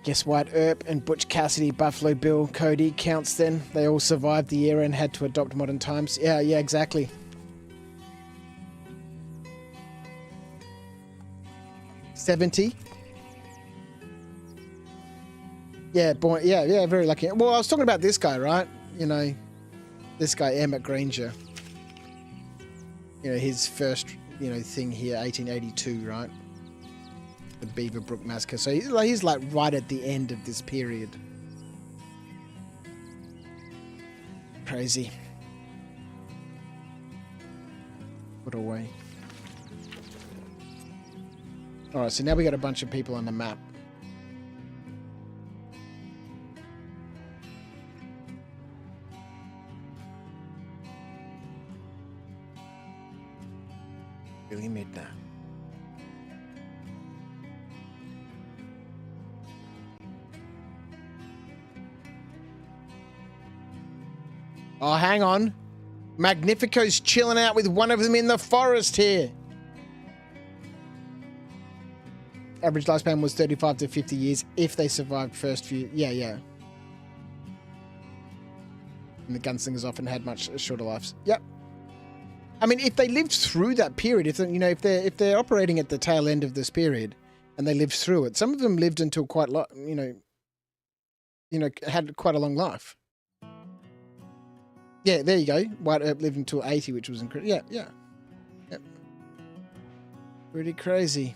Guess White Earp and Butch Cassidy, Buffalo Bill, Cody counts then. They all survived the era and had to adopt modern times. Yeah, exactly. $70. Yeah, born. Yeah, very lucky. Well, I was talking about this guy, right? You know, this guy Emmett Granger. You know, his first, thing here, 1882, right? The Beaverbrook Massacre. So he's like right at the end of this period. Crazy. Put away. Alright, so now we got a bunch of people on the map. Really midnight. Oh, hang on. Magnifico's chilling out with one of them in the forest here. Average lifespan was 35 to 50 years if they survived first few. Yeah. And the gunslingers often had much shorter lives. Yep. I mean, if they lived through that period, if they're operating at the tail end of this period, and they lived through it, some of them lived until quite had quite a long life. Yeah, there you go. White Earp lived until 80, which was incredible. Yeah. Yep. Pretty crazy.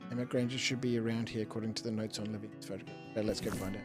Emma Granger should be around here, according to the notes on Living's photograph. Okay, let's go find out.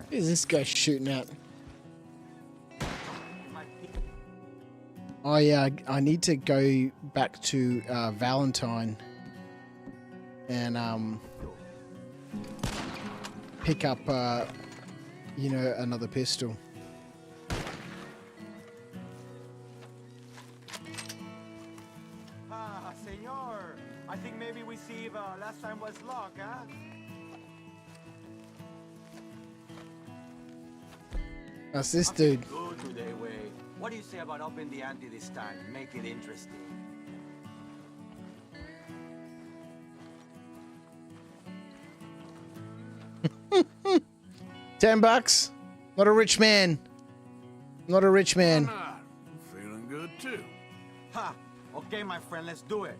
What is this guy shooting at? Oh yeah, I need to go back to Valentine and pick up another pistol. Senor, I think maybe we see if last time was luck, huh? That's this dude. Good today, Way. What do you say about upping the ante this time? Make it interesting. $10. Not a rich man. Not a rich man. I'm feeling good too. Ha! Okay, my friend, let's do it.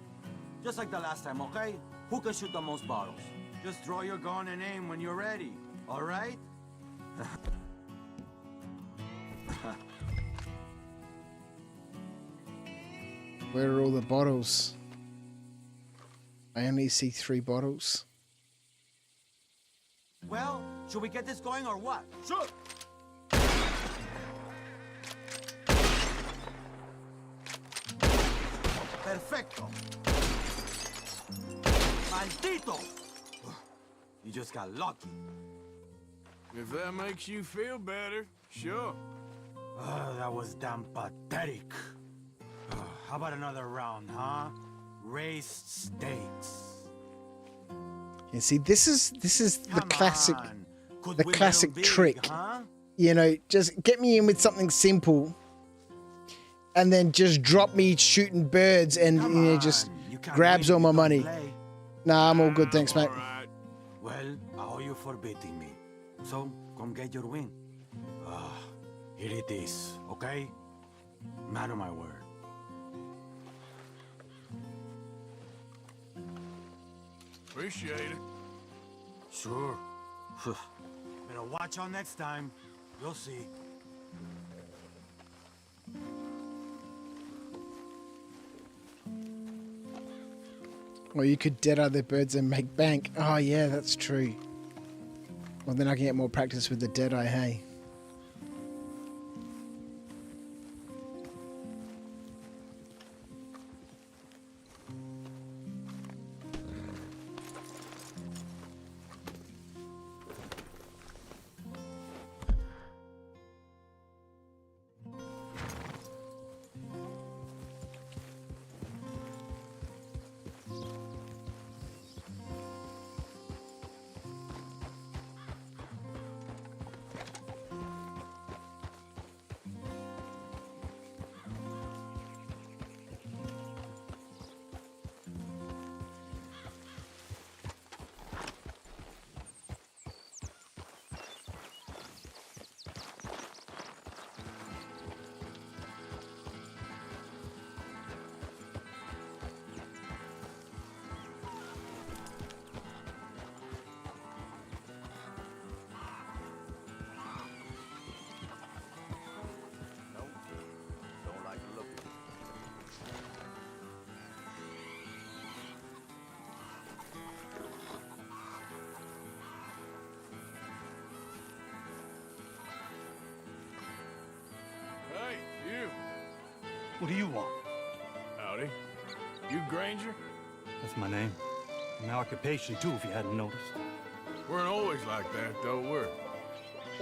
Just like the last time, okay? Who can shoot the most bottles? Just draw your gun and aim when you're ready. All right? Where are all the bottles? I only see 3 bottles. Well, should we get this going or what? Shoot! Perfecto. Maldito! You just got lucky. If that makes you feel better, sure. That was damn pathetic. How about another round, huh? Raised stakes. You see, this is the classic trick. Huh? Just get me in with something simple, and then just drop me shooting birds, and just grabs all my money. Nah, I'm all good, thanks, mate. Right. Well, I owe you for beating me. So, come get your win. Here it is, okay? Man of my word. Appreciate it. Sure. Better watch out next time. You'll see. Or you could dead other birds and make bank. Oh yeah, that's true. Well, then I can get more practice with the dead-eye, hey? Don't like the look of it. Hey, you. What do you want? Howdy. You Granger? That's my name. My occupation, too, if you hadn't noticed. Weren't always like that, though, were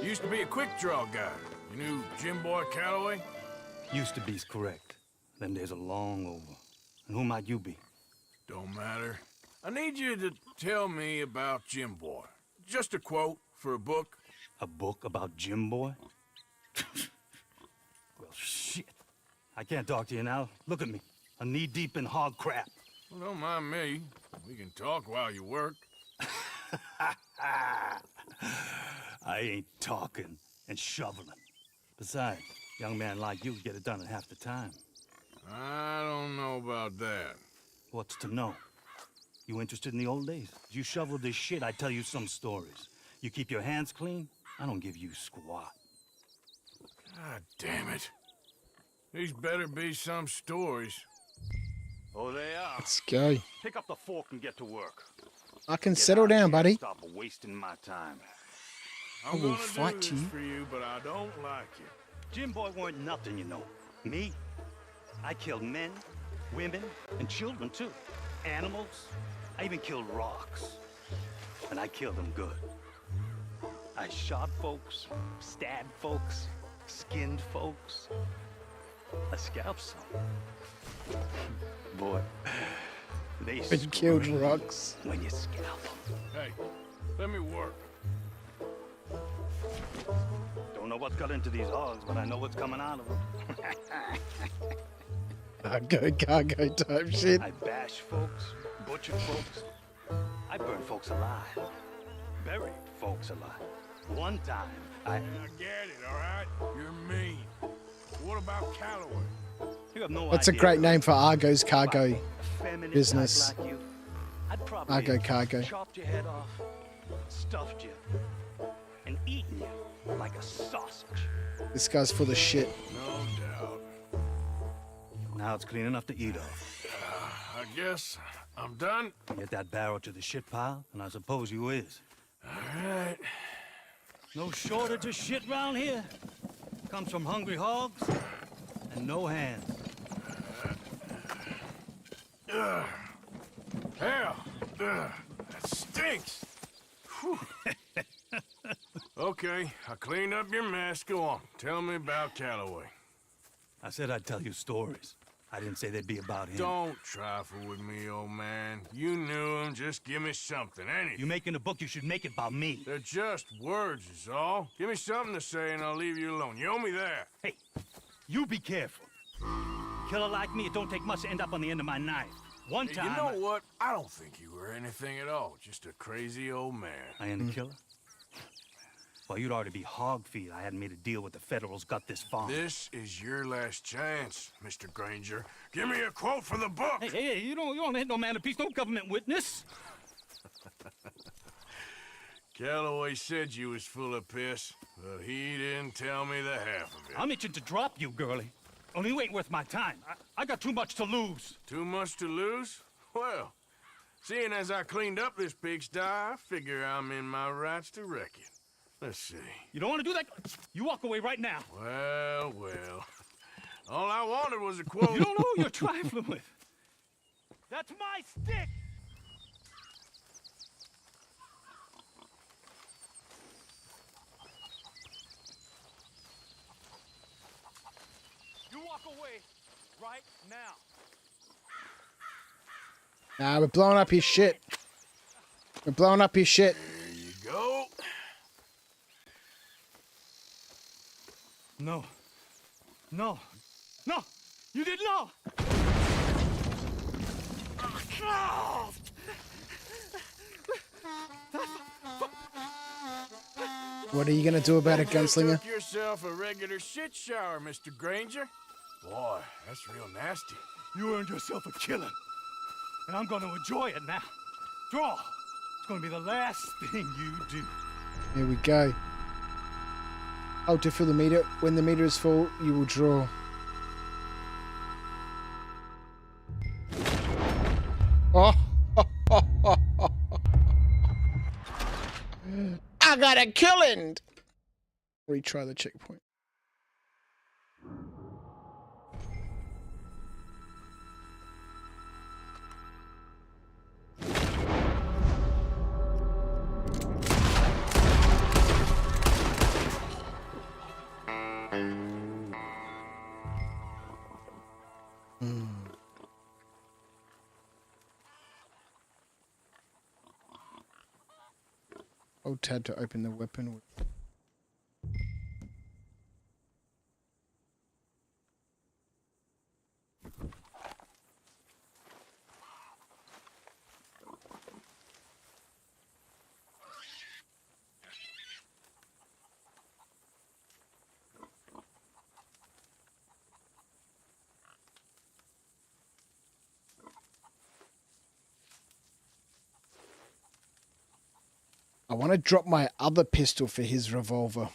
we? Used to be a quick draw guy. You knew Jim Boy Calloway? Used to be's correct. Them days are long over. And who might you be? Don't matter. I need you to tell me about Jim Boy. Just a quote for a book. A book about Jim Boy? Well, shit. I can't talk to you now. Look at me. I'm knee-deep in hog crap. Well, don't mind me. We can talk while you work. I ain't talking and shoveling. Besides, young man like you get it done in half the time. I don't know about that. What's to know? You interested in the old days? You shoveled this shit, I tell you some stories. You keep your hands clean, I don't give you squat. God damn it. These better be some stories. Oh, they are. Let's go. Pick up the fork and get to work. I can settle down, buddy. Stop wasting my time. I will fight you. For you, but I don't like you. Jim Boy weren't nothing, you know. Me? I killed men, women, and children, too. Animals. I even killed rocks. And I killed them good. I shot folks, stabbed folks, skinned folks. I scalped some. Boy, they Been killed rocks. when you scalp them. Hey, let me work. Don't know what's got into these hogs, but I know what's coming out of them. Cargo type shit. I bash folks, butcher folks. I burn folks alive. Bury folks alive. One time, I get it, all right? You're mean. What about Calloway? You have no That's a idea great name for Argo's cargo feminine business. type like you, I'd probably Argo cargo. chopped your head off, stuffed you, and eaten you like a sausage. This guy's full of shit. No doubt. Now it's clean enough to eat off. I guess I'm done. Get that barrel to the shit pile, and I suppose you is. All right. No shortage of shit round here. Comes from hungry hogs and no hands. Hell, that stinks. Whew. Okay, I cleaned up your mess. Go on. Tell me about Calloway. I said I'd tell you stories. I didn't say they'd be about him. Don't trifle with me, old man. You knew him. Just give me something, anything. You making a book, you should make it about me. They're just words, is all. Give me something to say and I'll leave you alone. You owe me that. Hey, you be careful. Killer like me, it don't take much to end up on the end of my knife. One Hey, time... you know what? I don't think you were anything at all. Just a crazy old man. I ain't a killer? Well, you'd already be hog feed. I hadn't made a deal with the Federals, got this farm. This is your last chance, Mr. Granger. Give me a quote for the book. Hey, you don't hit no man of peace, no government witness. Calloway said you was full of piss, but he didn't tell me the half of it. I'm itching to drop you, girlie. Only you ain't worth my time. I got too much to lose. Too much to lose? Well, Seeing as I cleaned up this pigsty, I figure I'm in my rights to wreck it. Let's see. You don't want to do that? You walk away right now. Well, well. All I wanted was a quote. You don't know who you're trifling with. That's my stick! You walk away right now. Nah, we're blowing up his shit. We're blowing up his shit. There you go. No. No. No! You did not! What are you gonna do about it, gunslinger? Took yourself a regular shit shower, Mr. Granger. Boy, that's real nasty. You earned yourself a killing. And I'm gonna enjoy it now. Draw! It's gonna be the last thing you do. Here we go. Oh, to fill the meter. When the meter is full, you will draw. Oh! I got a killing! Retry the checkpoint. Hold tab to open the weapon. I want to drop my other pistol for his revolver.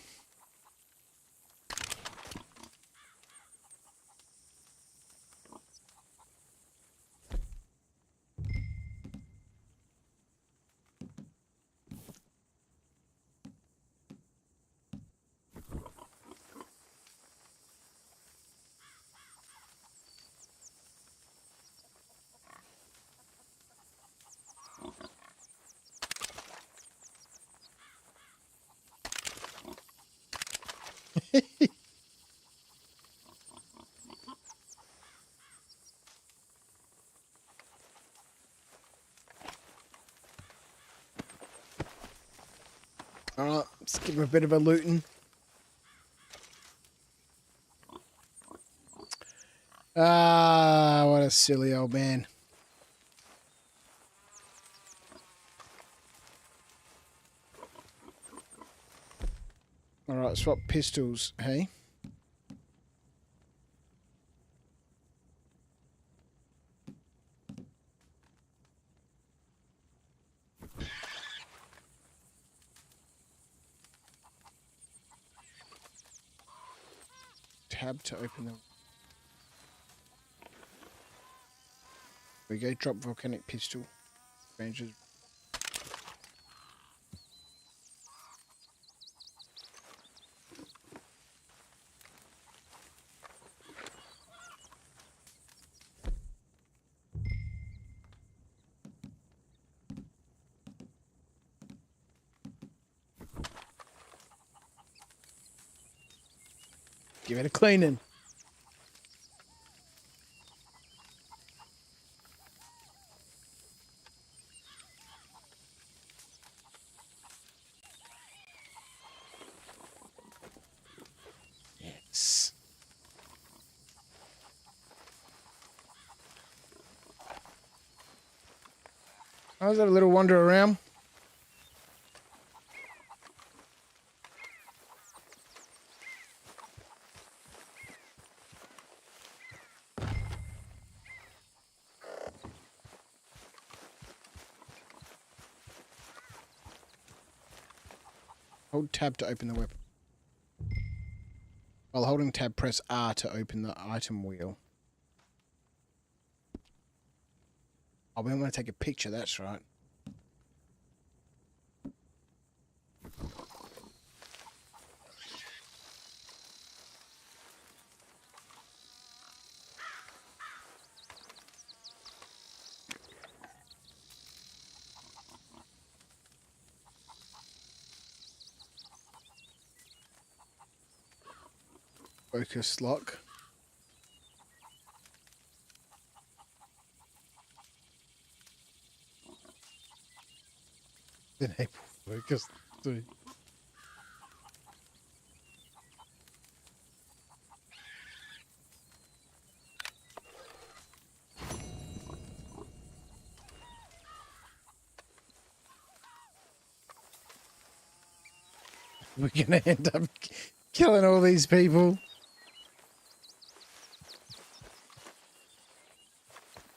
Alright, let's give him a bit of a looting. Ah, what a silly old man. Alright, swap pistols, hey? Tab to open them. There we go, drop volcanic pistol. Rangers. Give it a cleaning. Yes. I was having a little wander around. Hold tab to open the weapon. While holding tab, press R to open the item wheel. Oh, we want to take a picture, that's right. Focus lock. Enable focus. Dude. We're gonna end up killing all these people.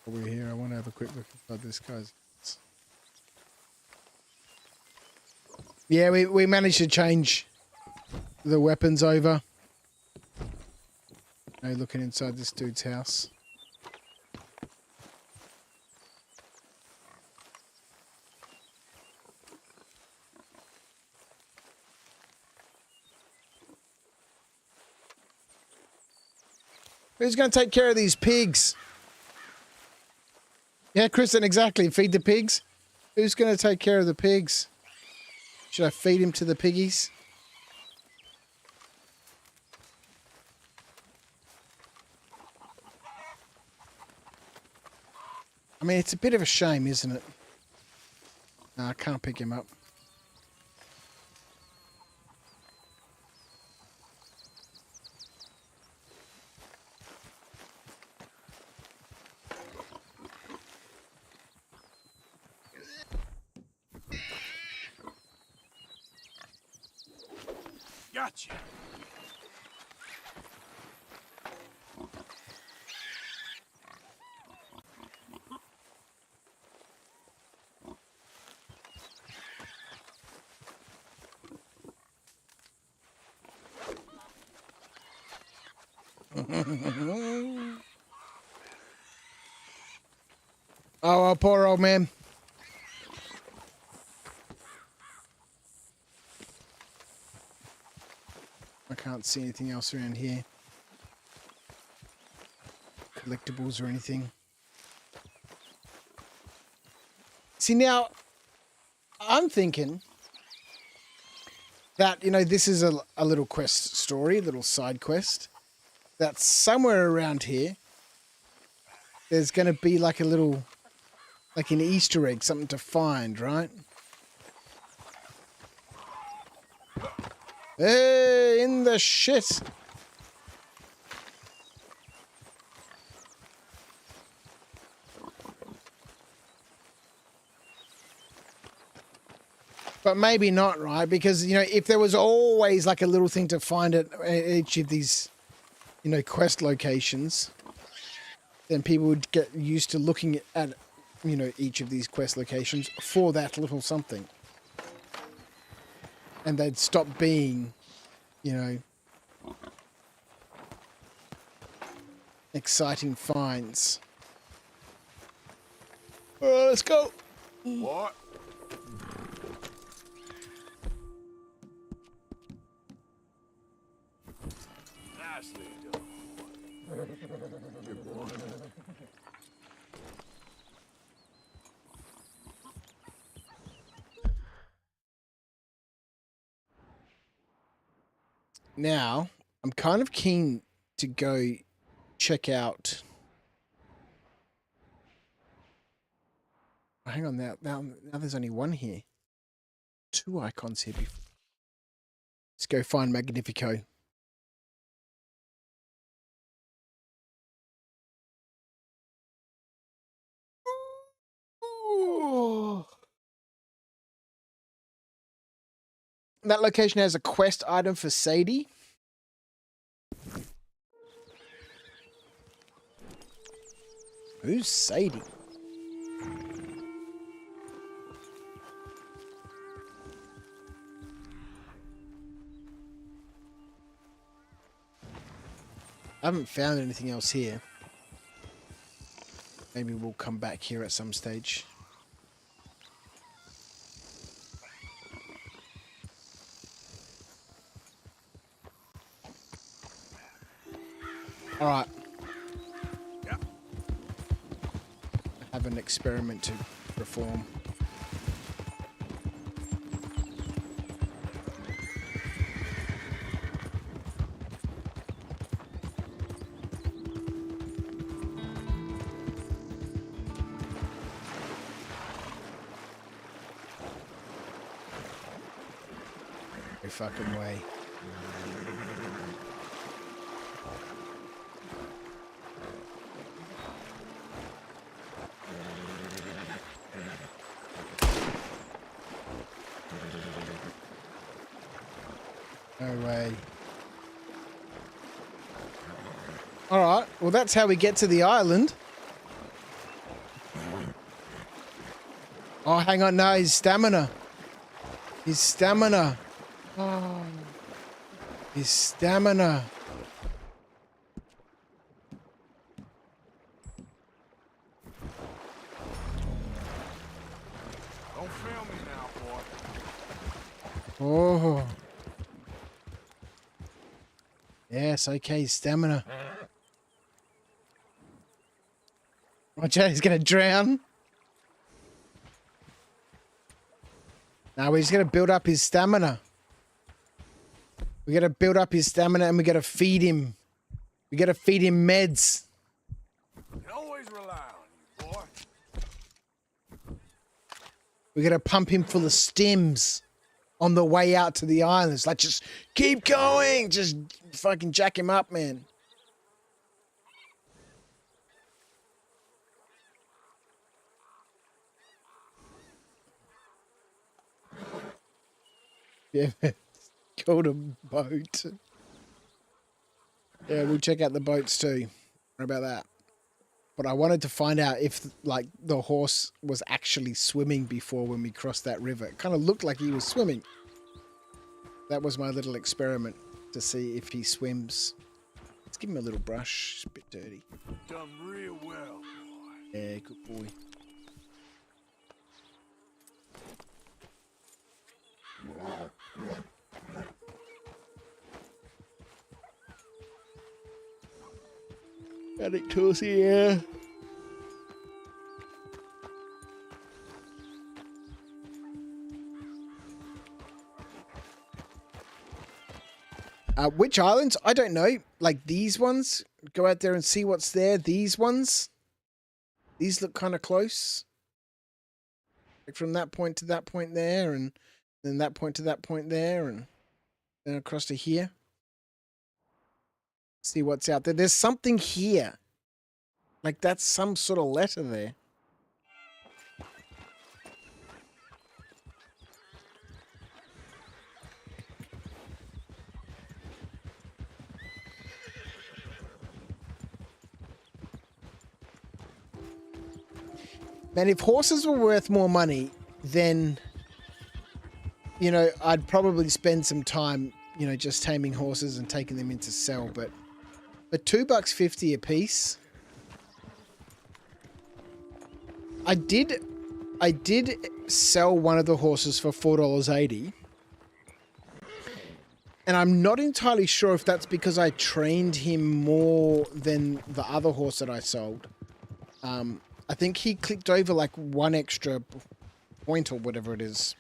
Over here, I want to have a quick look inside this guy's. Yeah, we managed to change the weapons over. Now looking inside this dude's house. Who's going to take care of these pigs? Yeah, Kristen, exactly. Feed the pigs. Who's going to take care of the pigs? Should I feed him to the piggies? I mean, it's a bit of a shame, isn't it? No, I can't pick him up. Gotcha. Oh, poor old man. I can't see anything else around here. Collectibles or anything. See, now, I'm thinking that, you know, this is a little quest story, a little side quest. That somewhere around here, there's going to be like a little, like an Easter egg, something to find, right? Hey, in the shit. But maybe not, right? Because, you know, if there was always like a little thing to find at each of these, you know, quest locations, then people would get used to looking at, you know, each of these quest locations for that little something. And they'd stop being, you know, exciting finds. Well, let's go. What? Nicely done. Good boy. Now, I'm kind of keen to go check out. Hang on, now there's only one here. 2 icons here before. Let's go find Magnifico. Ooh. That location has a quest item for Sadie. Who's Sadie? I haven't found anything else here. Maybe we'll come back here at some stage. All right. Yeah. I have an experiment to perform. No fucking way. No way. All right. Well, that's how we get to the island. Oh, hang on. No, his stamina. His stamina. Oh. His stamina. Don't fail me now, boy. Oh. Yes, okay, stamina. Watch out, he's gonna drown. Now we're just gonna build up his stamina. We gotta build up his stamina and we gotta feed him. We gotta feed him meds. Can always rely on you, boy. We gotta pump him full of stims on the way out to the islands. Like, just keep going. Just fucking jack him up, man. Yeah, called a boat. Yeah, we'll check out the boats too. What about that? But I wanted to find out if, like, the horse was actually swimming before when we crossed that river. It kind of looked like he was swimming. That was my little experiment to see if he swims. Let's give him a little brush. It's a bit dirty. Done real well, boy. Yeah, good boy. Got it towards the air. Which islands? I don't know. Like these ones? Go out there and see what's there. These ones? These look kind of close. Like from that point to that point there, and then that point to that point there, and then across to here. See what's out there. There's something here. Like that's some sort of letter there. Man, if horses were worth more money, then, you know, I'd probably spend some time, you know, just taming horses and taking them into sell. But for $2.50 a piece, I did sell one of the horses for $4.80. And I'm not entirely sure if that's because I trained him more than the other horse that I sold. I think he clicked over like one extra point or whatever it is.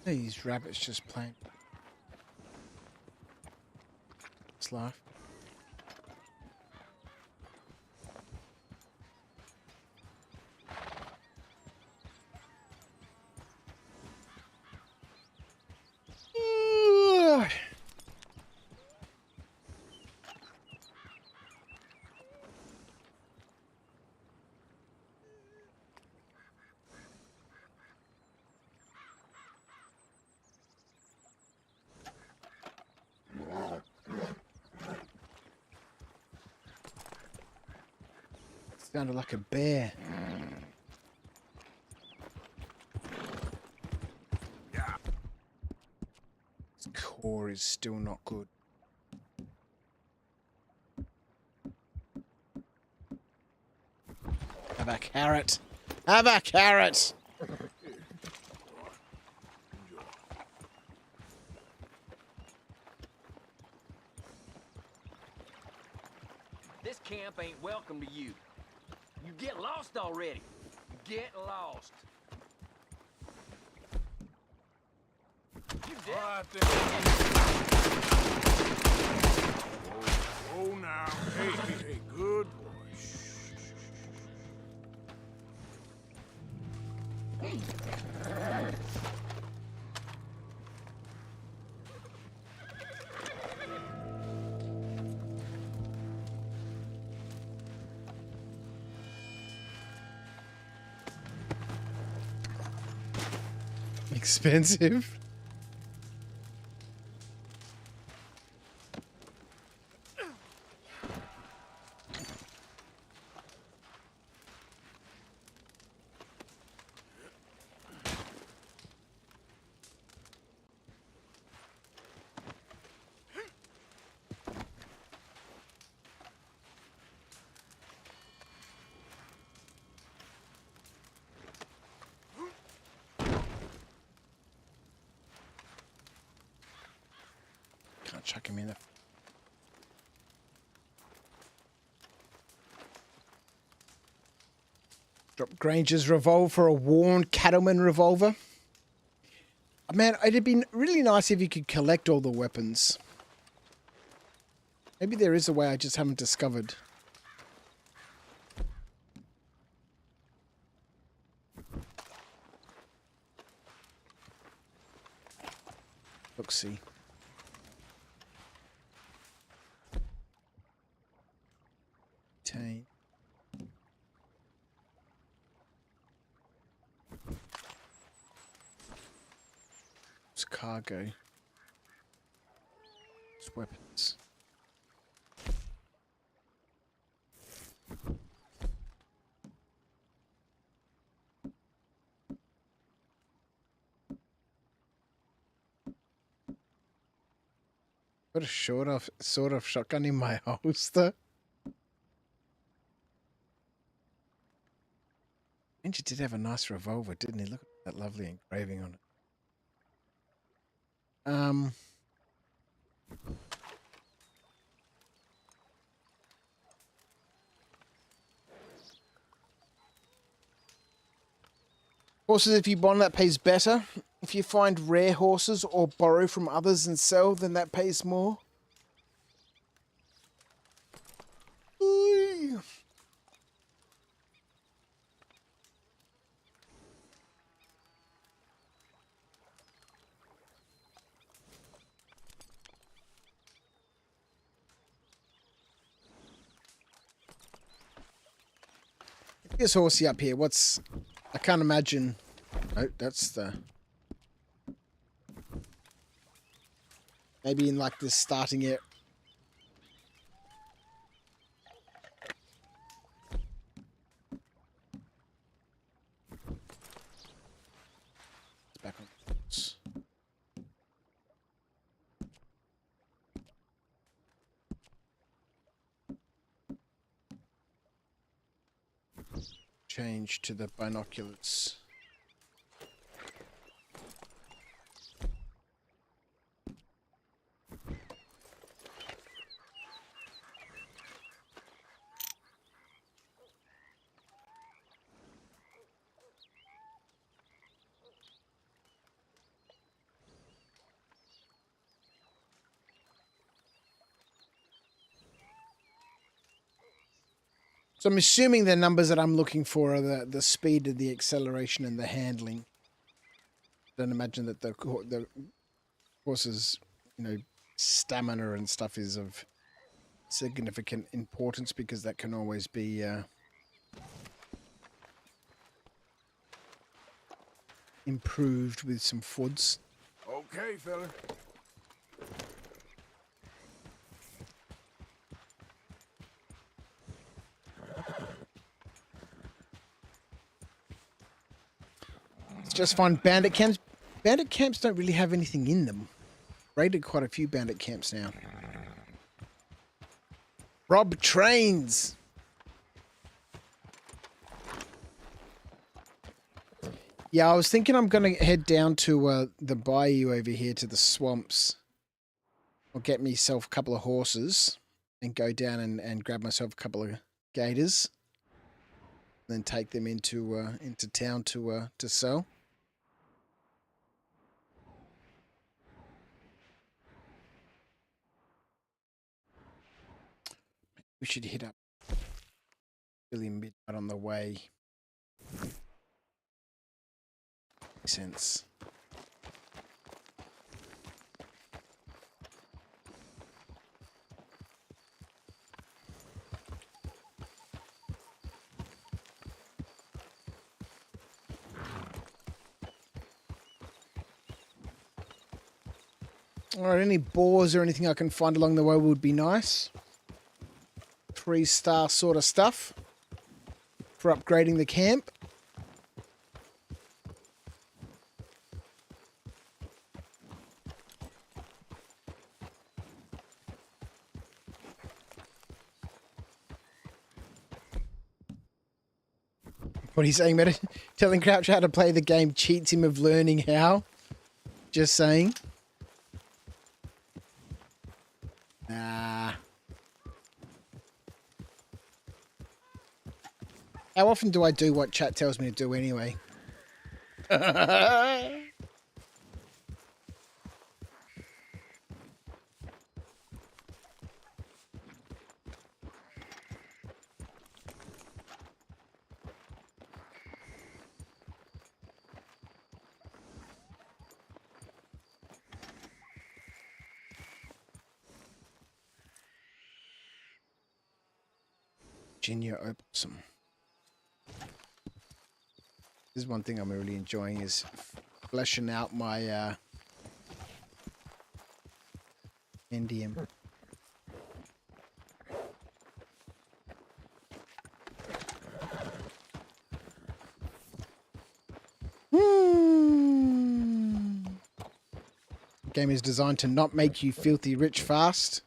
These rabbits just playing. Let's laugh. Sounded like a bear. This core is still not good. Have a carrot. Have a carrot. This camp ain't welcome to you. You get lost already. Get lost. You dead? Oh, now. Hey, good boy. Expensive. Can't chuck him in. Drop Granger's revolver for a worn cattleman revolver. Man, it'd been really nice if you could collect all the weapons. Maybe there is a way I just haven't discovered. Look, see. It's cargo. It's weapons. Got a sort of shotgun in my holster. Ranger did have a nice revolver, didn't he? Look at that lovely engraving on it. Horses, if you bond, that pays better. If you find rare horses or borrow from others and sell, then that pays more. Ooh. This horsey up here, what's... I can't imagine... Oh, that's the... Maybe in like this starting it. It's back on. Change to the binoculars. So I'm assuming the numbers that I'm looking for are the speed of the acceleration and the handling. Don't imagine that the horse's, stamina and stuff is of significant importance, because that can always be improved with some foods. Okay, fella. just find bandit camps. Bandit camps don't really have anything in them. Raided quite a few bandit camps now. Rob trains. Yeah, I was thinking I'm going to head down to the bayou over here to the swamps. I'll get myself a couple of horses and go down and grab myself a couple of gators. Then take them into town to sell. We should hit up Billy Midnight on the way. Makes sense. Alright, any boars or anything I can find along the way would be nice. 3-star sort of stuff for upgrading the camp. What are you saying, Meta? Telling Crouch how to play the game cheats him of learning how. Just saying. Nah. How often do I do what chat tells me to do anyway? Virginia Opossum. This is one thing I'm really enjoying is fleshing out my Indian. The game is designed to not make you filthy rich fast.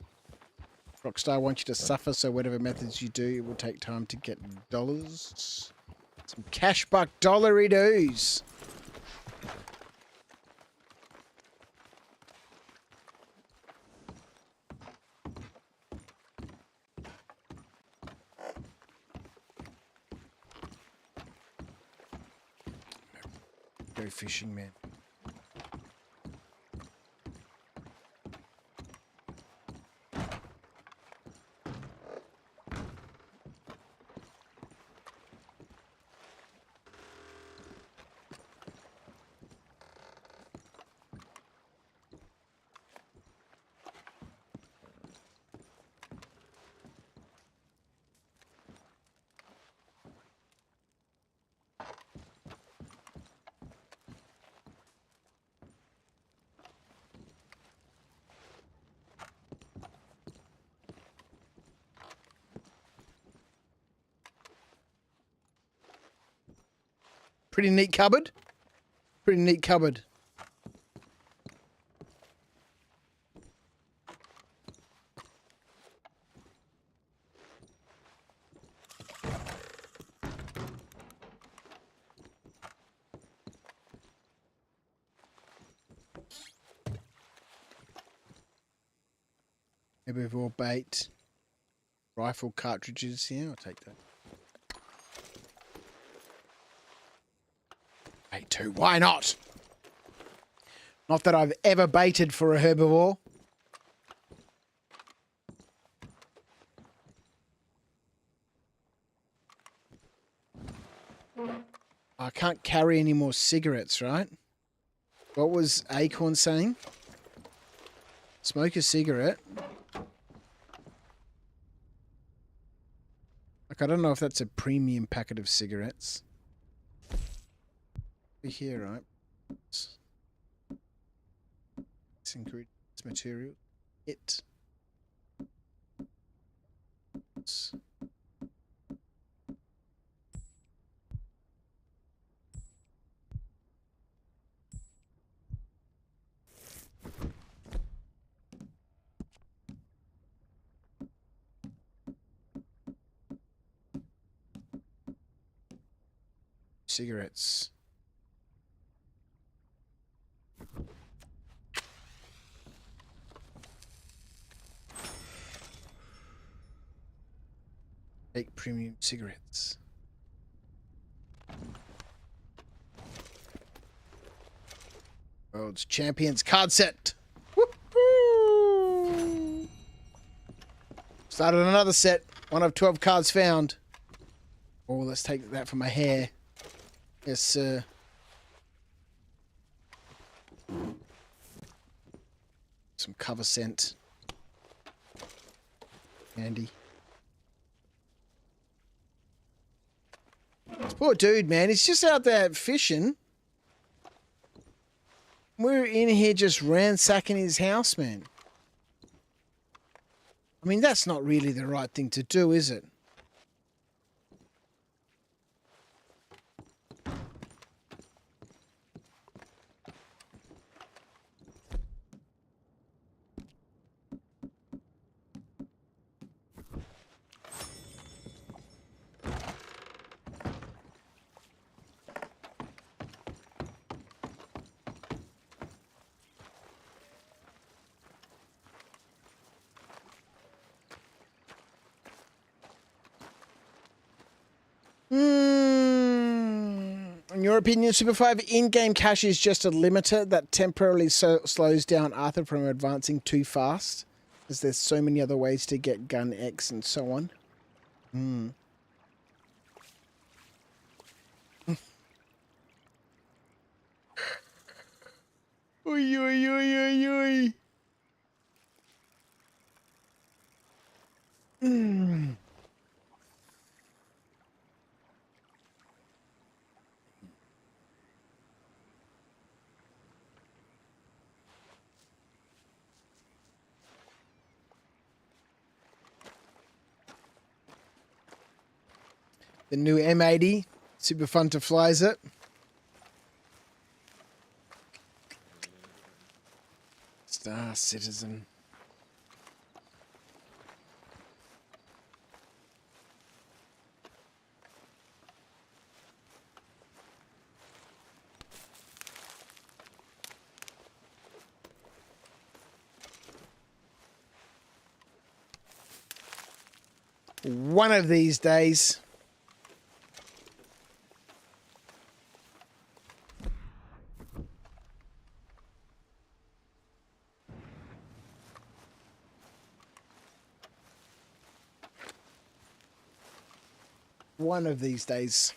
Rockstar wants you to suffer, so whatever methods you do, it will take time to get dollars. Some cash buck dollary-doos. Go fishing, man. Pretty neat cupboard. Pretty neat cupboard. Herbivore bait. Rifle cartridges. Yeah, I'll take that. Bait 2. Why not? Not that I've ever baited for a herbivore. I can't carry any more cigarettes, right? What was Acorn saying? Smoke a cigarette. Like, I don't know if that's a premium packet of cigarettes. Here, right? It's ingredients, material. It's cigarettes. Take premium cigarettes. World's Champions card set. Woo-hoo! Started another set. 1 of 12 cards found. Oh, let's take that for my hair. Yes, sir. Some cover scent. Handy. This poor dude, man. He's just out there fishing. We're in here just ransacking his house, man. I mean, that's not really the right thing to do, is it? In your opinion, Super 5, in-game cash is just a limiter that temporarily slows down Arthur from advancing too fast, as there's so many other ways to get gun X and so on. Oi, oi, oi, oi, oi. The new M80, super fun to flies it. Star Citizen. One of these days. One of these days,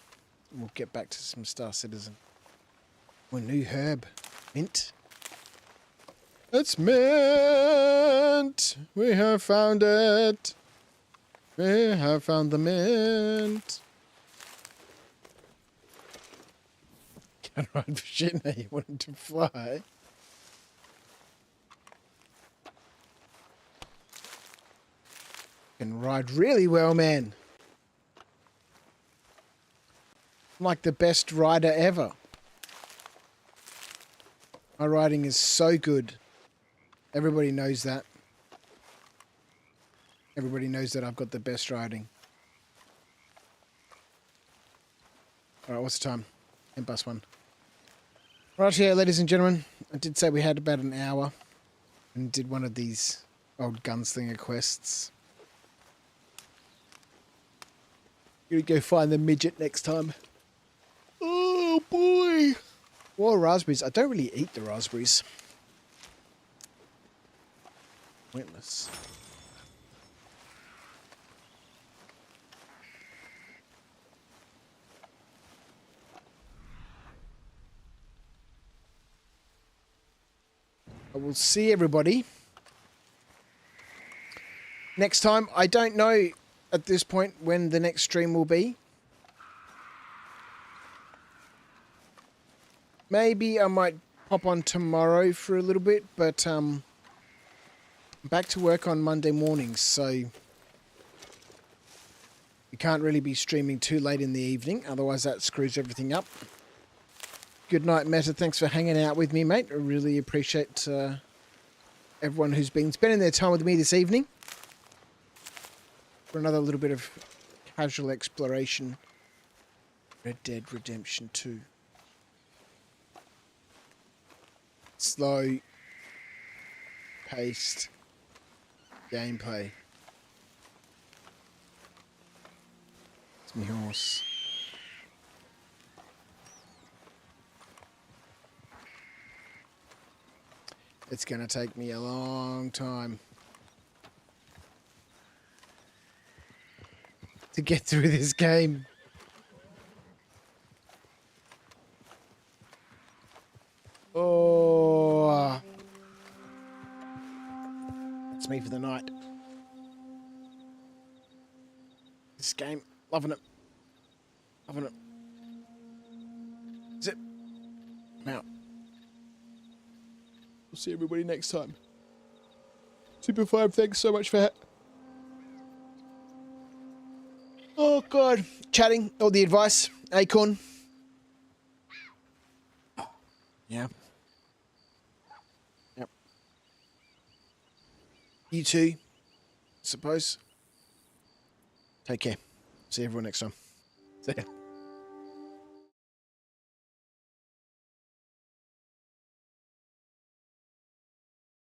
we'll get back to some Star Citizen. Or new herb. Mint. It's mint! We have found it! We have found the mint! Can't ride for shit now, you wanted to fly. Can ride really well, man. I'm like the best rider ever. My riding is so good. Everybody knows that. Everybody knows that I've got the best riding. Alright, what's the time? 1:10. Right here, ladies and gentlemen. I did say we had about an hour. And did one of these old gunslinger quests. Gonna go find the midget next time. Oh boy! More raspberries. I don't really eat the raspberries. Pointless. I will see everybody next time. I don't know at this point when the next stream will be. Maybe I might pop on tomorrow for a little bit, but I'm back to work on Monday mornings, so you can't really be streaming too late in the evening, otherwise that screws everything up. Good night, Meta. Thanks for hanging out with me, mate. I really appreciate everyone who's been spending their time with me this evening for another little bit of casual exploration Red Dead Redemption 2. Slow paced gameplay. It's my horse. It's gonna take me a long time to get through this game. Oh, that's me for the night. This game, loving it, loving it. Zip. I'm out. We'll see everybody next time. Super 5, thanks so much for oh god, chatting, all the advice, Acorn. Yeah. Yep. You too, I suppose. Take care. See everyone next time. See ya.